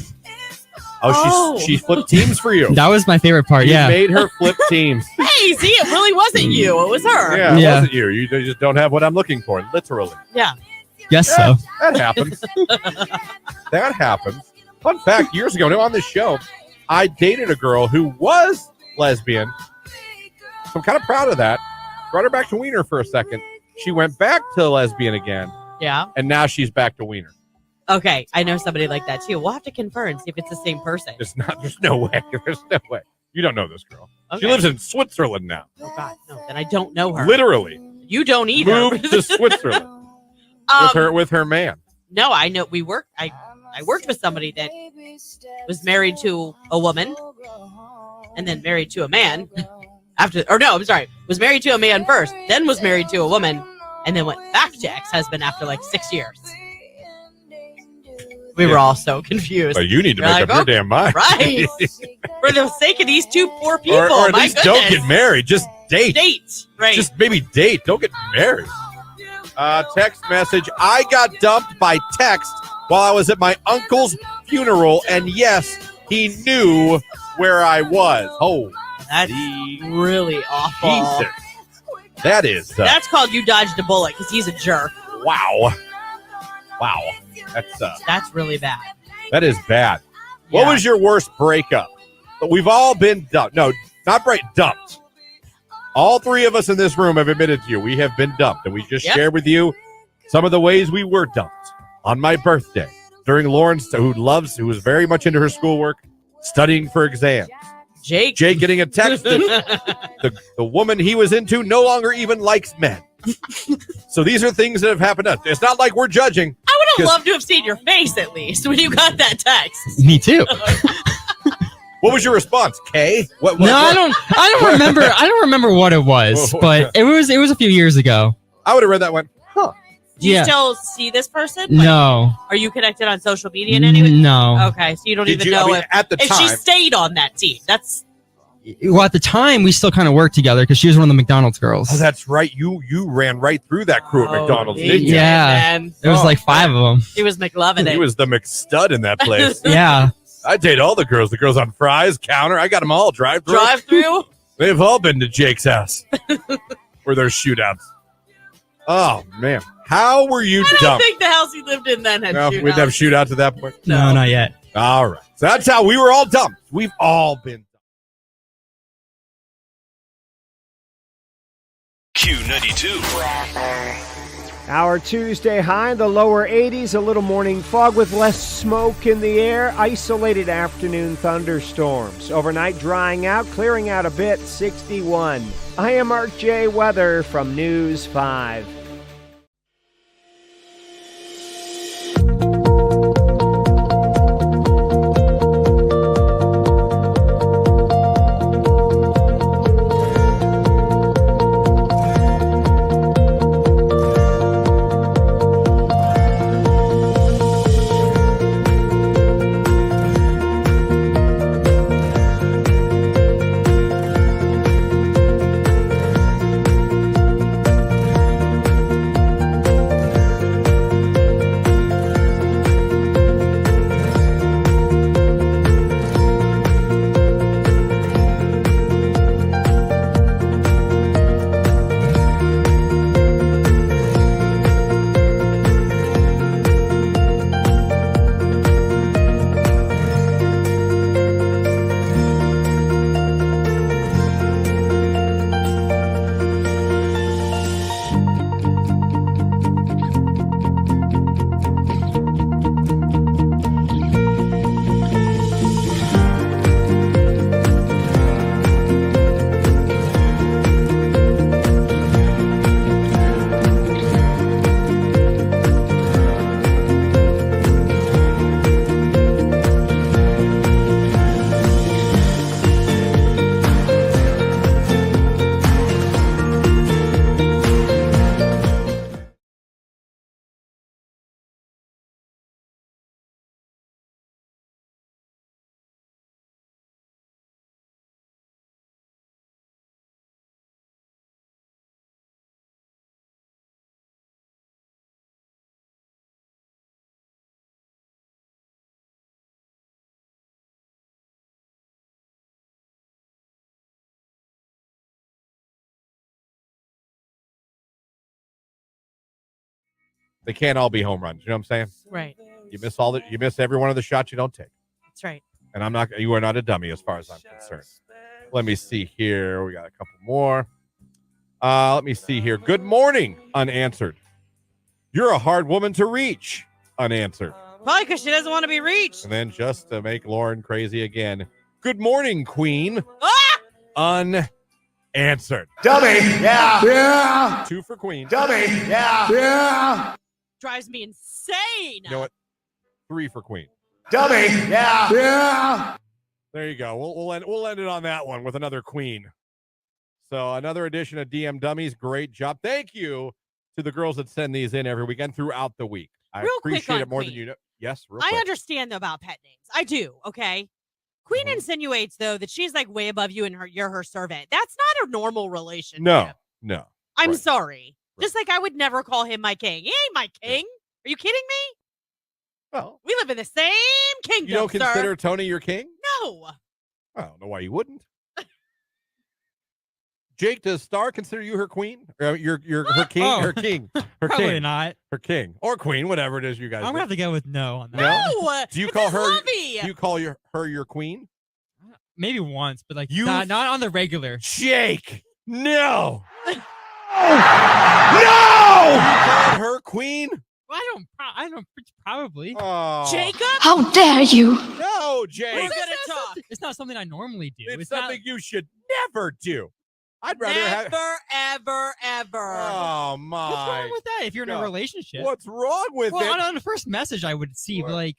Oh, she flipped teams for you. That was my favorite part. You Yeah, made her flip teams. Hey, see, it really wasn't you. It was her. Yeah, it wasn't you. You just don't have what I'm looking for, literally. Yeah. Guess so. That happens. That happens. Fun fact, years ago on this show, I dated a girl who was lesbian. So I'm kind of proud of that. Brought her back to Wiener for a second. She went back to lesbian again. Yeah. And now she's back to Wiener. Okay, I know somebody like that too. We'll have to confirm, see if it's the same person. It's not. There's no way. There's no way. You don't know this girl. Okay. She lives in Switzerland now. Oh God, no. Then I don't know her. Literally. You don't either. Moved to Switzerland with her man. No, I know. I worked with somebody that was married to a woman and then married to a man was married to a man first, then was married to a woman, and then went back to ex-husband after like 6 years. We were all so confused. But you need to We're make like, up your okay, damn mind. Right. For the sake of these two poor people. Or at my least goodness. don't get married. Just date. Date. Right. Just maybe date. Don't get married. Text message. I got dumped by text while I was at my uncle's funeral. And yes, he knew where I was. Oh, that's really awful. Jesus. That is. That's called you dodged a bullet because he's a jerk. Wow. That's really bad. That is bad. What was your worst breakup? We've all been dumped. No, not dumped. All three of us in this room have admitted to you we have been dumped, and we just shared with you some of the ways we were dumped. On my birthday, during Lauren's, who was very much into her schoolwork, studying for exams. Jake getting a text that the woman he was into no longer even likes men. So these are things that have happened to us. It's not like we're judging. I would have loved to have seen your face at least when you got that text. Me too. What was your response, Kay? What, I don't remember. I don't remember what it was, but it was a few years ago. I would have read that one. Huh. Do you still see this person? No. Are you connected on social media in any way? No. Okay, so you don't even know if she stayed on that team. That's Well, at the time, we still kind of worked together because she was one of the McDonald's girls. Oh, that's right. You ran right through that crew at McDonald's, didn't you? Yeah. There was like 5 of them. He was McLovin. He was the McStud in that place. Yeah. I date all the girls. The girls on Fry's, Counter. I got them all. Drive-through. Drive-through? They've all been to Jake's house where there's shootouts. Oh, man. How were you I don't dumped? think the house he lived in then had No, shootouts. we'd have shootouts at that point. No, not yet. All right. So that's how we were all dumped. We've all been Q92. Our Tuesday high in the lower 80s, a little morning fog with less smoke in the air, isolated afternoon thunderstorms. Overnight drying out, clearing out a bit, 61. I am Mark J. Weather from News 5. They can't all be home runs. You know what I'm saying? Right. You miss every one of the shots you don't take. That's right. And you are not a dummy as far as I'm concerned. Let me see here. We got a couple more. Let me see here. Good morning, unanswered. You're a hard woman to reach, unanswered. Probably because she doesn't want to be reached. And then just to make Lauren crazy again. Good morning, Queen. Ah! Unanswered. Dummy. Yeah. Yeah. 2 for Queen. Dummy. Yeah. Yeah. Drives me insane. You know what? 3 for Queen. Dummy. Yeah. Yeah. There you go. We'll end it on that one with another Queen. So another edition of DM Dummies. Great job. Thank you to the girls that send these in every weekend throughout the week. I Real quick appreciate on it more Queen. than you know. Yes, real I quick. understand though about pet names. I do. Okay. Queen Mm-hmm. insinuates though that she's like way above you and you're her servant. That's not a normal relationship. No. I'm Right. sorry. Right. Just like I would never call him my king. He ain't my king. Are you kidding me? Well, We live in the same kingdom. you don't consider sir. Tony your king? No. I don't know why you wouldn't. Jake, does Star consider you her queen? Or her king? Oh. Her king. Her Probably king. not. Her king. Or queen, whatever it is you guys I'm do. gonna have to go with no on that. No. Do you This call is her lovey. do you call her your queen? Maybe once, but like You- not on the regular. Jake. No. No! Her queen? I don't probably. Oh. Jacob? How dare you? No, Jake. We're It's gonna not talk. something- It's not something I normally do. It's not- something you should never do. I'd rather have. Never, ever, ever. Oh my! What's wrong with that? If you're in a God. relationship, What's wrong with well, it? on the first message I would see, What? like,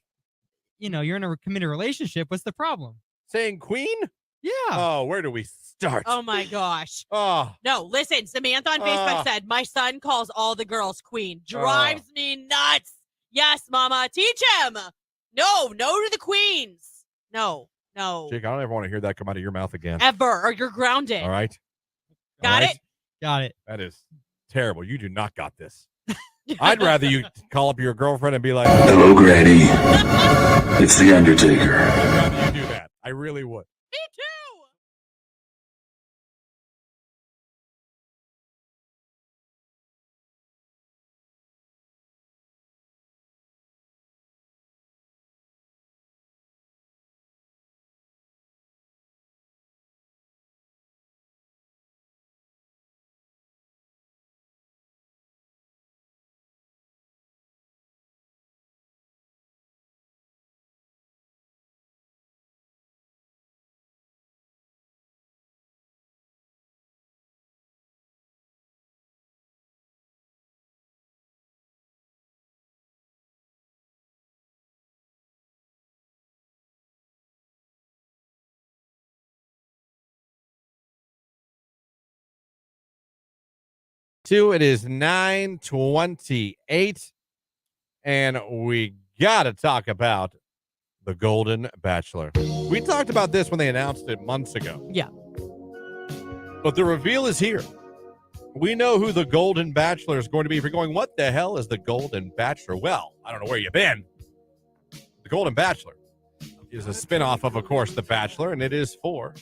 you're in a committed relationship. What's the problem? Saying queen? Yeah. Oh, where do we start? Oh my gosh. Oh, No, listen, Samantha on Facebook said, my son calls all the girls queen. Drives me nuts. Yes, mama. Teach him. No to the queens. No. Jake, I don't ever want to hear that come out of your mouth again. Ever. Or you're grounded. All right. Got All right? it? Got it. That is terrible. You do not got this. I'd rather you call up your girlfriend and be like, Hello, Granny. It's the Undertaker. I'd rather you do that. I really would. Me too. It is 9:28, and we got to talk about the Golden Bachelor. We talked about this when they announced it months ago. Yeah. But the reveal is here. We know who the Golden Bachelor is going to be. If you're going, what the hell is the Golden Bachelor? Well, I don't know where you've been. The Golden Bachelor is a spinoff of course, The Bachelor, and it is for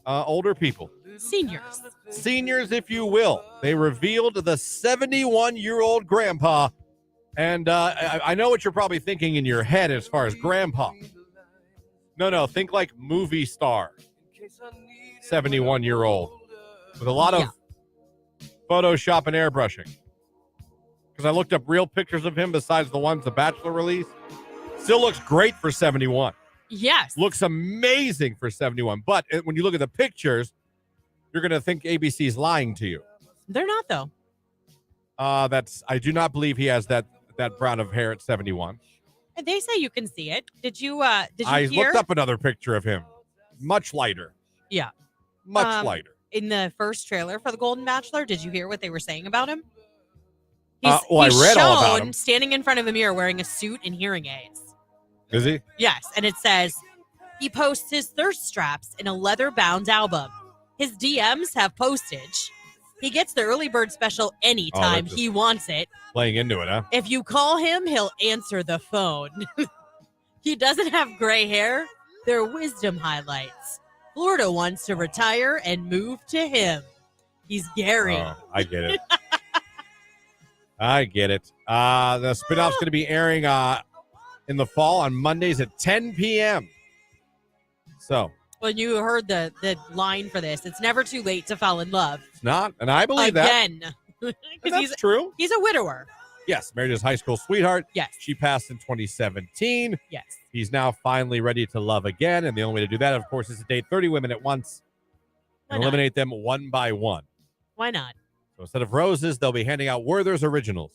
older people. Seniors, if you will. They revealed the 71-year-old grandpa. And I know what you're probably thinking in your head as far as grandpa. No, think like movie star. 71-year-old. With a lot of Photoshop and airbrushing. Because I looked up real pictures of him besides the ones The Bachelor released. Still looks great for 71. Yes. Looks amazing for 71. But when you look at the pictures, you're going to think ABC's lying to you. They're not, though. I do not believe he has that brown of hair at 71. And they say you can see it. Did you I hear? looked up another picture of him. Much lighter. Yeah. Much lighter. In the first trailer for The Golden Bachelor, did you hear what they were saying about him? I read all about him. Standing in front of a mirror wearing a suit and hearing aids. Is he? Yes, and it says he posts his thirst straps in a leather-bound album. His DMs have postage. He gets the early bird special anytime he wants it. Playing into it, huh? If you call him, he'll answer the phone. He doesn't have gray hair. They're wisdom highlights. Florida wants to retire and move to him. He's Gary. Oh, I get it. I get it. The spinoff's going to be airing in the fall on Mondays at 10 p.m. So. When you heard the line for this, it's never too late to fall in love. It's not, and I believe Again. That's true. He's a widower. Yes, married his high school sweetheart. Yes. She passed in 2017. Yes. He's now finally ready to love again, and the only way to do that, of course, is to date 30 women at once and eliminate them one by one. Why not? So instead of roses, they'll be handing out Werther's Originals.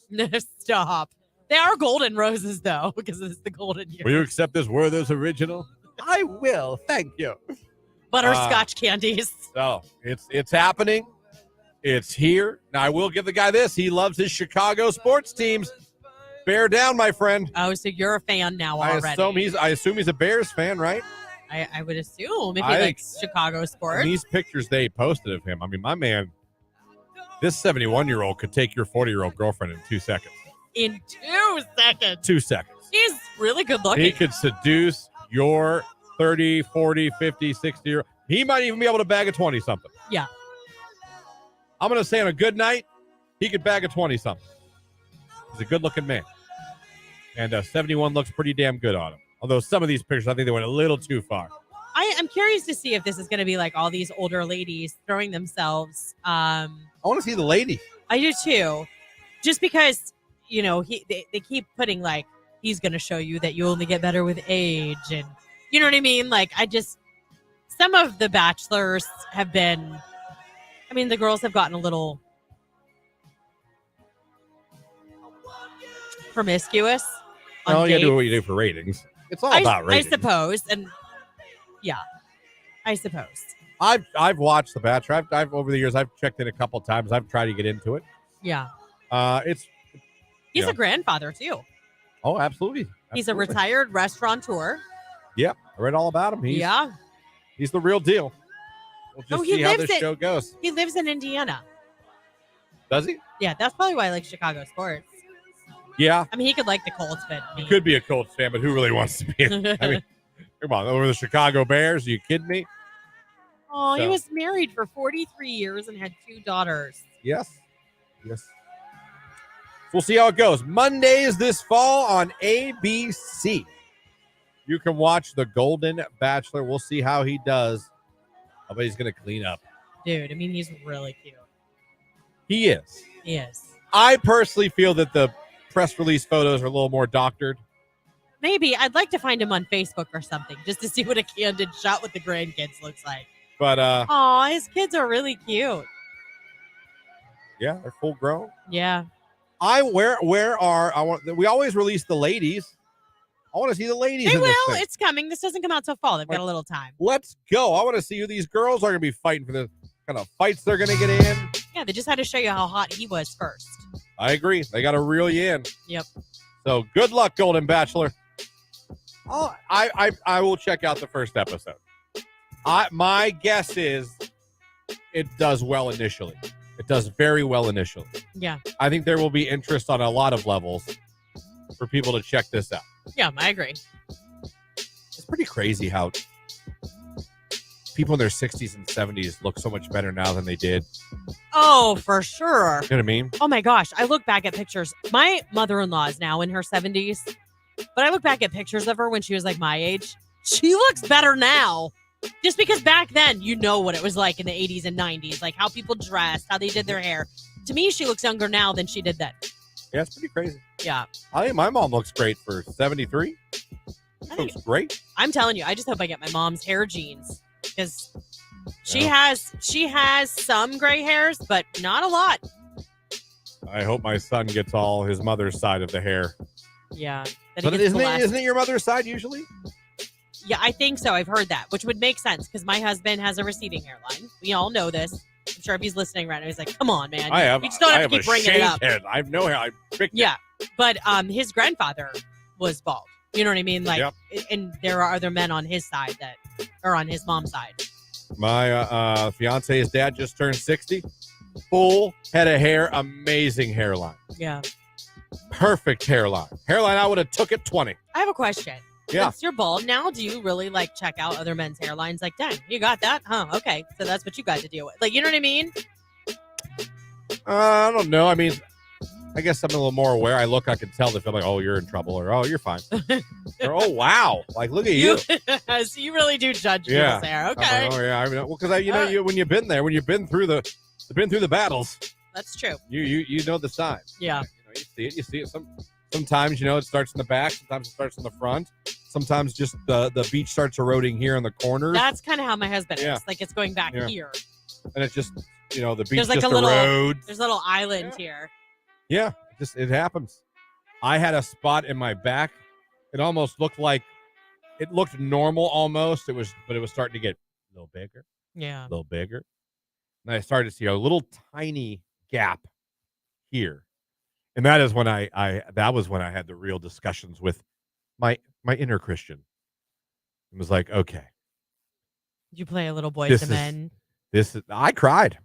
Stop. They are golden roses, though, because it's the golden year. Will you accept this Werther's Original? I will. Thank you. Butterscotch candies. So it's happening. It's here. Now, I will give the guy this. He loves his Chicago sports teams. Bear down, my friend. Oh, so you're a fan now already. I assume he's a Bears fan, right? I would assume if he likes Chicago sports. These pictures they posted of him, I mean, my man, this 71-year-old could take your 40-year-old girlfriend in 2 seconds. In 2 seconds. 2 seconds. He's really good looking. He could seduce your 30, 40, 50, 60-year-old. He might even be able to bag a 20-something. Yeah. I'm going to say on a good night, he could bag a 20-something. He's a good-looking man. And 71 looks pretty damn good on him. Although some of these pictures, I think they went a little too far. I'm curious to see if this is going to be like all these older ladies throwing themselves. I want to see the lady. I do too. Just because, they keep putting like, he's going to show you that you only get better with age. And you know what I mean? Like, some of the bachelors have been, the girls have gotten a little promiscuous. Oh, you do what you do for ratings. It's all about ratings. I suppose. And yeah, I suppose. I've watched The Bachelor. I've over the years, I've checked in a couple times. I've tried to get into it. Yeah. He's a grandfather too. Oh, absolutely. He's a retired restaurateur. Yep. I read all about him. He's the real deal. We'll just see how this show goes. He lives in Indiana. Does he? Yeah, that's probably why I like Chicago sports. Yeah. He could like the Colts, but he could be a Colts fan, but who really wants to be? Come on, over the Chicago Bears? Are you kidding me? Oh, he was married for 43 years and had 2 daughters. Yes. We'll see how it goes. Mondays this fall on ABC. You can watch The Golden Bachelor. We'll see how he does. I bet he's going to clean up. Dude, he's really cute. He is. He is. I personally feel that the press release photos are a little more doctored. Maybe. I'd like to find him on Facebook or something just to see what a candid shot with the grandkids looks like. But his kids are really cute. Yeah, they're full grown. Yeah. We always release the ladies. I want to see the ladies. They will. It's coming. This doesn't come out till fall. They've got a little time. Let's go. I want to see who these girls are going to be fighting for this. kind of fights they're going to get in. Yeah, they just had to show you how hot he was first. I agree. They got to reel you in. Yep. So good luck, Golden Bachelor. I will check out the first episode. My guess is it does well initially. It does very well initially. Yeah. I think there will be interest on a lot of levels for people to check this out. Yeah, I agree. It's pretty crazy how people in their 60s and 70s look so much better now than they did. Oh, for sure. You know what I mean? Oh my gosh. I look back at pictures. My mother-in-law is now in her 70s, but I look back at pictures of her when she was like my age. She looks better now. Just because back then, you know what it was like in the 80s and 90s, like how people dressed, how they did their hair. To me, she looks younger now than she did then. Yeah, it's pretty crazy. Yeah. I think my mom looks great for 73. Looks great. I'm telling you, I just hope I get my mom's hair genes because she has some gray hairs, but not a lot. I hope my son gets all his mother's side of the hair. Yeah. But isn't it your mother's side usually? Yeah, I think so. I've heard that, which would make sense because my husband has a receding hairline. We all know this. I'm sure if he's listening right now, he's like, come on, man. You just don't have to keep bringing it up. Head. I have no hair. I picked it. But his grandfather was bald. You know what I mean? Like, and there are other men on his side that are on his mom's side. My fiance's dad just turned 60. Full head of hair. Amazing hairline. Yeah. Perfect hairline. Hairline, I would have took it 20. I have a question. Yeah. Since you're bald now, do you really like check out other men's hairlines? Like, dang, you got that? Huh? Okay. So that's what you got to deal with. Like, you know what I mean? I don't know. I mean, I guess I'm a little more aware. I can tell if I'm like, oh, you're in trouble, or oh, you're fine. Or, oh, wow. Like, look at you. So you really do judge people's hair. Okay. Like, oh, yeah. I mean, well, because when you've been there, when you've been through the battles. That's true. You know the signs. Yeah. You see it. Sometimes, it starts in the back. Sometimes it starts in the front. Sometimes just the beach starts eroding here in the corners. That's kind of how my husband is. Like, it's going back here. And it's just, the beach there's like just erodes. There's a little island here. Yeah, it happens. I had a spot in my back. It almost looked normal almost. But it was starting to get a little bigger. Yeah. A little bigger. And I started to see a little tiny gap here. And that is when I had the real discussions with my inner Christian. It was like, okay. Did you play a little Boys to Men? I cried.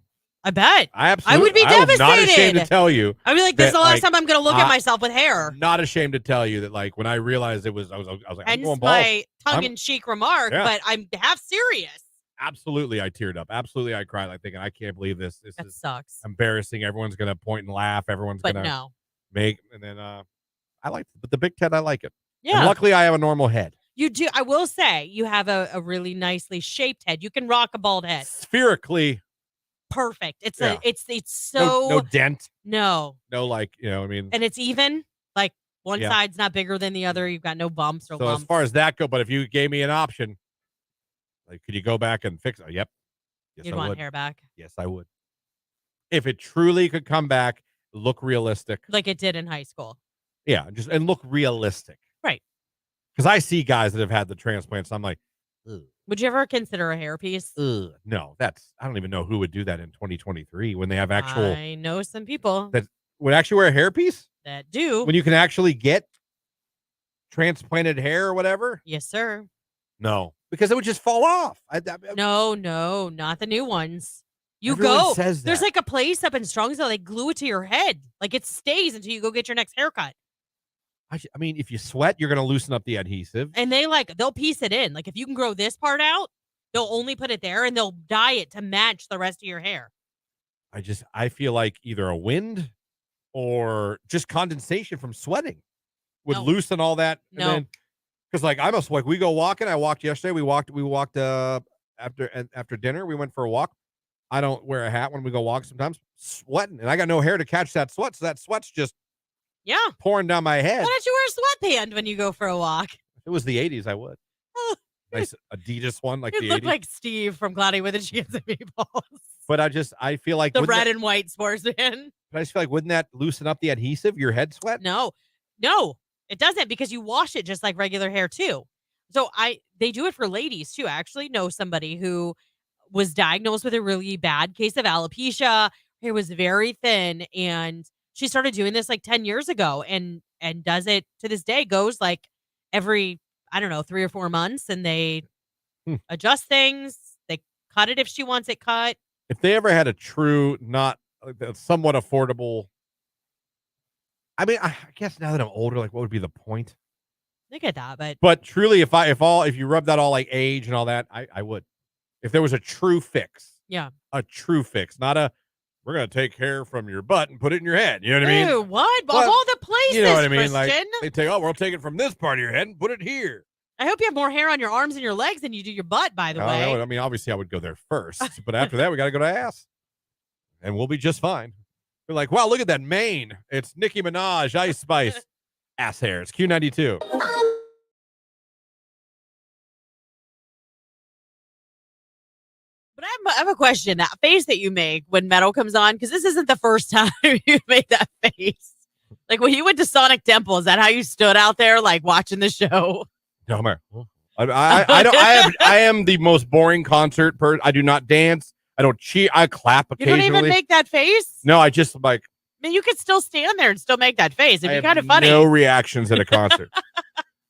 I bet. I would be devastated. I'm not ashamed to tell you. I'd be like, this is the last time I'm going to look at myself with hair. Not ashamed to tell you that, like, when I realized it was, I was like, I'm going bald. My tongue-in-cheek remark, but I'm half serious. Absolutely, I teared up. Absolutely, I cried. Like, thinking, I can't believe this. This sucks. Embarrassing. Everyone's going to point and laugh. Everyone's going to make. And then I liked it. But the big Ted, I like it. Yeah. And luckily, I have a normal head. You do. I will say you have a really nicely shaped head. You can rock a bald head. Spherically. Perfect. It's so no dent. No. No, like, I mean. And it's even. Like, one side's not bigger than the other. You've got no bumps or lumps. So as far as that go, but if you gave me an option, like, could you go back and fix it? Yep. Yes, You'd I want would. hair back? Yes, I would. If it truly could come back, look realistic. Like it did in high school. Yeah, and look realistic. Right. Because I see guys that have had the transplants, and I'm like, ugh. Would you ever consider a hairpiece? No, I don't even know who would do that in 2023 when they have actual. I know some people that would actually wear a hairpiece that do. When you can actually get transplanted hair or whatever. Yes, sir. No, because it would just fall off. No, not the new ones. You Everyone go. says that. There's like a place up in Strongsville. They glue it to your head. Like it stays until you go get your next haircut. I mean, if you sweat, you're going to loosen up the adhesive. And they'll piece it in. Like if you can grow this part out, they'll only put it there and they'll dye it to match the rest of your hair. I feel like either a wind or just condensation from sweating would loosen all that. No. Because like I must like we go walking. I walked yesterday. We walked after dinner. We went for a walk. I don't wear a hat when we go walk sometimes. Sweating. And I got no hair to catch that sweat. So that sweat's just pouring down my head. Why don't you wear a sweatband when you go for a walk? If it was the 80s, I would. Nice Adidas one like you the 80s. look like Steve from Cloudy with a Chance of Meatballs. But I feel like the red and white sportsman. But I just feel like wouldn't that loosen up the adhesive, your head sweat? No, it doesn't because you wash it just like regular hair too. So they do it for ladies too. I actually know somebody who was diagnosed with a really bad case of alopecia. Hair was very thin, and she started doing this like 10 years ago, and does it to this day. Goes like every, I don't know, 3 or 4 months, and they adjust things. They cut it if she wants it cut. If they ever had a true, not somewhat affordable, I mean, I guess now that I'm older, like, what would be the point? I get that, But truly, if you rub that all like age and all that, I would. If there was a true fix, yeah, a true fix, not a we're gonna take hair from your butt and put it in your head. You know what I mean? Ew, what? Of Well, all the places, you know what I mean? Christian. Like they take, we'll take it from this part of your head and put it here. I hope you have more hair on your arms and your legs than you do your butt, by the way. I mean, obviously, I would go there first, but after that, we got to go to ass, and we'll be just fine. We're like, wow, look at that mane. It's Nicki Minaj, Ice Spice, ass hairs. Q92. But I have a question. That face that you make when metal comes on, because this isn't the first time you made that face. Like when you went to Sonic Temple, is that how you stood out there, like watching the show? No, I am the most boring concert person. I do not dance. I don't cheer. I clap You occasionally. don't even make that face? No, I just like. I mean, you could still stand there and still make that face. It'd be kind of funny. No reactions at a concert.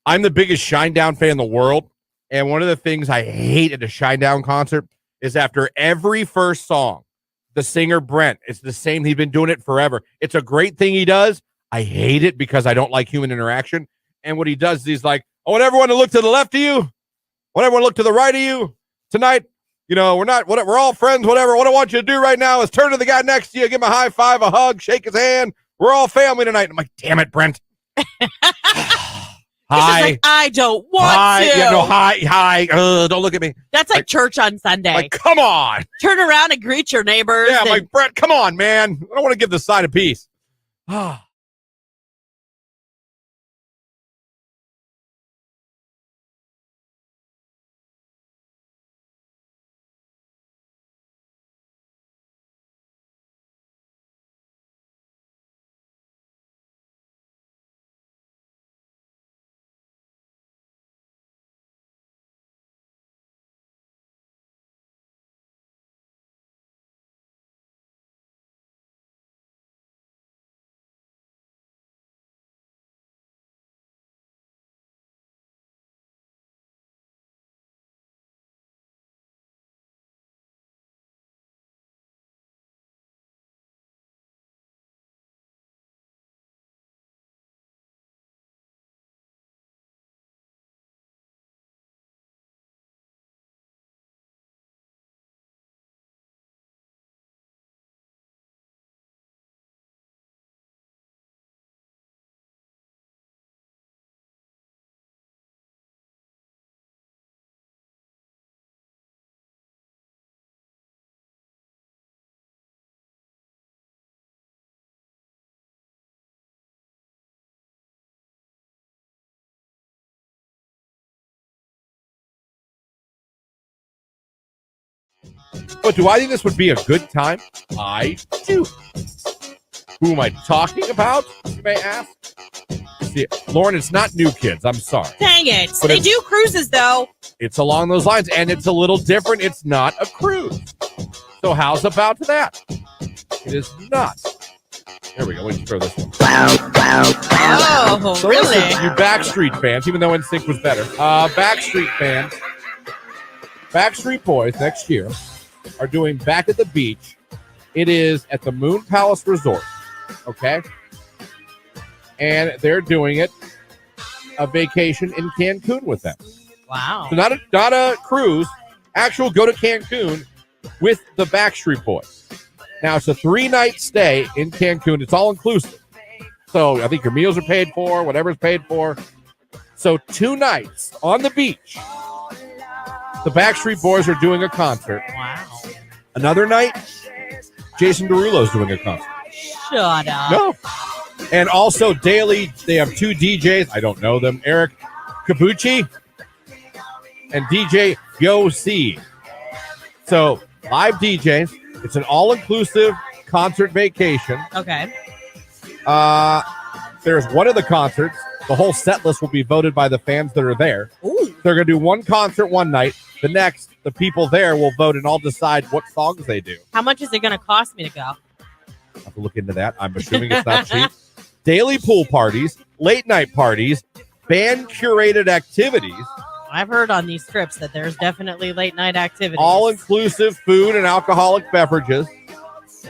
I'm the biggest Shinedown fan in the world, and one of the things I hate at a Shinedown concert is after every first song, the singer Brent, it's the same. He's been doing it forever. It's a great thing he does. I hate it because I don't like human interaction. And what he does is he's like, I want everyone to look to the left of you. I want everyone to look to the right of you. Tonight, you know, we're all friends, whatever. What I want you to do right now is turn to the guy next to you, give him a high five, a hug, shake his hand. We're all family tonight. I'm like, damn it, Brent. Hi. Like, I don't want to. Yeah, no, hi. Don't look at me. That's like church on Sunday. Like, come on. Turn around and greet your neighbors. Yeah, I'm like, Brent, come on, man. I don't want to give the side of peace. But do I think this would be a good time? I do. Who am I talking about, you may ask? See, Lauren, it's not New Kids. I'm sorry. Dang it. But They do cruises, though. It's along those lines, and it's a little different. It's not a cruise. So how's about that? It is not. There we go. Let me throw this one. Oh, So really? listen, you Backstreet fans, even though NSYNC was better, Backstreet fans, Backstreet Boys next year are doing Back at the Beach. It is at the Moon Palace Resort, okay? And they're doing it a vacation in Cancun with them. Wow. So not a cruise, actual go to Cancun with the Backstreet Boys. Now, it's a 3-night stay in Cancun. It's all inclusive. So I think your meals are paid for, whatever's paid for. So 2 nights on the beach. The Backstreet Boys are doing a concert. Wow. Another night, Jason Derulo's doing a concert. Shut up. No. And also daily, they have 2 DJs. I don't know them. Eric Kabuchi and DJ Yo C. So live DJs. It's an all-inclusive concert vacation. Okay. There's one of the concerts. The whole set list will be voted by the fans that are there. Ooh. They're going to do one concert one night. the next, the people there will vote and I'll decide what songs they do. How much is it going to cost me to go? I'll have to look into that. I'm assuming it's not cheap. Daily pool parties, late night parties, band curated activities. I've heard on these trips that there's definitely late night activities. All inclusive food and alcoholic beverages,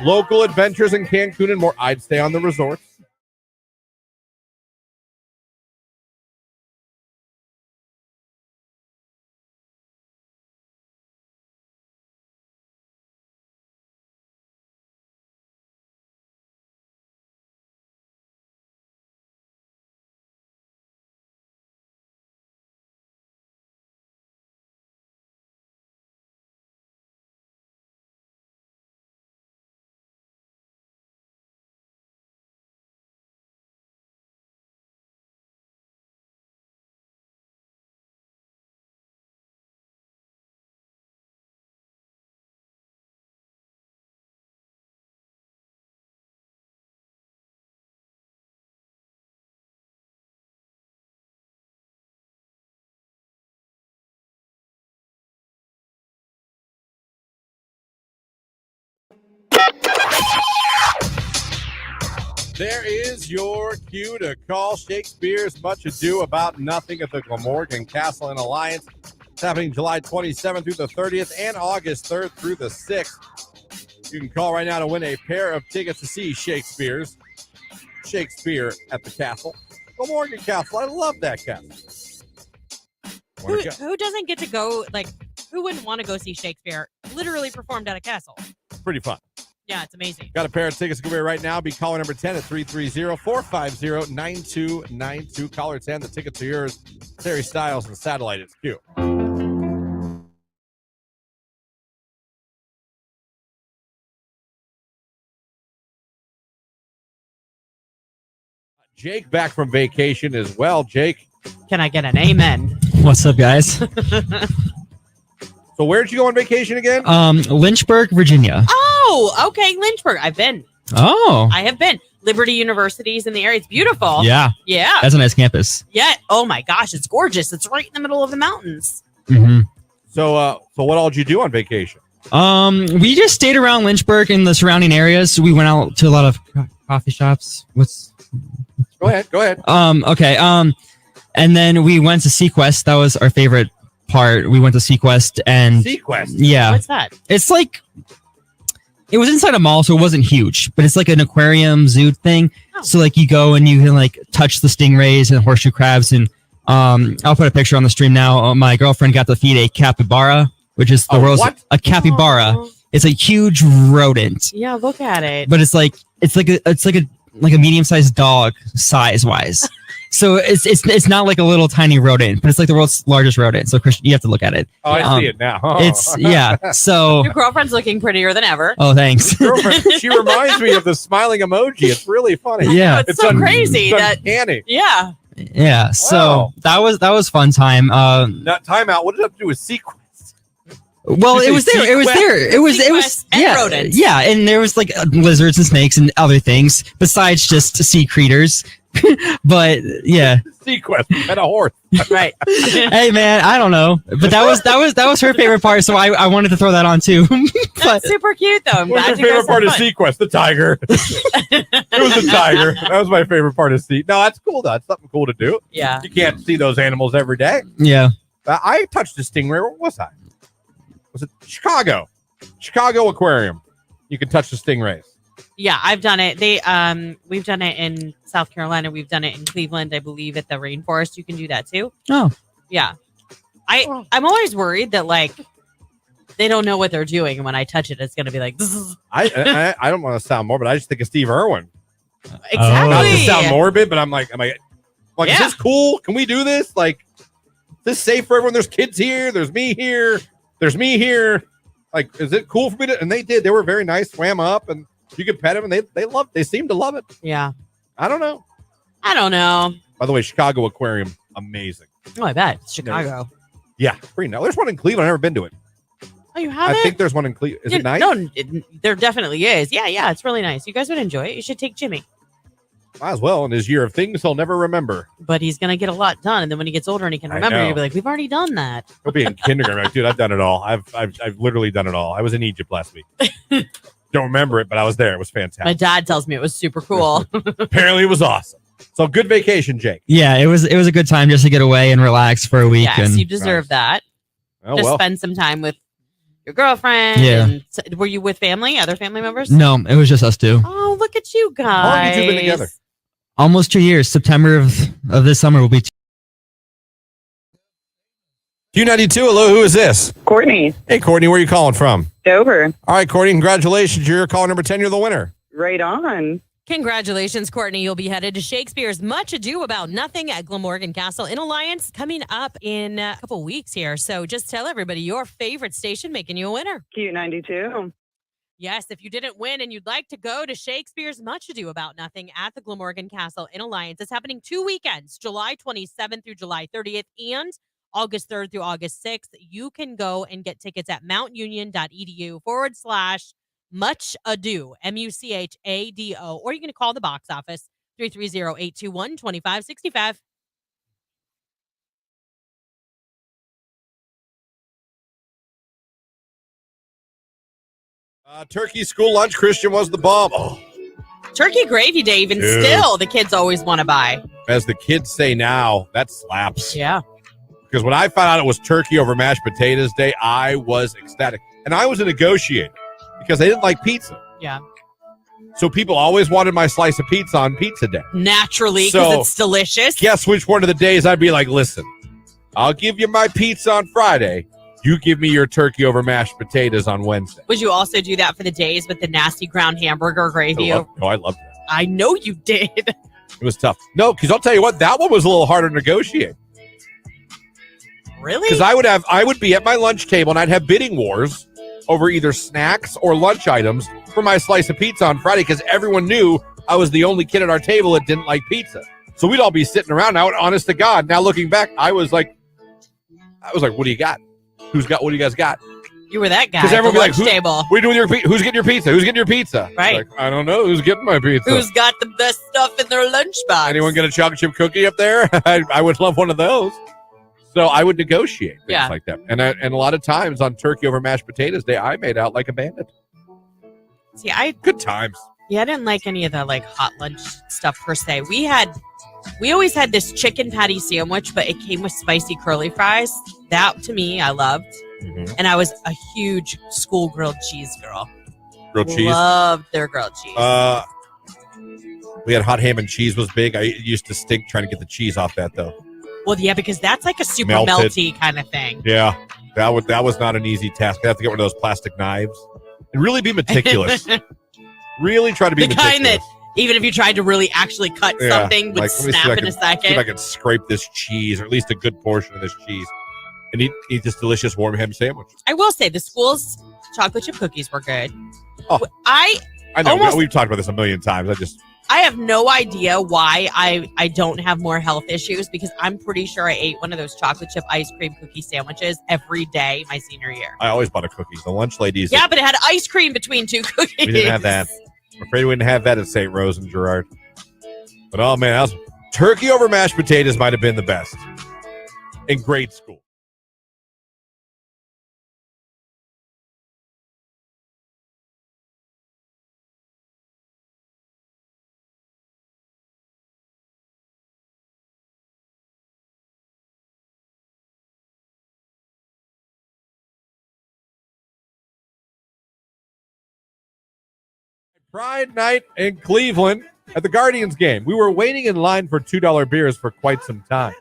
local adventures in Cancun and more. I'd stay on the resorts. There is your cue to call Shakespeare's Much Ado About Nothing at the Glamorgan Castle and Alliance. It's happening July 27th through the 30th and August 3rd through the 6th. You can call right now to win a pair of tickets to see Shakespeare at the castle. Glamorgan Castle. I love that castle. Who doesn't get to go, like, who wouldn't want to go see Shakespeare literally performed at a castle? Pretty fun. Yeah, it's amazing. Got a pair of tickets to give away right now. Be caller number 10 at 330-450-9292. Caller 10. The tickets are yours. Terry Styles and Satellite. It's Q. Jake back from vacation as well. Jake. Can I get an amen? What's up, guys? So where'd you go on vacation again? Lynchburg, Virginia. Oh, okay. Lynchburg. I've been. Oh. I have been. Liberty University's in the area. It's beautiful. Yeah. Yeah. That's a nice campus. Yeah. Oh my gosh, it's gorgeous. It's right in the middle of the mountains. Mm-hmm. So what all did you do on vacation? We just stayed around Lynchburg and the surrounding areas. We went out to a lot of coffee shops. Go ahead. Okay. And then we went to Sequest. That was our favorite part. We went to Sequest and Sequest. Yeah. What's that? It's like it was inside a mall, so it wasn't huge, but it's like an aquarium zoo thing. Oh. So like you go and you can like touch the stingrays and horseshoe crabs, and I'll put a picture on the stream now. My girlfriend got to feed a capybara, which is the world's a capybara. Oh. It's a huge rodent. Yeah, look at it. But it's like a medium-sized dog size-wise. So it's not like a little tiny rodent, but it's like the world's largest rodent. So Christian, you have to look at it. Oh, I see it now. Oh. It's So your girlfriend's looking prettier than ever. Oh, thanks. Girlfriend, she reminds me of the smiling emoji. It's really funny. Yeah, it's so crazy that uncanny. Yeah. Yeah. So that was fun time. Not time out. What did that have to do with Sequest? Well, it was there. It was there. It was and rodents. Yeah, and there was like lizards and snakes and other things besides just sea creatures. But yeah, Sequest and a horse. Right. Hey man, I don't know, but that was her favorite part, so I wanted to throw that on too. That's super cute though. I'm What's glad your you favorite guys part of had fun. Sequest? The tiger. It was the tiger. That was my favorite part of Sequest. No, that's cool though. That's something cool to do. Yeah. You can't see those animals every day. Yeah. I touched a stingray. Where was I? Was it Chicago Aquarium? You can touch the stingrays. Yeah, I've done it. We've done it in South Carolina. We've done it in Cleveland, I believe, at the rainforest. You can do that too. Oh. Yeah. I'm always worried that like they don't know what they're doing, and when I touch it, it's gonna be like Zzz. I don't want to sound morbid. I just think of Steve Irwin. Exactly. Not to sound morbid, but I'm like, Yeah. is this cool? Can we do this? Like, is this safe for everyone? There's kids here. There's me here. There's me here. Like, is it cool for me to? And they did. They were very nice. Swam up, and you could pet them, and they seemed to love it. Yeah. I don't know. Oh, By the way, Chicago Aquarium, amazing. Oh, I bet. It's Chicago. Yeah, pretty nice. There's one in Cleveland. I've never been to it. Oh, you haven't? I think there's one in Cleveland. Is it nice? No, there definitely is. Yeah, it's really nice. You guys would enjoy it. You should take Jimmy. Might as well in his year of things he'll never remember. But he's going to get a lot done. And then when he gets older and he can I remember, know. he'll be like, we've already done that. He'll be in kindergarten. Like, dude, I've done it all. I've literally done it all. I was in Egypt last week. Don't remember it, but I was there. It was fantastic. My dad tells me it was super cool. Apparently it was awesome. So good vacation, Jake. Yeah, it was a good time just to get away and relax for a week. Yes, and you deserve that. Oh, Just well. spend some time with your girlfriend. Yeah. And were you with family, other family members? No, it was just us two. Oh, look at you guys. How long have you two been together? Almost 2 years. September of this summer will be Q92, hello, who is this? Courtney. Hey, Courtney, where are you calling from? Dover. All right, Courtney, congratulations. You're caller number 10. You're the winner. Right on. Congratulations, Courtney. You'll be headed to Shakespeare's Much Ado About Nothing at Glamorgan Castle in Alliance coming up in a couple weeks here. So just tell everybody your favorite station making you a winner. Q92. Yes, if you didn't win and you'd like to go to Shakespeare's Much Ado About Nothing at the Glamorgan Castle in Alliance, it's happening 2 weekends, July 27th through July 30th and August 3rd through August 6th. You can go and get tickets at mountunion.edu/Much Ado, MUCHADO, or you can call the box office 330-821-2565. Turkey school lunch, Christian was the bomb. Oh, Turkey gravy day, even Dude. still, the kids always want to buy. as the kids say now, that slaps. Yeah. Because when I found out it was turkey over mashed potatoes day, I was ecstatic. And I was a negotiator because I didn't like pizza. Yeah. So people always wanted my slice of pizza on pizza day. Naturally, because So, it's delicious. Guess which one of the days I'd be like, listen, I'll give you my pizza on Friday. You give me your turkey over mashed potatoes on Wednesday. Would you also do that for the days with the nasty ground hamburger gravy? I loved it. I know you did. It was tough. No, because I'll tell you what, that one was a little harder to negotiate. Really? Because I would be at my lunch table and I'd have bidding wars over either snacks or lunch items for my slice of pizza on Friday because everyone knew I was the only kid at our table that didn't like pizza. So we'd all be sitting around now, honest to God. Now looking back, I was like, what do you got? What do you guys got? You were that guy. Because everyone at would the be like, lunch table. What are you doing with your who's getting your pizza? Who's getting your pizza? Right. Like, I don't know. Who's getting my pizza? Who's got the best stuff in their lunchbox? Anyone get a chocolate chip cookie up there? I would love one of those. So I would negotiate things like that. And a lot of times on turkey over mashed potatoes day, I made out like a bandit. See, good times. Yeah, I didn't like any of the like hot lunch stuff per se. We always had this chicken patty sandwich, but it came with spicy curly fries. That to me, I loved. Mm-hmm. And I was a huge school grilled cheese girl. Grilled cheese? Loved their grilled cheese. We had hot ham and cheese was big. I used to stink trying to get the cheese off that though. Well, yeah, because that's like a super Melted. melty kind of thing. Yeah, that was not an easy task. I have to get one of those plastic knives and really be meticulous. Really try to be the kind meticulous. that even if you tried to really actually cut something would like, let me see snap if I in a can- second. See if I can scrape this cheese or at least a good portion of this cheese and eat this delicious warm ham sandwich. I will say the school's chocolate chip cookies were good. Oh. I know almost- we've talked about this a million times. I have no idea why I don't have more health issues because I'm pretty sure I ate one of those chocolate chip ice cream cookie sandwiches every day my senior year. I always bought a cookies. The lunch ladies. Yeah, but it had ice cream between two cookies. We didn't have that. I'm afraid we didn't have that at St. Rose and Gerard. But oh man, turkey over mashed potatoes might have been the best in grade school. Pride night in Cleveland at the Guardians game. We were waiting in line for $2 beers for quite some time.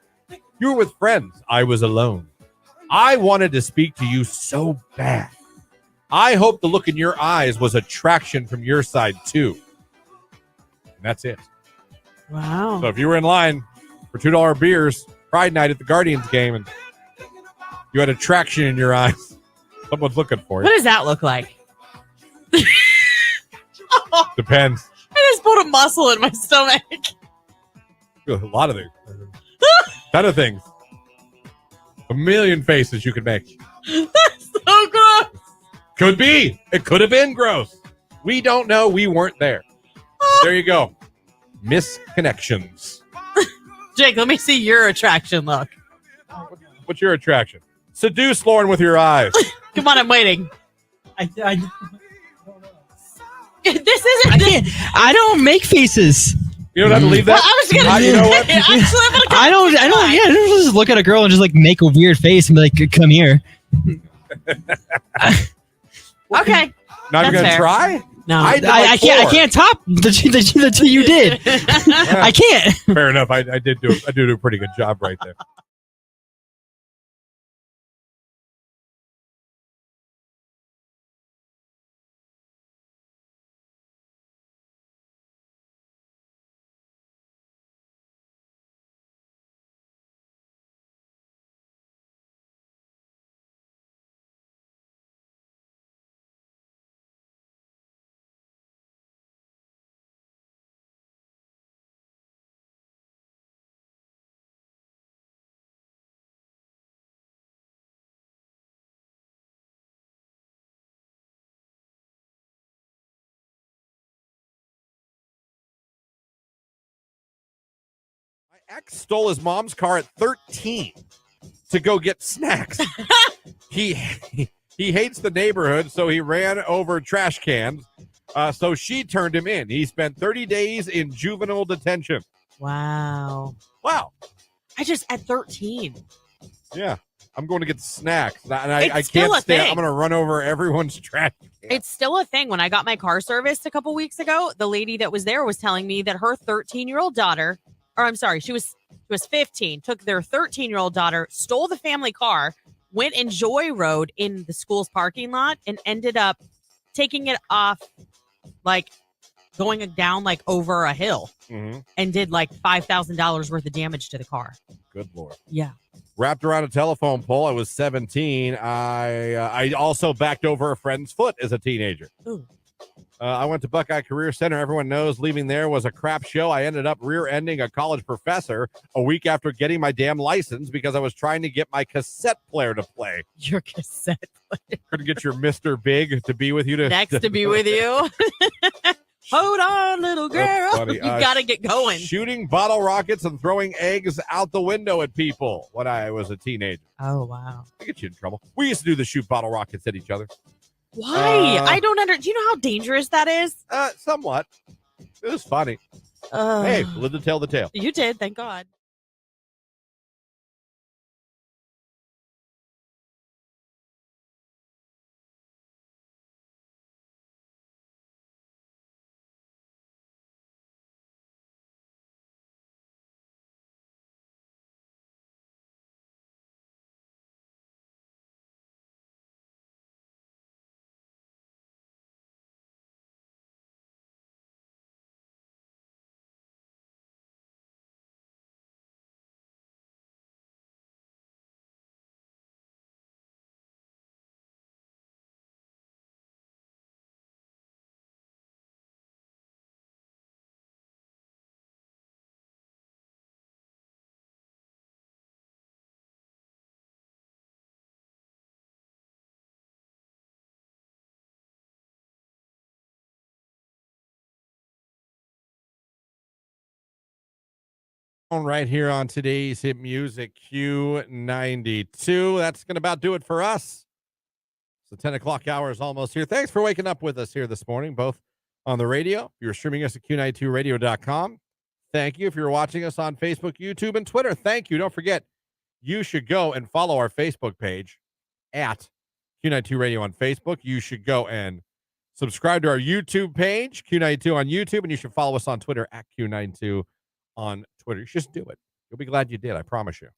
You were with friends. I was alone. I wanted to speak to you so bad. I hope the look in your eyes was attraction from your side too. And that's it. Wow. So if you were in line for $2 beers, Pride night at the Guardians game, and you had attraction in your eyes, someone's looking for you. What does that look like? Depends. I just put a muscle in my stomach. A lot of things. Ton of things. A million faces you could make. That's so gross. Could be. It could have been gross. We don't know. We weren't there. There you go. misconnections. Jake, let me see your attraction look. What's your attraction? Seduce Lauren with your eyes. Come on, I'm waiting. I This isn't. I don't make faces. You don't have to leave that. Well, I was gonna. You know what? I don't. Yeah, I don't just look at a girl and just like make a weird face and be like, "Come here." Okay. Not even gonna try. No, I can't. I can't top the two you did. I can't. Fair enough. I do a pretty good job right there. My ex stole his mom's car at 13 to go get snacks. He hates the neighborhood, so he ran over trash cans. So she turned him in. He spent 30 days in juvenile detention. Wow. I just at 13. Yeah. I'm going to get snacks. And It's I still can't a stand. thing. I'm going to run over everyone's trash can. It's still a thing. When I got my car serviced a couple weeks ago, the lady that was there was telling me that her 13-year-old daughter, or I'm sorry, she was 15, took their 13-year-old daughter, stole the family car, went and joyrode in the school's parking lot, and ended up taking it off, like going down like over a hill, and did like $5,000 worth of damage to the car. Good Lord. Yeah. Wrapped around a telephone pole. I was 17. I also backed over a friend's foot as a teenager. Ooh. I went to Buckeye Career Center. Everyone knows leaving there was a crap show. I ended up rear-ending a college professor a week after getting my damn license because I was trying to get my cassette player to play. Your cassette player. Couldn't get your Mr. Big to be with you. Next to be with you. Hold on, little girl. funny. You got to get going. Shooting bottle rockets and throwing eggs out the window at people when I was a teenager. Oh, wow. I get you in trouble. We used to do the shoot bottle rockets at each other. Why? I don't do you know how dangerous that is? Somewhat. It was funny. Hey, live to tell the tale. You did, thank God. Right here on today's hit music Q92. That's going to about do it for us. The 10 o'clock hour is almost here. Thanks for waking up with us here this morning, both on the radio. If you're streaming us at Q92radio.com. Thank you. If you're watching us on Facebook, YouTube, and Twitter, thank you. Don't forget, you should go and follow our Facebook page at Q92 Radio on Facebook. You should go and subscribe to our YouTube page, Q92 on YouTube, and you should follow us on Twitter at Q92 on Twitter. Just do it. You'll be glad you did. I promise you.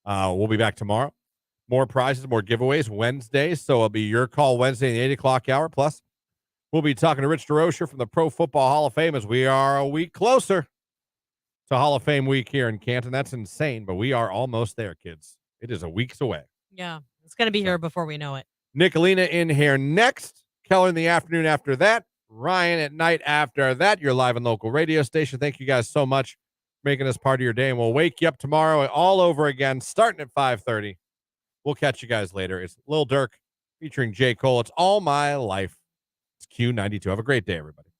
We'll be back tomorrow. More prizes, more giveaways Wednesday. So it'll be your call Wednesday in the 8 o'clock hour. Plus, we'll be talking to Rich DeRocher from the Pro Football Hall of Fame as we are a week closer to Hall of Fame week here in Canton. That's insane, but we are almost there, kids. It is a week's away. Yeah, it's going to be here before we know it. Nicolina in here next. Keller in the afternoon after that. Ryan at night after that. Your live and local radio station. Thank you guys so much for making us part of your day. And we'll wake you up tomorrow all over again, starting at 5:30. We'll catch you guys later. It's Lil Durk featuring J. Cole. It's All My Life. It's Q92. Have a great day, everybody.